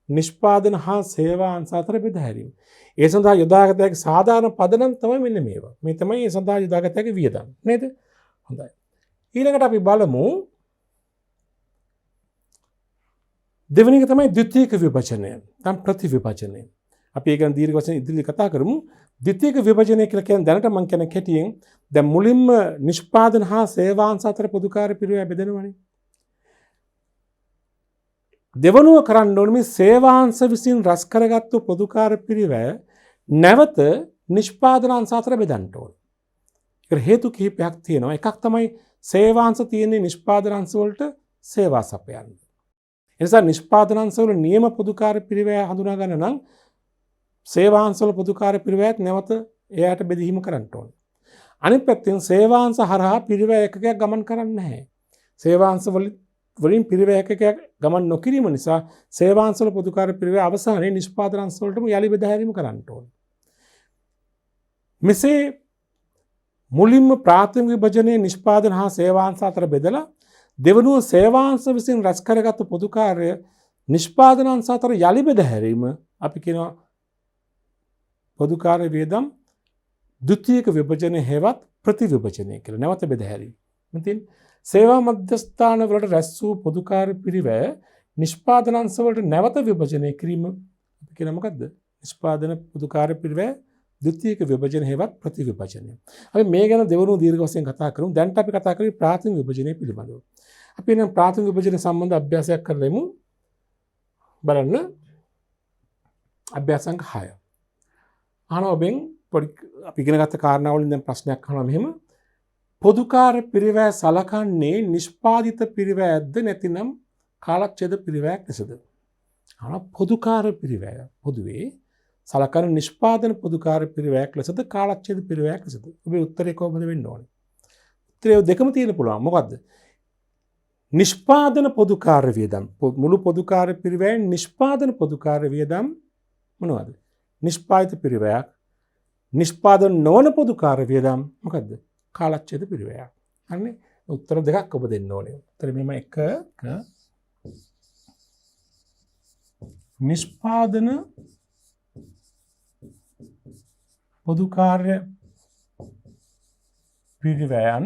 නිෂ්පාදන හා සේවා අංශ අතර බෙදාහැරීම. ඒ සඳහා යොදාගත හැකි සාධාරණ පදනම් තමයි මෙන්න මේවා. මේ තමයි ඒ සඳහා යොදාගත හැකි වියදම්. නේද? හොඳයි. ඊළඟට අපි බලමු දෙවෙනි එක තමයි ද්විතීයික විභජනය. නැත්නම් ප්‍රතිවිභජනය. අපි ඒක ගැන දීර්ඝ වශයෙන් ඉදිරියට කතා කරමු. ද්විතීයික විභජනය කියලා කියන්නේ දැනට මම කියන කැටියෙන් දැන් මුලින්ම නිෂ්පාදන හා සේවා අංශ අතර පොදුකාර පිරිවැය බෙදෙනවනේ. දෙවනුව කරන්න ඕනේ මේ සේවා අංශ විසින් රැස් කරගත්තු පොදුකාර පිරිවැය නැවත නිෂ්පාදන අංශ අතර බෙදන්න ඕනේ. ඒකට හේතු කිහිපයක් තියෙනවා. එකක් තමයි සේවා අංශ තියෙන්නේ නිෂ්පාදන අංශ වලට සේවා සපයන්න. ඒ නිසා නිෂ්පාදන අංශ වල නියම පොදුකාර පිරිවැය හඳුනා ගන්න නම් සේවා අංශ වල පොදුකාර පිරිවැයත් නැවත එයාට බෙදීම කරන්න ඕනේ. අනිත් පැත්තෙන් සේවා අංශ හරහා පිරිවැය එකකයක් ගමන් කරන්නේ නැහැ. සේවා අංශ වලින් පිරිවැය එකකයක් ගමන් නොකිරීම නිසා සේවා අංශ වල පොදුකාර පිරිවැය අවසානයේ නිෂ්පාදන අංශ වලටම යලි බෙදාහැරීම කරන්න ඕනේ. මෙසේ මුලින්ම ප්‍රාථමික විභජනයේ නිෂ්පාදන හා සේවා අංශ අතර බෙදලා දෙවනුව සේවා අංශ විසින් රැස් කරගත් පොදුකාර්ය නිෂ්පාදන අංශ අතර යලි බෙදාහැරීම අපි කියනවා පොදුකාර්ය වියදම් ද්විතීයික විභජනය හේවත් ප්‍රතිවිභජනය කියලා. නැවත බෙදාහැරීම. ඉතින් සේවා මධ්‍යස්ථාන වලට රැස් වූ පොදුකාර්ය පිරිවැය නිෂ්පාදන අංශ වලට නැවත විභජනය කිරීම අපි කියන මොකද්ද? නිෂ්පාදන පොදුකාර්ය පිරිවැය ද්විතීයික විභජන හේවත් ප්‍රතිවිභජනය. අපි මේ ගැන දෙවනුව දීර්ඝ වශයෙන් කතා කරමු. දැන් අපි කතා කරන්නේ ප්‍රාථමික විභජනය පිළිබඳව. අපි නම් ප්‍රාථමික විභජන සම්බන්ධ අභ්‍යාසයක් කරලෙමු. බලන්න අභ්‍යාසංක 6. අහනවා ඔබෙන් පොඩි අපි ඉගෙන ගත්ත කාරණාවලින් දැන් ප්‍රශ්නයක් අහනවා මෙහෙම. පොදුකාර්ය පිරිවැය සලකන්නේ නිෂ්පාදිත පිරිවැයක්ද නැතිනම් කාලච්ඡේද පිරිවැයක් ලෙසද? පොදුකාර පිරිවැය පොදුවේ සලකන නිෂ්පාදන පොදුකාර පිරිවැයක් ලෙසද කාලච්ඡේද පිරිවැයක් ලෙසද? ඔබේ උත්තරේ කොහොමද වෙන්න ඕනේ? උත්තරේ දෙකම තියෙන්න පුළුවන්. මොකද්ද? නිෂ්පාදන පොදුකාර වියදම් මුළු පොදුකාර පිරිවැයෙන් නිෂ්පාදන පොදුකාර වියදම් මොනවද? නිෂ්පාදිත පිරිවැයක්. නිෂ්පාදන නොවන පොදුකාර වියදම් මොකද්ද? කාලච්ඡේද පිරිවැයක්. හරිනේ? උත්තර දෙකක් ඔබ දෙන්න ඕනේ. උත්තර මෙහෙම එක නිෂ්පාදන පොදුකාර්ය පිරිවැයන්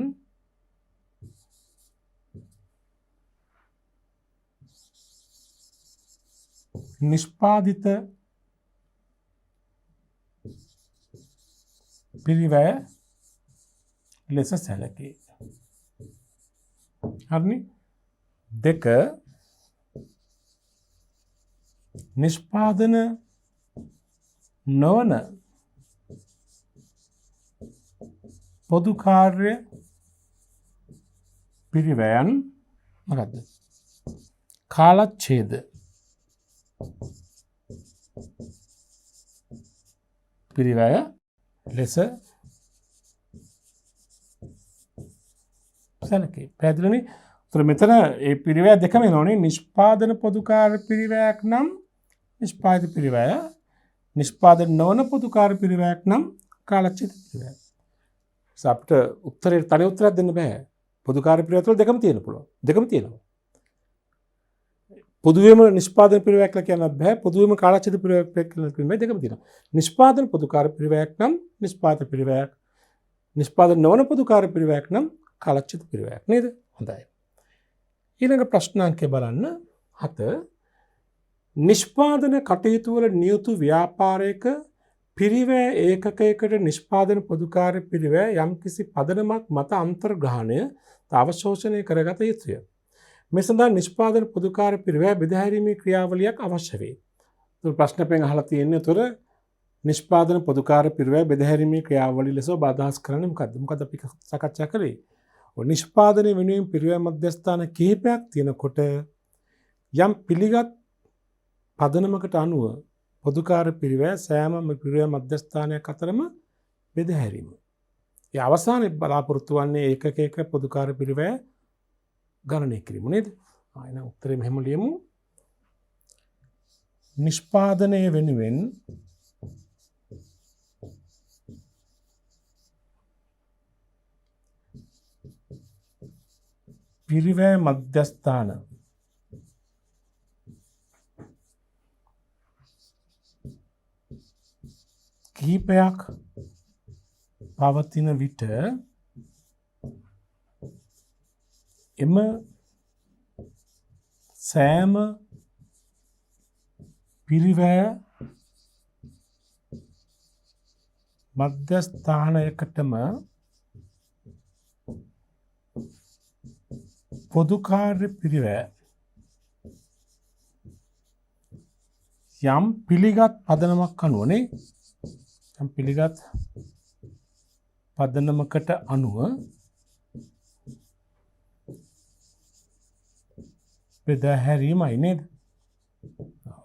නිෂ්පාදිත පිරිවැය ලෙස සැලකේ. හරිනේ? දෙක නිෂ්පාදන නොවන පොදුකාර්ය පිරිවැයන් මොකද්ද? කාලච්ඡේද පිරිවැය ලෙස සැලකේ. පැහැදිලිනේ? ඒතර මෙතන මේ පිරිවැය දෙකම එනෝනේ. නිෂ්පාදන පොදුකාර්ය පිරිවැයක් නම් නිෂ්පාදිත පිරිවැය, නිෂ්පාදන නොවන පොදුකාර්ය පිරිවැයක් නම් කාලච්ඡේද පිරිවැය. අපිට උත්තරේ තනි උත්තරයක් දෙන්න බෑ. පොදුකාර්ය පිරිවැය තුළ දෙකම තියෙන්න පුළුවන්. දෙකම තියෙනවා. පොදුවේම නිෂ්පාදන පිරිවැයක් කියලා කියන්න බෑ. පොදුවේම කාලච්ඡේද පිරිවැයක් කියලා කියන්න බෑ. දෙකම තියෙනවා. නිෂ්පාදන පොදුකාර්ය පිරිවැයක් නම් නිෂ්පාදිත පිරිවැයක්, නිෂ්පාදන නොවන පොදුකාර්ය පිරිවැයක් නම් කාලච්ඡේද පිරිවැයක් නේද? හොඳයි. ඊළඟ ප්‍රශ්නාංකය බලන්න 7. නිෂ්පාදන කටයුතු වල නියුතු ව්‍යාපාරයක පිරිවැය ඒකකයකට නිෂ්පාදන පොදුකාර්ය පිරිවැය යම්කිසි පදනමක් මත අන්තර්ග්‍රහණය අවශෝෂණය කරගත යුතුය. මේ සඳහා නිෂ්පාදන පොදුකාර්ය පිරිවැය බෙදාහැරීමේ ක්‍රියාවලියක් අවශ්‍ය වේ. ප්‍රශ්නයෙන් අහලා තියෙන්නේ උතර නිෂ්පාදන පොදුකාර්ය පිරිවැය බෙදාහැරීමේ ක්‍රියාවලිය ලෙස ඔබ අදහස් කරන්නේ මොකද්ද? මොකද අපි සාකච්ඡා කළේ? නිෂ්පාදනය වෙනුවෙන් පිරිවැය මධ්‍යස්ථාන කිහිපයක් තියෙනකොට යම් පිළිගත් පදනමකට අනුව පොදුකාර්ය පිරිවැය සෑම පිරිවැය මධ්‍යස්ථානයක් අතරම බෙදාහැරීම. ඒ අවසානයේ බලාපොරොත්තු වන්නේ ඒකක පොදුකාර්ය පිරිවැය ගණනය කිරීම නේද? එහෙනම් උත්තරේ මෙහෙම ලියමු. නිෂ්පාදනය වෙනුවෙන් පිරිවැය මධ්‍යස්ථාන කිහිපයක් පවතින විට එම සෑම පිරිවැය මධ්‍යස්ථානයකටම පොදුකාර්ය පිරිවැය යම් පිළිගත් පදනමක් අනුවනේ යම් පිළිගත් පදනමකට අනුව බෙදාහැරීමයි නේද?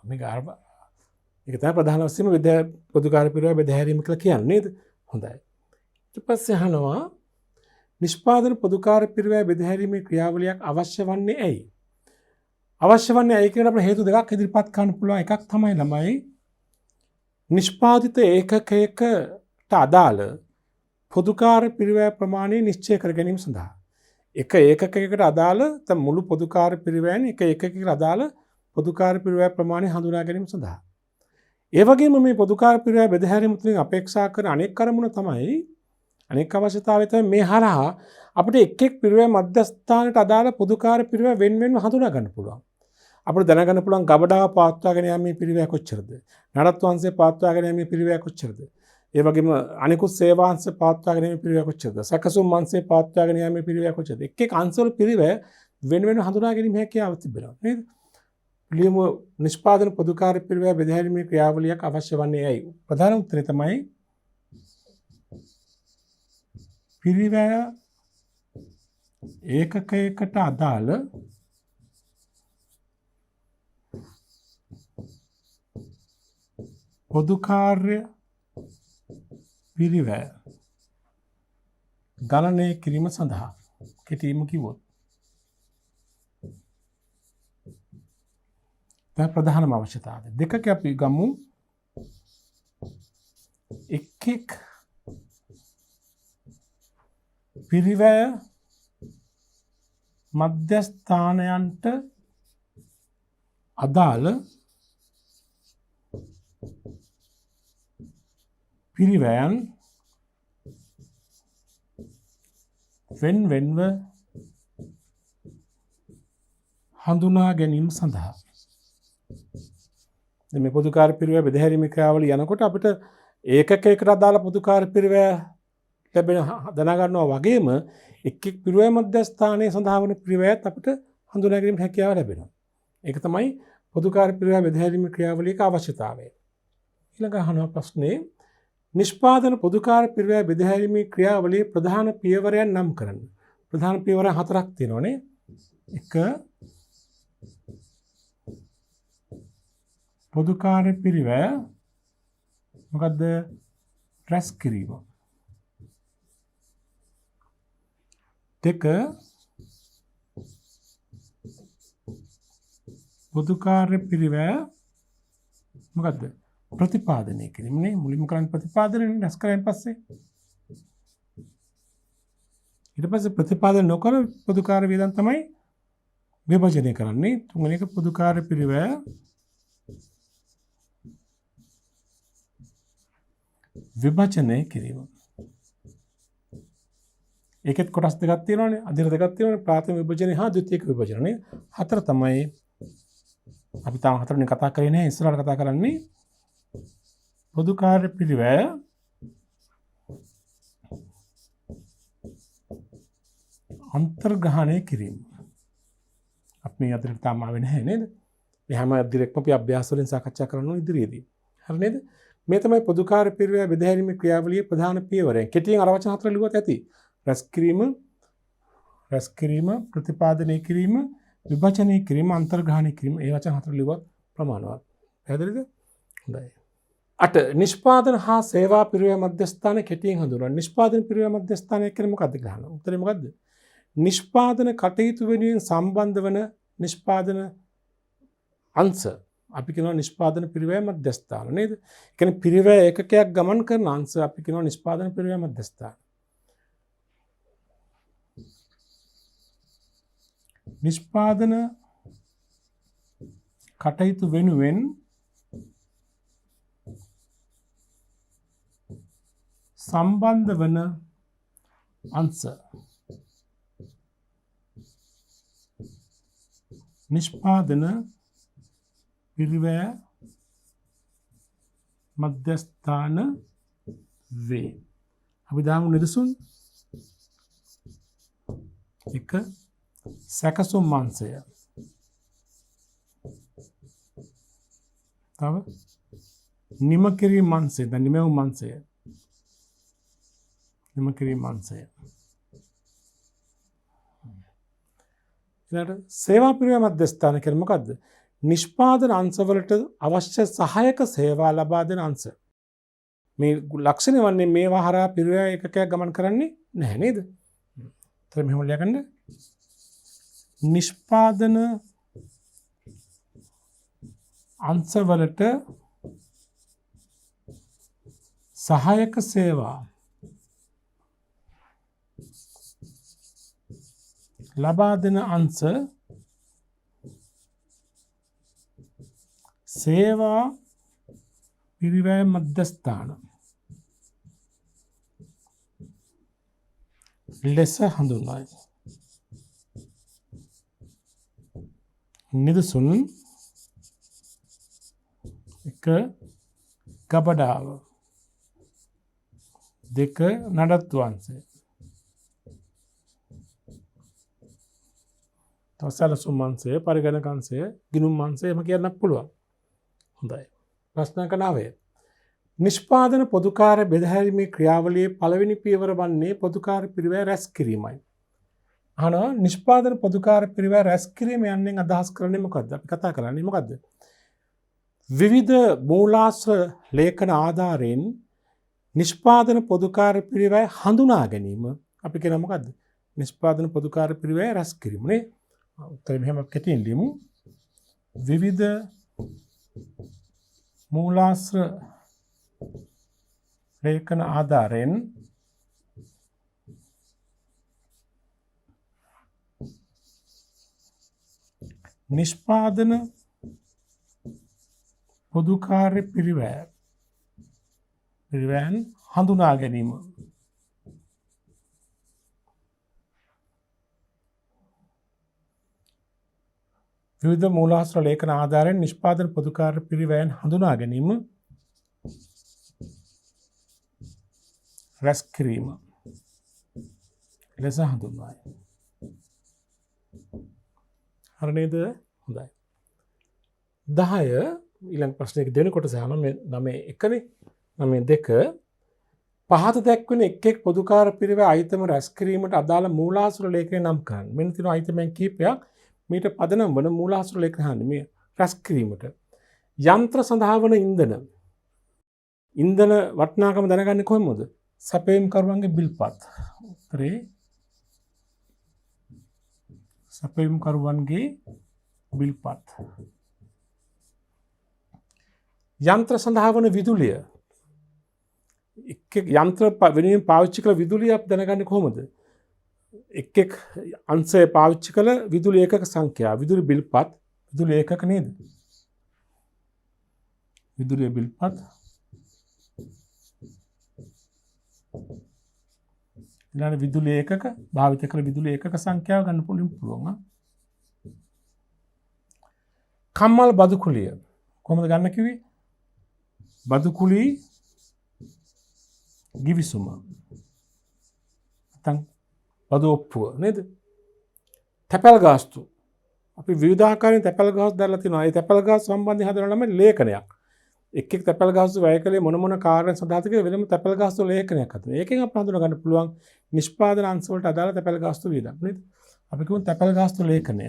මේක ඒක තමයි ප්‍රධාන වශයෙන්ම පොදුකාර්ය පිරිවැය බෙදාහැරීම කියලා කියන්නේ නේද? හොඳයි. ඊට පස්සේ අහනවා නිෂ්පාදන පොදුකාර්ය පිරිවැය බෙදාහැරීමේ ක්‍රියාවලියක් අවශ්‍ය වන්නේ ඇයි? අවශ්‍ය වන්නේ ඇයි කියන අපිට හේතු දෙකක් ඉදිරිපත් කරන්න පුළුවන්. එකක් තමයි ළමයි නිෂ්පාදිත ඒකකයකට අදාළ පොදුකාර්ය පිරිවැය ප්‍රමාණය නිශ්චය කර ගැනීම සඳහා. එක ඒකකයකට අදාළ මුළු පොදුකාර්ය පිරිවැයන් එක ඒකකයකට අදාළ පොදුකාර්ය පිරිවැය ප්‍රමාණය හඳුනා ගැනීම සඳහා. ඒ වගේම මේ පොදුකාර්ය පිරිවැය බෙදාහැරීම තුළින් අපේක්ෂා කරන අනෙක් කරුණ තමයි අනෙක් අවශ්‍යතාවය තමයි මේ හරහා අපිට එක් එක් පිරිවැය මධ්‍යස්ථානට අදාළ පොදුකාර්ය පිරිවැය වෙන වෙනම හඳුනා ගන්න පුළුවන්. අපිට දැනගන්න පුළුවන් ගබඩාව පවත්වාගෙන යාමේ පිරිවැය කොච්චරද? නඩත්තු අංශය පවත්වාගෙන යාමේ පිරිවැය කොච්චරද? ඒ වගේම අනිකුත් සේවාංශ පවත්වාගෙන යාමේ පිරිවැය කොච්චරද? සැකසුම් අංශය පවත්වාගෙන යාමේ පිරිවැය කොච්චරද? එක් එක් අංශවල පිරිවැය වෙන වෙනම හඳුනා ගැනීම හැකියාව තිබෙනවා නේද? ලියමු නිෂ්පාදන පොදුකාර්ය පිරිවැය බෙදාහැරීමේ ක්‍රියාවලියක් අවශ්‍ය වන්නේ ඇයි? ප්‍රධාන උත්තරය තමයි පිරිවැය ඒකකයකට අදාළ පොදු කාර්ය පිරිවැය ගණනය කිරීම සඳහා කෙටිම කිව්වොත් දැන් ප්‍රධානම අවශ්‍යතාවය දෙකක අපි ගමු එක් පිරිවැය මධ්‍යස්ථානයන්ට අදාළ පිරිවැයන් වෙන්ව හඳුනා ගැනීම සඳහා මේ පොදු කාර්ය පිරිවැය බෙදහැරීමේ ක්‍රියාවලිය යනකොට අපිට ඒකකයකට අදාළ පොදු කාර්ය පිරිවැය ලැබෙන දැන ගන්නවා වගේම එක් පිරිවැය මධ්‍යස්ථානයේ සඳහා වන පිරිවැයත් අපිට හඳුනා ගැනීමේ හැකියාව ලැබෙනවා. ඒක තමයි පොදු කාර්ය පිරිවැය බෙදහැරීමේ ක්‍රියාවලියක අවශ්‍යතාවය. ඊළඟ අහන ප්‍රශ්නේ නිෂ්පාදන පොදු කාර්ය පිරිවැය බෙදහැරීමේ ක්‍රියාවලියේ ප්‍රධාන පියවරයන් නම් කරන්න. ප්‍රධාන පියවර 4ක් තියෙනවානේ. 1 පොදු කාර්ය පිරිවැය මොකද්ද? රැස් කිරීම. 2 පොදු කාර්ය පිරිවැය මොකද්ද? ප්‍රතිපාදනය කිරීම නේ. මුලින්ම කරන්නේ ප්‍රතිපාදනය රැස් කරගෙන පස්සේ ඊට පස්සේ ප්‍රතිපාදනය නොකර පොදු කාර්ය වියදම් තමයි විභජනය කරන්නේ. තුන්වෙනි එක පොදු කාර්ය පිරිවැය විභජනය කිරීම. ඒකෙත් කොටස් දෙකක් තියෙනවානේ. අදිර දෙකක් තියෙනවානේ. ප්‍රාථමික විභජනය හා ද්විතීයික විභජනය. 4 තමයි අපි තාම 4 වෙනි කතා කරේ නැහැ. ඉස්සරහට කතා කරන්නේ පොදු කාර්ය පිරිවැය අන්තර්ග්‍රහණය කිරීම. අපි මේ අදිරට තාම ආවේ නැහැ නේද? මේ හැම අදිරෙක්ම අපි අභ්‍යාස වලින් සාකච්ඡා කරනවා ඉදිරියේදී. හරි නේද? මේ තමයි පොදු කාර්ය පිරිවැය බෙදහැරීමේ ක්‍රියාවලියේ ප්‍රධාන පියවරයන්. කෙටියෙන් අර වචන 4 ලිව්වත් ඇති. රැස් කිරීම, ප්‍රතිපාදනය කිරීම, විභජනය කිරීම, අන්තර්ග්‍රහණය කිරීම. ඒ වචන 4 ලිව්වත් ප්‍රමාණවත්. පැහැදිලිද? හොඳයි. 8 නිෂ්පාදන හා සේවා පිරිවැය මධ්‍යස්ථාන කෙටියෙන් හඳුන්වනවා. නිෂ්පාදන පිරිවැය මධ්‍යස්ථානය කියන්නේ මොකක්ද කියලා අහනවා. උත්තරේ මොකද්ද? නිෂ්පාදන කටයුතු වෙනුවෙන් සම්බන්ධ වන නිෂ්පාදන අංශ අපි කියනවා නිෂ්පාදන පිරිවැය මධ්‍යස්ථාන නේද? ඒ කියන්නේ පිරිවැය ඒකකයක් ගමන් කරන අංශ අපි කියනවා නිෂ්පාදන පිරිවැය මධ්‍යස්ථාන. නිෂ්පාදන කටයුතු වෙනුවෙන් සම්බන්ධ වන අංශ නිෂ්පාදන පිරිවැය මධ්‍යස්ථාන වේ. අපි දාමු නිදසුන් 1 සැකසුම් අංශය. තව නිම කිරීම අංශය. දැන් නිමවුම් අංශය. නිම කිරීම අංශය. ඊළඟට සේවා පිරිවැය මධ්‍යස්ථාන කියන්නේ මොකද්ද? නිෂ්පාදන අංශවලට අවශ්‍ය සහායක සේවා ලබා දෙන අංශ. මේ ලක්ෂණ වන්නේ මේවා හරහා පිරිවැය ඒකකයක් ගමන් කරන්නේ නැහැ නේද? ඒතර මෙහෙම ලියගන්න. නිෂ්පාදන අංශවලට සහායක සේවා ලබා දෙන අංශ සේවා පිරිවැය මධ්‍යස්ථාන ලෙස හඳුන්වයි. නිදසුන් 1 ගබඩාව 2 නඩත්තු අංශය සැලසුම් අංශය පරිගණක අංශය ගිණුම් අංශය එහෙම කියන්නත් පුළුවන්. හොඳයි. ප්‍රශ්න 9. නිෂ්පාදන පොදු කාර්ය බෙදහැරීමේ ක්‍රියාවලියේ පළවෙනි පියවර වන්නේ පොදු කාර්ය පිරිවැය රැස් කිරීමයි. අහනවා නිෂ්පාදන පොදු කාර්ය පිරිවැය රැස් කිරීම යන්නේ අදහස් කරන්නේ මොකද්ද? අපි කතා කරන්නේ මොකද්ද? විවිධ මූලාශ්‍ර ලේඛන ආධාරයෙන් නිෂ්පාදන පොදුකාර්ය පිරිවැය හඳුනා ගැනීම අපි කියන මොකද්ද? නිෂ්පාදන පොදුකාර්ය පිරිවැය රැස් කිරීම නේ. උත්තරේ මෙහෙම කෙටියෙන් ලියමු. විවිධ මූලාශ්‍ර ලේඛන ආධාරයෙන් නිෂ්පාදන පොදුකාර්ය පිරිවැයන් හඳුනා ගැනීම. විවිධ මූලාශ්‍ර ලේඛන ආධාරයෙන් නිෂ්පාදන පොදුකාර්ය පිරිවැයන් හඳුනා ගැනීම රැස් කිරීම ලෙස හඳුන්වයි. හරි නේද? හොඳයි. 10 ඊළඟ ප්‍රශ්නයක දෙන කොටස අහනවා මේ 9 1නේ 9 2 පහත දැක්වෙන එක් එක් පොදුකාර්ය පිරිවැය අයිතම රැස් කිරීමට අදාළ මූලාශ්‍ර ලේඛනය නම් කරන්න. මෙන්න තියෙනවා අයිතමෙන් කීපයක් මීට පදනම් වන මූලාශ්‍ර ලේඛන මේ රැස් කිරීමට. යන්ත්‍ර සඳහා වන ඉන්ධන වටිනාකම දැනගන්නේ කොහොමද? සැපයීම් කරුවන්ගේ බිල්පත්. උත්තරේ සැපයීම් කරුවන්ගේ බිල්පත්. යන්ත්‍ර සඳහා වන විදුලිය එක් යන්ත්‍ර වෙනුවෙන් පාවිච්චි කළ විදුලිය අපි දැනගන්නේ කොහොමද? එක් අංශය පාවිච්චි කළ විදුලි ඒකක සංඛ්‍යාව විදුලි බිල්පත් විදුලි ඒකක නේද? විදුලි බිල්පත් ඊළඟ විදුලි ඒකක භාවිත කළ විදුලි ඒකක සංඛ්‍යාව ගන්න පුළුවන්. කම්මල් බදු කුලිය කොහොමද ගන්න කිව්වේ? බදු කුලී ගිවිසුම නැත්නම් බදු ඔප්පුව නේද? තැපැල් ගාස්තු අපි විවිධාකාරයෙන් තැපැල් ගාස්තු දාලා තිනවා. ඒ තැපැල් ගාස්තු සම්බන්ධයෙන් හදන ළමයි ලේඛනයක්. එක් තැපැල් ගාස්තු වැය කළේ මොන කාර්ය සඳහාද කියලා වෙනම තැපැල් ගාස්තු ලේඛනයක් හදනවා. ඒකෙන් අපිට හඳුනා ගන්න පුළුවන් නිෂ්පාදන අංශ වලට අදාළ තැපැල් ගාස්තු වියදම් නේද? අපි කියමු තැපැල් ගාස්තු ලේඛනය.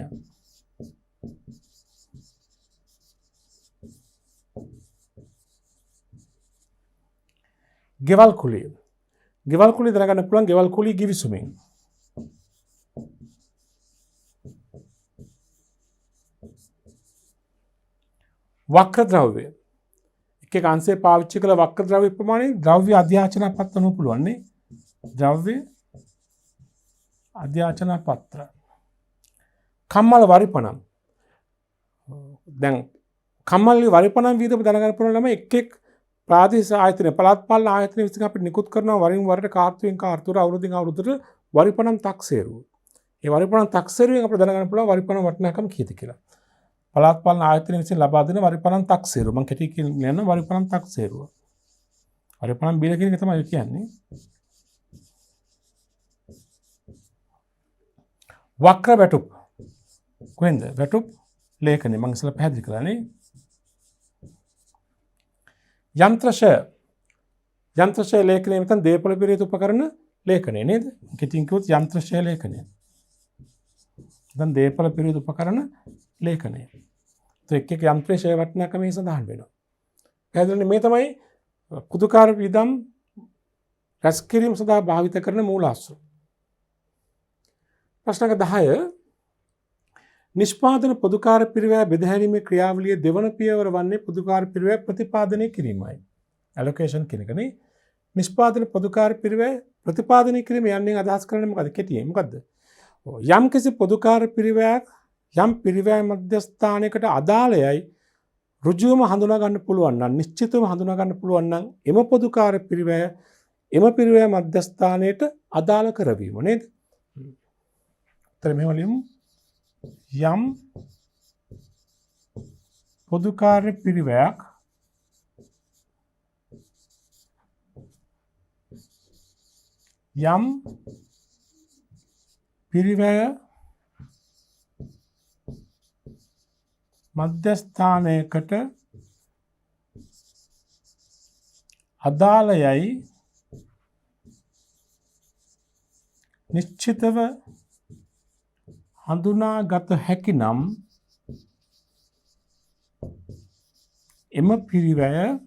ගෙවල් කුලිය. ගෙවල් කුලිය දැනගන්න පුළුවන් ගෙවල් කුලිය ගිවිසුමින්. වක්‍ර ද්‍රව්‍ය. එක අංශයේ පාවිච්චි කළ වක්‍ර ද්‍රව්‍ය ප්‍රමාණය ද්‍රව්‍ය අධ්‍යාචන පත්‍ර වනු පුළුවන් නේ. ද්‍රව්‍ය අධ්‍යාචන පත්‍ර. කම්මල වරිපණම්. දැන් කම්මල් වරිපණම් විදිහට දැනගන්න පුළුවන් ළමයි එක් ප්‍රාදේශීය ආයතන පළාත් පාලන ආයතන විසින් අපිට නිකුත් කරනවා වරින් වරට කාර්තුවෙන් කාර්තුවට අවුරුද්දින් අවුරුද්දට වරිපණම් තක්සේරුව. ඒ වරිපණම් තක්සේරුවෙන් අපිට දැනගන්න පුළුවන් වරිපණම් වටිනාකම කීයද කියලා. පළාත් පාලන ආයතන විසින් ලබා දෙන වරිපණම් තක්සේරුව. මම කෙටි කියන වරිපණම් තක්සේරුව. වරිපණම් බිල කියන එක තමයි කියන්නේ. වක්‍ර වැටුප්. කොහෙන්ද? වැටුප් ලේඛනය මම ඉස්සෙල්ලා පැහැදිලි කළානේ. යන්ත්‍රශය ලේඛනය නැත්නම් දේපොළ පිරිත උපකරණ ලේඛනය නේද? කෙටියෙන් කිව්වොත් යන්ත්‍රශය ලේඛනය. නැත්නම් දේපොළ පිරිත උපකරණ ලේඛනය. එක් යන්ත්‍රයේ ෂය වටිනාකම මේ සඳහන් වෙනවා. පැහැදිලිනේ මේ තමයි පොදුකාර්ය වියදම් රැස් කිරීම සඳහා භාවිත කරන මූලාශ්‍ර. ප්‍රශ්න 10 නිෂ්පාදන පොදුකාර්ය පිරිවැය බෙදාහැරීමේ ක්‍රියාවලිය දෙවන පියවර වන්නේ පොදුකාර්ය පිරිවැය ප්‍රතිපාදනය කිරීමයි. ඇලොකේෂන් කියන එකනේ. නිෂ්පාදන පොදුකාර්ය පිරිවැය ප්‍රතිපාදනය කිරීම යන්නේ අදහස් කරන්නේ මොකද? කෙටියෙන් මොකද්ද? යම් කිසි පොදුකාර්ය පිරිවැයක් යම් පිරිවැය මධ්‍යස්ථානයකට අදාළයයි ඍජුවම හඳුනා ගන්න පුළුවන් නම් නිශ්චිතව හඳුනා ගන්න පුළුවන් නම් එම පොදුකාර්ය පිරිවැය එම පිරිවැය මධ්‍යස්ථානයට අදාළ කරවීම නේද? උත්තර මෙහෙම ලියමු. යම් පොදුකාර්ය පිරිවැයක් යම් පිරිවැය මධ්‍යස්ථානයකට අදාළයයි නිශ්චිතව හඳුනාගත හැකි නම් එම පිරිවැය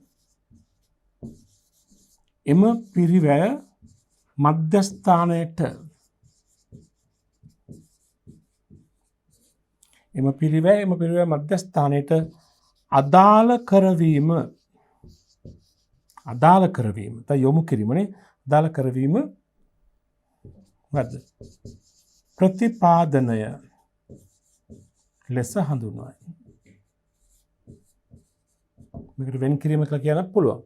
මධ්‍යස්ථානයට මධ්‍යස්ථානයට අදාළ කරවීම යොමු කිරීමනේ අදාළ කරවීම ප්‍රතිපාදනය ලෙස හඳුන්වයි. මේකට වෙන් කිරීම කියලා කියන්න පුළුවන්.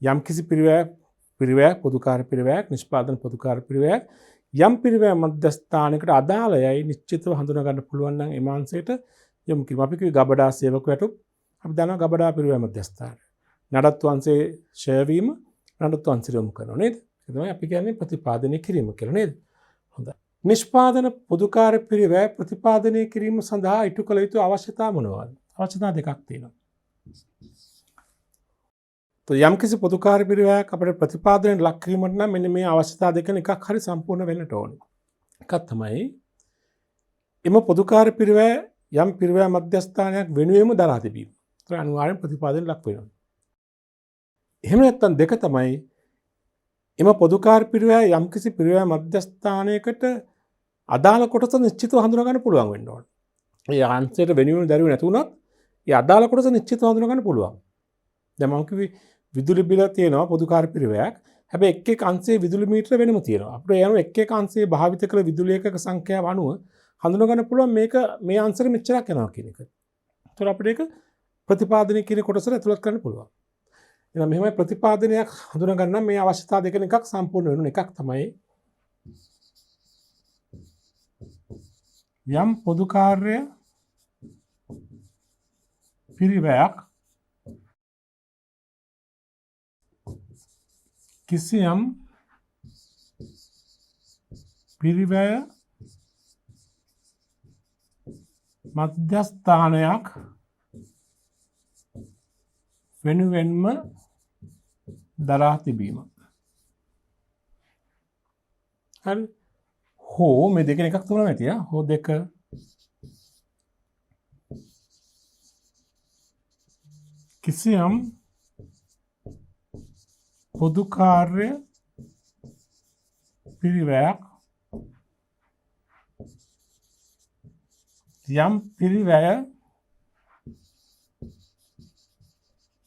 යම් කිසි පිරිවැයක් පොදුකාර පිරිවැයක් නිෂ්පාදන පොදුකාර පිරිවැයක් යම් පිරිවැය මධ්‍යස්ථානයකට අදාළයයි නිශ්චිතව හඳුනා ගන්න පුළුවන් නම් ඒ මාංශයට යොමු කිරීම. අපි කිව්වේ ගබඩා සේවක වැටුප්. අපි දන්නවා ගබඩා පිරිවැය මධ්‍යස්ථානය. නඩත්තු අංශයේ ෂෙයා වීම නඩත්තු අංශයට යොමු කරනවා නේද? ඒ තමයි අපි කියන්නේ ප්‍රතිපාදනය කිරීම කියලා නේද? හොඳයි. නිෂ්පාදන පොදුකාර පිරිවැය ප්‍රතිපාදනය කිරීම සඳහා ඉටු කළ යුතු අවශ්‍යතා මොනවාද? අවශ්‍යතා දෙකක් තියෙනවා. යම් කිසි පොදුකාර පිරිවැයක් අපිට ප්‍රතිපාදනයට ලක් කිරීමට නම් මෙන්න මේ අවශ්‍යතා දෙකෙන් එකක් හරි සම්පූර්ණ වෙන්නට ඕනේ. එකක් තමයි එම පොදුකාර පිරිවැය යම් පිරිවැය මධ්‍යස්ථානයක් වෙනුවෙන්ම දරා තිබීම. ඒක අනිවාර්යෙන් ප්‍රතිපාදනයට ලක් වෙනවා. එහෙම නැත්නම් දෙක තමයි එම පොදුකාර පිරිවැය යම් කිසි පිරිවැය මධ්‍යස්ථානයකට අදාළ කොටස නිශ්චිතව හඳුනා ගන්න පුළුවන් වෙන්න ඕනේ. ඒ අංශයට වෙනුවෙන් දරුවේ නැතුණත් ඒ අදාළ කොටස නිශ්චිතව හඳුනා ගන්න පුළුවන්. දැන් මම කිව්වේ විදුලි බිල තියෙනවා පොදුකාර පිරිවැයක්. හැබැයි එක් අංශයේ විදුලි මීටර වෙනම තියෙනවා. අපිට යන එක් අංශයේ භාවිත කළ විදුලි ඒකක සංඛ්‍යාව අනුව හඳුනා ගන්න පුළුවන් මේක මේ අංශෙට මෙච්චරක් යනවා කියන එක. ඒතර අපිට ඒක ප්‍රතිපාදනය කියන කොටසට ඇතුළත් කරන්න පුළුවන්. එහෙනම් මෙහෙමයි ප්‍රතිපාදනයක් හඳුනා ගන්න මේ අවශ්‍යතා දෙකෙන් එකක් සම්පූර්ණ වෙනුන එකක් තමයි යම් පොදුකාර්ය පිරිවැයක් කිසියම් පිරිවැය මධ්‍යස්ථානයක් වෙනුවෙන්ම දරා තිබීම. හරි. හෝ මේ දෙකෙන් එකක් තුනම ඇති. හෝ දෙක කිසියම් පොදුකාර්ය පිරිවැයක් යම් පිරිවැය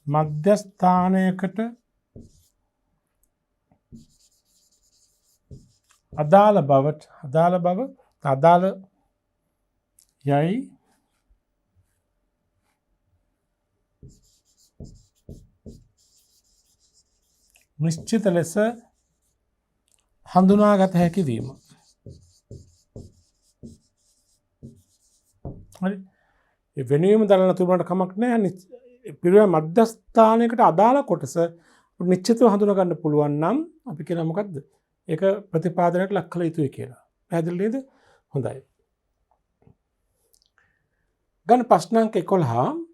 මධ්‍යස්ථානයකට අදාළ යයි නිශ්චිත ලෙස හඳුනාගත හැකි වීම. හරි. ඒ වෙනුවෙන්ම දරන තුරුනට කමක් නැහැ. පිරිවැය මධ්‍යස්ථානයකට අදාළ කොටස නිශ්චිතව හඳුනා ගන්න පුළුවන් නම් අපි කියන මොකද්ද? ඒක ප්‍රතිපාදනයට ලක් කළ යුතුයි කියලා. පැහැදිලි නේද? හොඳයි. ගන්න ප්‍රශ්නාංක 11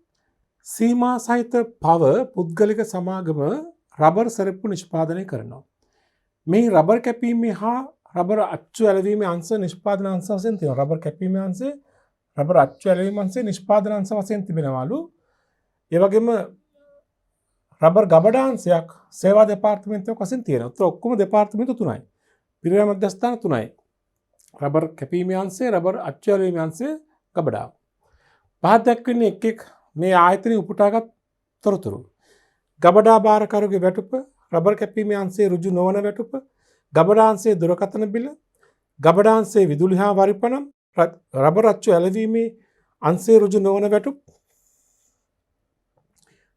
සීමා සහිත පව පුද්ගලික සමාගම රබර් සරප්පු නිෂ්පාදනය කරනවා. මේ රබර් කැපීමේ හා රබර් අච්චු ඇලවීමේ අංශ නිෂ්පාදන අංශ වශයෙන් තියෙනවා. රබර් කැපීමේ අංශය රබර් අච්චු ඇලවීමේ අංශය නිෂ්පාදන අංශ වශයෙන් තිබෙනවලු. ඒ වගේම රබර් ගබඩා අංශයක් සේවා දෙපාර්තමේන්තුවක් වශයෙන් තියෙනවා. ඒත් ඔක්කොම දෙපාර්තමේන්තු තුනයි. පිරිවැය මධ්‍යස්ථාන තුනයි. රබර් කැපීමේ අංශය, රබර් අච්චු ඇලවීමේ අංශය, ගබඩාව. පහත් දක්වන්නේ එක් මේ ආයතනයේ උපුටාගත් තොරතුරු. ගබඩා භාරකරුගේ වැටුප, රබර් කැපීමේ අංශයේ ඍජු නොවන වැටුප, ගබඩා අංශයේ දුරකථන බිල, ගබඩා අංශයේ විදුලි හා වරිපණම්, රබර් අච්චු ඇලවීමේ අංශයේ රුජු නොවන වැටුප්,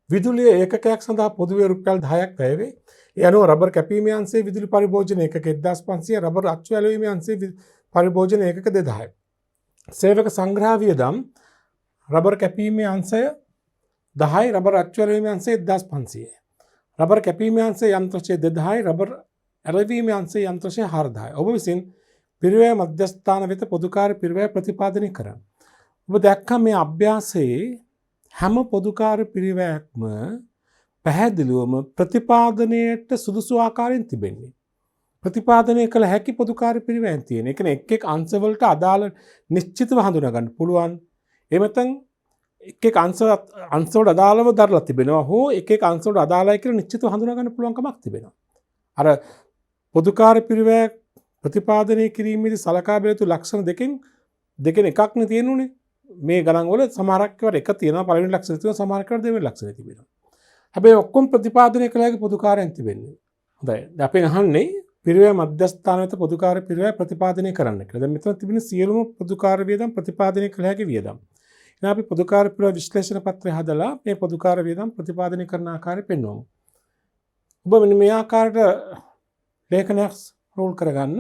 විදුලිය ඒකකයක් සඳහා පොදුවේ රුපියල් 10ක් වැය වේ. ඒ අනුව රබර් කැපීමේ අංශයේ විදුලි පරිභෝජන ඒකක 1500, රබර් අච්චු ඇලවීමේ අංශයේ පරිභෝජන ඒකක 2000යි. සේවක සංග්‍රහ වියදම් රබර් කැපීමේ අංශය 10යි, රබර් අච්චු ඇලවීමේ අංශය 1500යි. රබර් කැපීමේ අංශයේ යන්ත්‍රශය 2000යි, රබර් ඇලවීමේ අංශයේ යන්ත්‍රශය 4000යි. ඔබ විසින් පිරිවැය මධ්‍යස්ථාන වෙත පොදුකාර පිරිවැය ප්‍රතිපාදනය කරන්න. ඔබ දැක්කා මේ අභ්‍යාසයේ හැම පොදුකාර පිරිවැයක්ම පැහැදිලිවම ප්‍රතිපාදනයට සුදුසු ආකාරයෙන් තිබෙන්නේ. ප්‍රතිපාදනය කළ හැකි පොදුකාර පිරිවැයන් තියෙන. ඒ කියන්නේ එක් අංශවලට අදාළ නිශ්චිතව හඳුනා ගන්න පුළුවන්. එහෙම නැත්නම් එක අංශවලට අදාළව දරලා තිබෙනවා හෝ එක අංශවලට අදාළයි කියලා නිශ්චිතව හඳුනා ගන්න පුළුවන් කමක් තිබෙනවා. අර පොදුකාර පිරිවැය ප්‍රතිපාදනය කිරීමේදී සලකා බැලිය යුතු ලක්ෂණ දෙකෙන් එකක්නේ තියෙනුනේ. මේ ගණන් වල සමහරක් ඒවාට එක තියෙනවා, පළවෙනි ලක්ෂණ තියෙනවා, සමහරක් ඒවාට දෙවෙනි ලක්ෂණ තිබෙනවා. හැබැයි ඔක්කොම ප්‍රතිපාදනය කළ හැකි පොදුකාරයන් තිබෙන්නේ. හොඳයි. දැන් අපි අහන්නේ පිරිවැය මධ්‍යස්ථාන වෙත පොදුකාර පිරිවැය ප්‍රතිපාදනය කරන්න කියලා. දැන් මෙතන තිබෙන සියලුම පොදුකාර වියදම් ප්‍රතිපාදනය කළ හැකි වියදම්. එහෙනම් අපි පොදුකාර පිරිවැය විශ්ලේෂණ පත්‍රය හදලා මේ පොදුකාර වියදම් ප්‍රතිපාදනය කරන ආකාරය පෙන්වමු. ඔබ මෙන්න මේ ආකාරයට ලේඛනයක් රෝල් කරගන්න.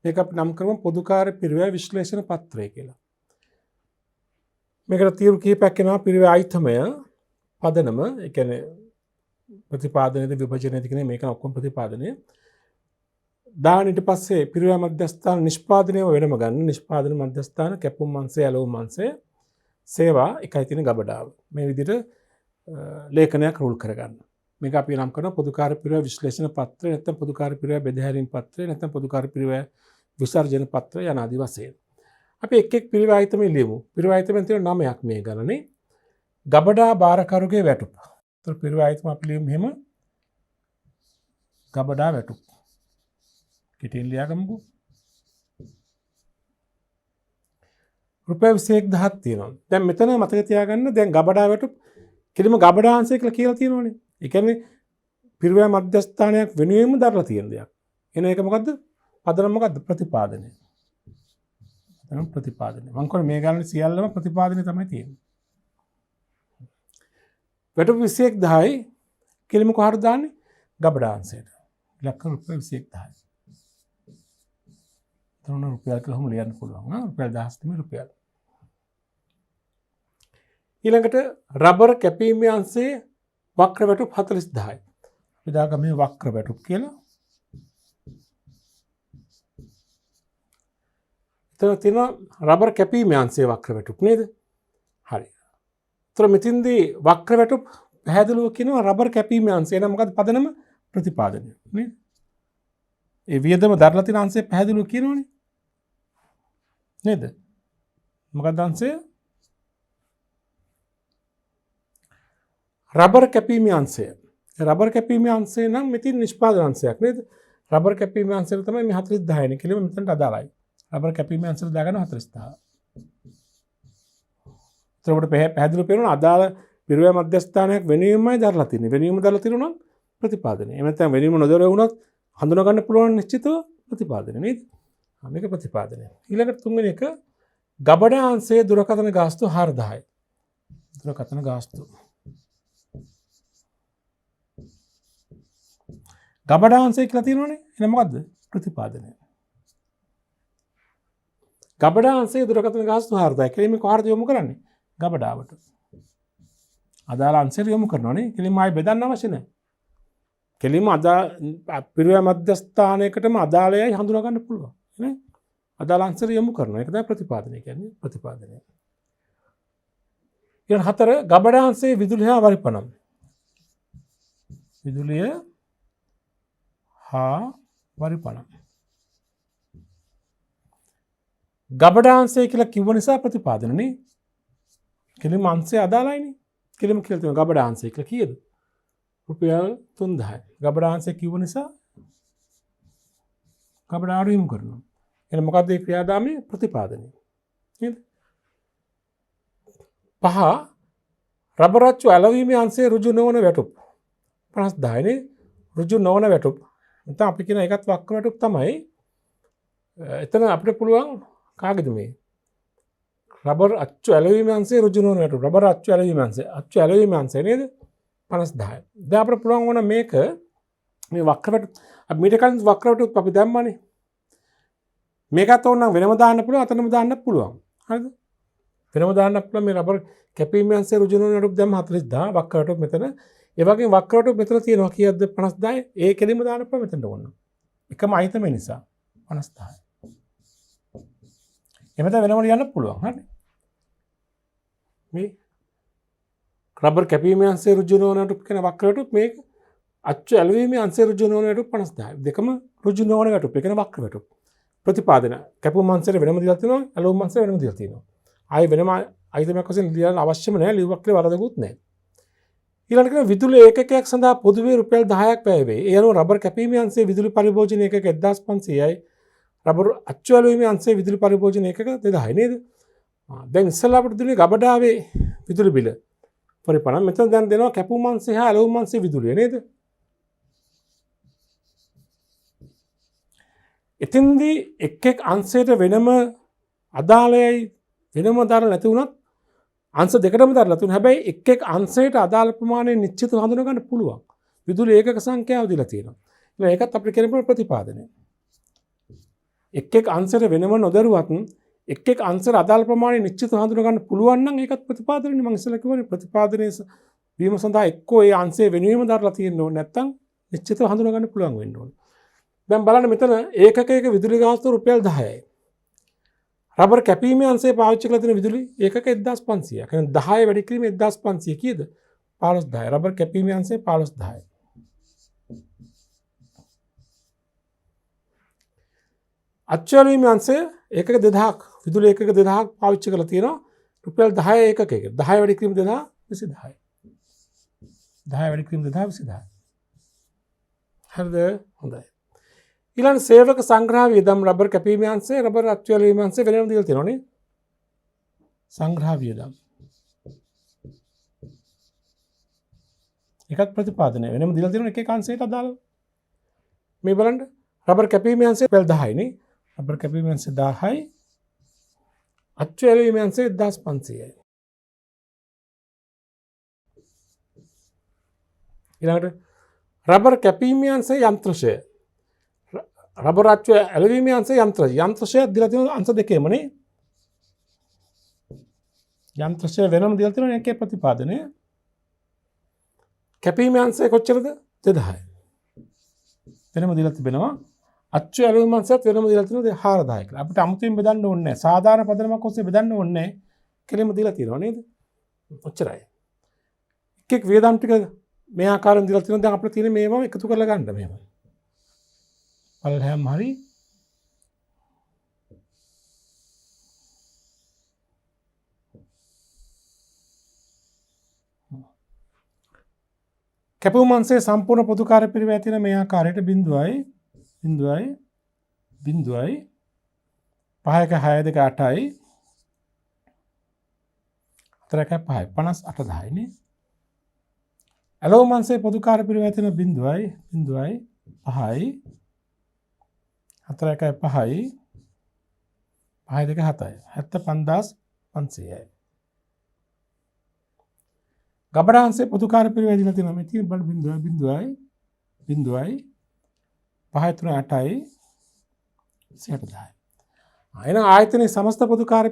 මේක අපි නම් කරමු පොදුකාර පිරිවැය විශ්ලේෂණ පත්‍රය කියලා. මේකට තීරු කීපයක් එනවා. පිරිවැය අයිතමය, පදනම, ඒ කියන්නේ ප්‍රතිපාදනයේද විභජනයේද කියන මේක ඔක්කොම ප්‍රතිපාදනය. දාන ඊට පස්සේ පිරිවැය මධ්‍යස්ථාන නිෂ්පාදනයම වෙනම ගන්න. නිෂ්පාදන මධ්‍යස්ථාන කැපුම් අංශය, ඇලවුම් අංශය, සේවා එකයි තියෙන ගබඩාව. මේ විදිහට ලේඛනයක් රෝල් කරගන්න. මේක අපි නම් කරන පොදුකාර පිරිවැය විශ්ලේෂණ පත්‍රය, නැත්නම් පොදුකාර පිරිවැය බෙදහැරීම් පත්‍රය, නැත්නම් පොදුකාර පිරිවැය විසර්ජන පත්‍රය යන ආදී වශයෙන්. අපි එක් පිරිවැය අයිතමේ ලියමු. පිරිවැය අයිතමෙන් තියෙන 9ක් මේ ගණනේ. ගබඩා බාරකරුගේ වැටුප. ඒතර පිරිවැය අයිතම අපි ලියමු මෙහෙම. ගබඩා වැටුප. කෙටියෙන් ලියාගමුකෝ. රුපියල් 21000ක් තියෙනවා. දැන් මෙතන මතක තියාගන්න දැන් ගබඩා වැටුප කිලිම ගබඩා අංශය කියලා තියෙනවනේ. ඒ කියන්නේ පිරිවැය මධ්‍යස්ථානයක් වෙනුවෙන්ම දරලා තියෙන දෙයක්. එන එක මොකද්ද? පදනම මොකද්ද? ප්‍රතිපාදනය. පදනම ප්‍රතිපාදනය. මම කියන්නේ මේ ගණනේ සියල්ලම ප්‍රතිපාදනය තමයි තියෙන්නේ. වැටුප 21000යි කිලිම කොහරද දාන්නේ? ගබඩා අංශයට. ඉලක්ක රුපියල් 21000යි. තරුණ රුපියල් කියලා කොහොම ලියන්න පුළුවන් නා රුපියල් 1000 තමයි රුපියල්. ඊළඟට රබර් කැපීමේ අංශයේ වක්‍ර වැටුප් 40000යි. අපි දාගමු මේ වක්‍ර වැටුප් කියලා. එතන තියෙන රබර් කැපීමේ අංශයේ වක්‍ර වැටුප් නේද? හරි. ඒතර මෙතින්දී වක්‍ර වැටුප් පැහැදිලිව කියනවා රබර් කැපීමේ අංශය. එහෙනම් මොකද්ද පදනම? ප්‍රතිපාදනය නේද? ඒ වියදම දරලා තියෙන අංශය පැහැදිලිව කියනවනේ. නේද? මොකක්ද අංශය? රබර් කැපීමේ අංශය. රබර් කැපීමේ අංශය නම් මෙතින් නිෂ්පාදන අංශයක් නේද? රබර් කැපීමේ අංශය තමයි මේ 40000 නේ කියලා මෙතනට අදාළයි. රබර් කැපීමේ අංශය දාගන්න 40000. ඒකට පැහැදිලිව පේනවා අදාළ පිරිවැය මධ්‍යස්ථානයක් වෙනුවෙන්මයි දරලා තියෙන්නේ. වෙනුවෙන්ම දරලා තියෙනවා නම් ප්‍රතිපාදනය. එහෙම නැත්නම් වෙනුවෙන්ම නොදර වුණත් හඳුනා ගන්න පුළුවන් නිශ්චිතව ප්‍රතිපාදනය නේද? මේක ප්‍රතිපාදනය. ඊළඟට තුන්වෙනි එක ගබඩා අංශයේ දුරකථන ගාස්තු 4000යි. දුරකථන ගාස්තු. ගබඩා අංශය කියලා තියෙනවනේ. එහෙනම් මොකද්ද? ප්‍රතිපාදනය. ගබඩා අංශයේ දුරකථන ගාස්තු 4000යි. කෙලින්ම කොහරද යොමු කරන්නේ? ගබඩාවට. අදාළ අංශයට යොමු කරනවානේ. කෙලින්ම ආයි බෙදන්න අවශ්‍ය නැහැ. කෙලින්ම පිරිවැය මධ්‍යස්ථානයකටම අදාළයයි හඳුනා ගන්න පුළුවන්. නේ? අදාළ අංශයට යොමු කරනවා. ඒක තමයි ප්‍රතිපාදනය කියන්නේ. ප්‍රතිපාදනය. ඊළඟ 4 ගබඩා අංශයේ විදුලිය හා වරිපණම්. විදුලිය හා වරිපණම්. ගබඩා අංශය කියලා කිව්ව නිසා ප්‍රතිපාදනනේ. කෙලින්ම අංශය අදාළයිනේ. කෙලින්ම කියලා තියෙනවා ගබඩා අංශය කියලා කීයද? රුපියල් 3000යි. ගබඩා අංශය කිව්ව නිසා ගබඩාවට යොමු කරනවා. එහෙනම් මොකක්ද මේ ක්‍රියාදාමයේ ප්‍රතිපාදනය? නේද? 5 රබර් අච්චු ඇලවීමේ අංශයේ ඍජු නොවන වැටුප් 50000යි නේ. ඍජු නොවන වැටුප්. නැත්නම් අපි කියන එකත් වක්‍ර වැටුප් තමයි. එතන අපිට පුළුවන් කාගේද මේ? රබර් අච්චු ඇලවීමේ අංශයේ ඍජු නොවන වැටුප්. රබර් අච්චු ඇලවීමේ අංශය. අච්චු ඇලවීමේ අංශය නේද? 50000යි. දැන් අපිට පුළුවන් වුණා මේක මේ වක්‍ර වැටුප් අපි මීට කලින් වක්‍ර වැටුප් අපි දැම්මනේ. මේකත් ඕනනම් වෙනම දාන්න පුළුවන්, අතනම දාන්න පුළුවන්. හරිද? වෙනම දාන්න පුළුවන්. මේ රබර් කැපීමේ අංශයේ ඍජු නොවන වැටුප් දැම්ම 40000 වක්‍ර වැටුප් මෙතන. ඒ වගේම වක්‍ර වැටුප් මෙතන තියෙනවා කීයද? 50000යි. ඒ කෙලින්ම දාන්න පුළුවන් මෙතනට ඕන. එකම අයිතම නිසා 50000යි. එමෙතන වෙනම ලියන්න පුළුවන්. හරි? මේ රබර් කැපීමේ අංශයේ ඍජු නොවන වැටුප් කියන වක්‍ර වැටුප් මේක අච්චු ඇලවීමේ අංශයේ ඍජු නොවන වැටුප් 50000යි. දෙකම ඍජු නොවන වැටුප්. ඒ කියන්නේ වක්‍ර වැටුප්. ප්‍රතිපාදන කැපුම් අංශයට වෙනම දීලා තියෙනවා, ඇලවුම් අංශයට වෙනම දීලා තියෙනවා. ආයේ වෙනම අයිතමක් වශයෙන් ලියන්න අවශ්‍යම නැහැ, ලියුමක් කියලා වරදකුත් නැහැ. ඊළඟට විදුලි ඒකකයක් සඳහා පොදුවේ රුපියල් 10ක් වැය වේ. ඒ අනුව රබර් කැපීමේ අංශයේ විදුලි පරිභෝජන ඒකක 1500යි. රබර් අච්චු ඇලවීමේ අංශයේ විදුලි පරිභෝජන ඒකක 2000යි නේද? දැන් ඉස්සෙල්ලා අපිට දුන්නේ ගබඩාවේ විදුලි බිල පරිපණන්. මෙතන දැන් දෙනවා කැපුම් අංශය හා ඇලවුම් අංශයේ විදුලිය නේද? එතෙන්දී එක් අංශයට වෙනම අදාළයි වෙනම දාලා නැති වුණත් අංශ දෙකටම දාලා තුන. හැබැයි එක් අංශයට අදාළ ප්‍රමාණය නිශ්චිතව හඳුනා ගන්න පුළුවන්. විදුලි ඒකක සංඛ්‍යාව දීලා තියෙනවා. ඒකත් අපිට කියන ප්‍රතිපාදනය. එක් අංශයට වෙනම නොදරුවත් එක් අංශයට අදාළ ප්‍රමාණය නිශ්චිතව හඳුනා ගන්න පුළුවන් නම් ඒකත් ප්‍රතිපාදනය. මම ඉස්සෙල්ලා කිව්වනේ ප්‍රතිපාදනයේ වීම සඳහා එක්කෝ ඒ අංශයේ වෙනවීම දාලා තියෙන්න ඕනේ. නැත්නම් නිශ්චිතව හඳුනා ගන්න පුළුවන් වෙන්න ඕනේ. දැන් බලන්න මෙතන ඒකකයක විදුලි ගාස්තුව රුපියල් 10යි. රබර් කැපීමේ අංශයේ පාවිච්චි කරලා තියෙන විදුලි ඒකක 1500ක්. එහෙනම් 10 වැඩි කිරීම 1500 කීයද? 15000. රබර් කැපීමේ අංශය 15000යි. අච්චු ඇලවීමේ අංශය ඒකක 2000ක්. විදුලි ඒකක 2000ක් පාවිච්චි කරලා තියෙනවා. රුපියල් 10 ඒකකයක. 10 වැඩි කිරීම 2000 20000යි. 10 වැඩි කිරීම 2000 20000යි. හරිද? හොඳයි. ඊළඟ සේවක සංග්‍රහ වියදම් රබර් කැපීමේ අංශය රබර් අච්චු ඇලවීමේ අංශය වෙනම දීලා තියෙනවා නේ. සංග්‍රහ වියදම්. එකක් ප්‍රතිපාදනය වෙනම දීලා තියෙනවා එක එක අංශයට අදාළව. මේ බලන්න රබර් කැපීමේ අංශය 10යි නේ. රබර් කැපීමේ අංශය 10යි. අච්චු ඇලවීමේ අංශය 1500යි. ඊළඟට රබර් කැපීමේ අංශය යන්ත්‍රශය රබර් අච්චු ඇලවීමේ අංශය යන්ත්‍රශය දීලා තියෙන අංශ දෙකේම නේ. යන්ත්‍රශය වෙනම දීලා තියෙනවා එකේ ප්‍රතිපාදනය. කැපීමේ අංශය කොච්චරද? 2000යි. වෙනම දීලා තිබෙනවා. අච්චු ඇලවීමේ අංශයත් වෙනම දීලා තියෙනවා 4000යි කියලා. අපිට අමුතුවෙන් බෙදන්න ඕනේ නැහැ. සාධාරණ පදනමක් ඔස්සේ බෙදන්න ඕනේ නැහැ. කෙලින්ම දීලා තියෙනවා නේද? ඔච්චරයි. එක් වියදම් ටික මේ ආකාරයෙන් දීලා තියෙනවා. දැන් අපිට තියෙන්නේ මේවම එකතු කරලා ගන්න මෙහෙම. පල්හැම් හරි කැපුම් අංශයේ සම්පූර්ණ පොදු කාර්ය පිරිවැය තියෙන මේ ආකාරයට 0.0යි 0.0යි 5ක 6 2 8යි 4ක 5යි 58000යි නේ. ඇලවුම් අංශයේ පොදු කාර්ය පිරිවැය තියෙන 0.0යි 5යි 4ක 5යි 5 2 7යි 75500යි. ගබඩාංශයේ පොදු කාර්ය පිරිවැය දීලා තියෙනවා මේ තියෙන බල 0.0යි 5 3 8යි 60000යි. එහෙනම් ආයතනයේ සමස්ත පොදු කාර්ය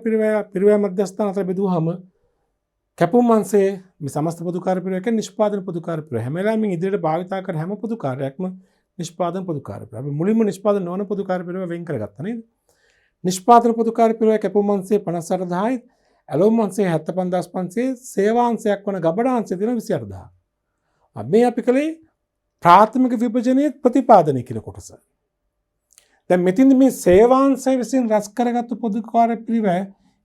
පිරිවැය මධ්‍යස්ථාන අතර බෙදුවාම කැපුම් අංශයේ මේ සමස්ත පොදු කාර්ය පිරිවැය කියන්නේ නිෂ්පාදන පොදු කාර්ය පිරිවැය. හැම වෙලාවෙම ඉදිරියට භාවිතා කරන හැම පොදු කාර්යයක්ම නිෂ්පාදන පොදු කාර්ය පිරිවැය. අපි මුලින්ම නිෂ්පාදන නොවන පොදු කාර්ය පිරිවැය වෙන් කරගත්තා නේද? නිෂ්පාදන පොදු කාර්ය පිරිවැය කැපුම් අංශයේ 58000යි, ඇලවුම් අංශයේ 75500යි, සේවාංශයක් වන ගබඩාංශය දෙන 28000. මේ අපි කලේ ප්‍රාථමික විභජනයේ ප්‍රතිපාදනය කියන කොටස. දැන් මෙතින්ද මේ සේවාංශය විසින් රැස් කරගත්තු පොදු කාර්ය පිරිවැය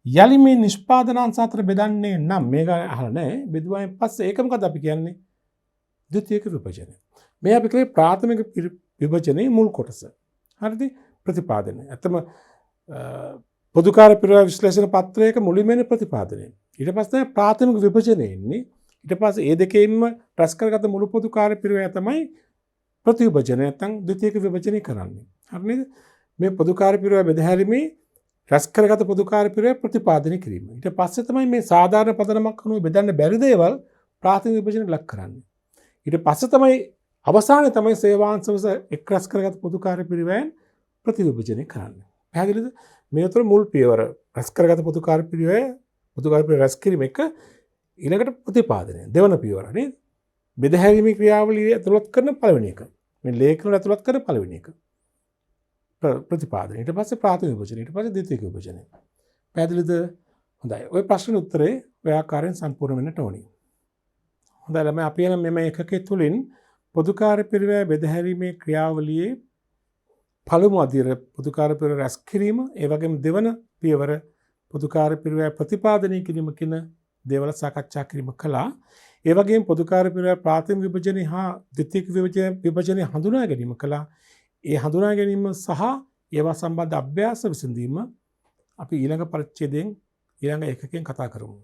යලි මේ නිෂ්පාදනාංශ අතර බෙදන්නේ නම් මේක අහලා නැහැ. බෙදුවායින් පස්සේ ඒක මොකද අපි කියන්නේ? ද්විතීයික විභජනය. මේ අපි කලේ ප්‍රාථමික විභජනයේ මුල් කොටස. හරිද? ප්‍රතිපාදනය. ඇත්තම පොදු කාර්ය පිරිවැය විශ්ලේෂණ පත්‍රයක මුලින්ම එන ප්‍රතිපාදනය. ඊට පස්සේ ප්‍රාථමික විභජනය එන්නේ. ඊට පස්සේ ඒ දෙකෙන්ම රැස් කරගත්ත මුළු පොදු කාර්ය පිරිවැය තමයි ප්‍රතිවිභජනය නැත්නම් ද්විතීයික විභජනය කරන්නේ. හරි නේද? මේ පොදු කාර්ය පිරිවැය බෙදහැරීමේ රැස් කරගත පොදු කාර්ය පිරිවැය ප්‍රතිපාදනය කිරීම. ඊට පස්සේ තමයි මේ සාධාරණ පදනමක් අනුව බෙදන්න බැරි දේවල් ප්‍රාථමික විභජනයට ලක් කරන්නේ. ඊට පස්සේ තමයි අවසානයේ තමයි සේවාංශවල එක් රැස් කරගත පොදු කාර්ය පිරිවැයන් ප්‍රතිවිභජනය කරන්නේ. පැහැදිලිද? මේ අතර මුල් පියවර රැස් කරගත පොදු කාර්ය පිරිවැය රැස් කිරීම එක ඊළඟට ප්‍රතිපාදනය දෙවන පියවර නේද? බෙදහැරීමේ ක්‍රියාවලිය ඇතුළත් කරන පළවෙනි එක. මේ ලේඛන ඇතුළත් කරන පළවෙනි එක. ප්‍රතිපාදනය. ඊට පස්සේ ප්‍රාථමික විභජනය. ඊට පස්සේ ද්විතීයික විභජනය. පැහැදිලිද? හොඳයි. ওই ප්‍රශ්න උත්තරේ ඔය ආකාරයෙන් සම්පූර්ණ වෙන්නට ඕනි. හොඳයි ළමයි අපි යන මෙම එකකයේ තුලින් පොදු කාර්ය පිරිවැය බෙදහැරීමේ පොදුකාර්ය පිරිවැය ප්‍රතිපාදනය කිරීම කියන දේවල් සාකච්ඡා කිරීම කළා. ඒ වගේම පොදුකාර්ය පිරිවැය ප්‍රාථමික විභජනය හා ද්විතීයික විභජනය හඳුනා ගැනීම කළා. ඒ හඳුනා ගැනීම සහ ඒවා සම්බන්ධ අභ්‍යාස විසඳීම අපි ඊළඟ පරිච්ඡේදයෙන් ඊළඟ ඒකකයෙන් කතා කරමු.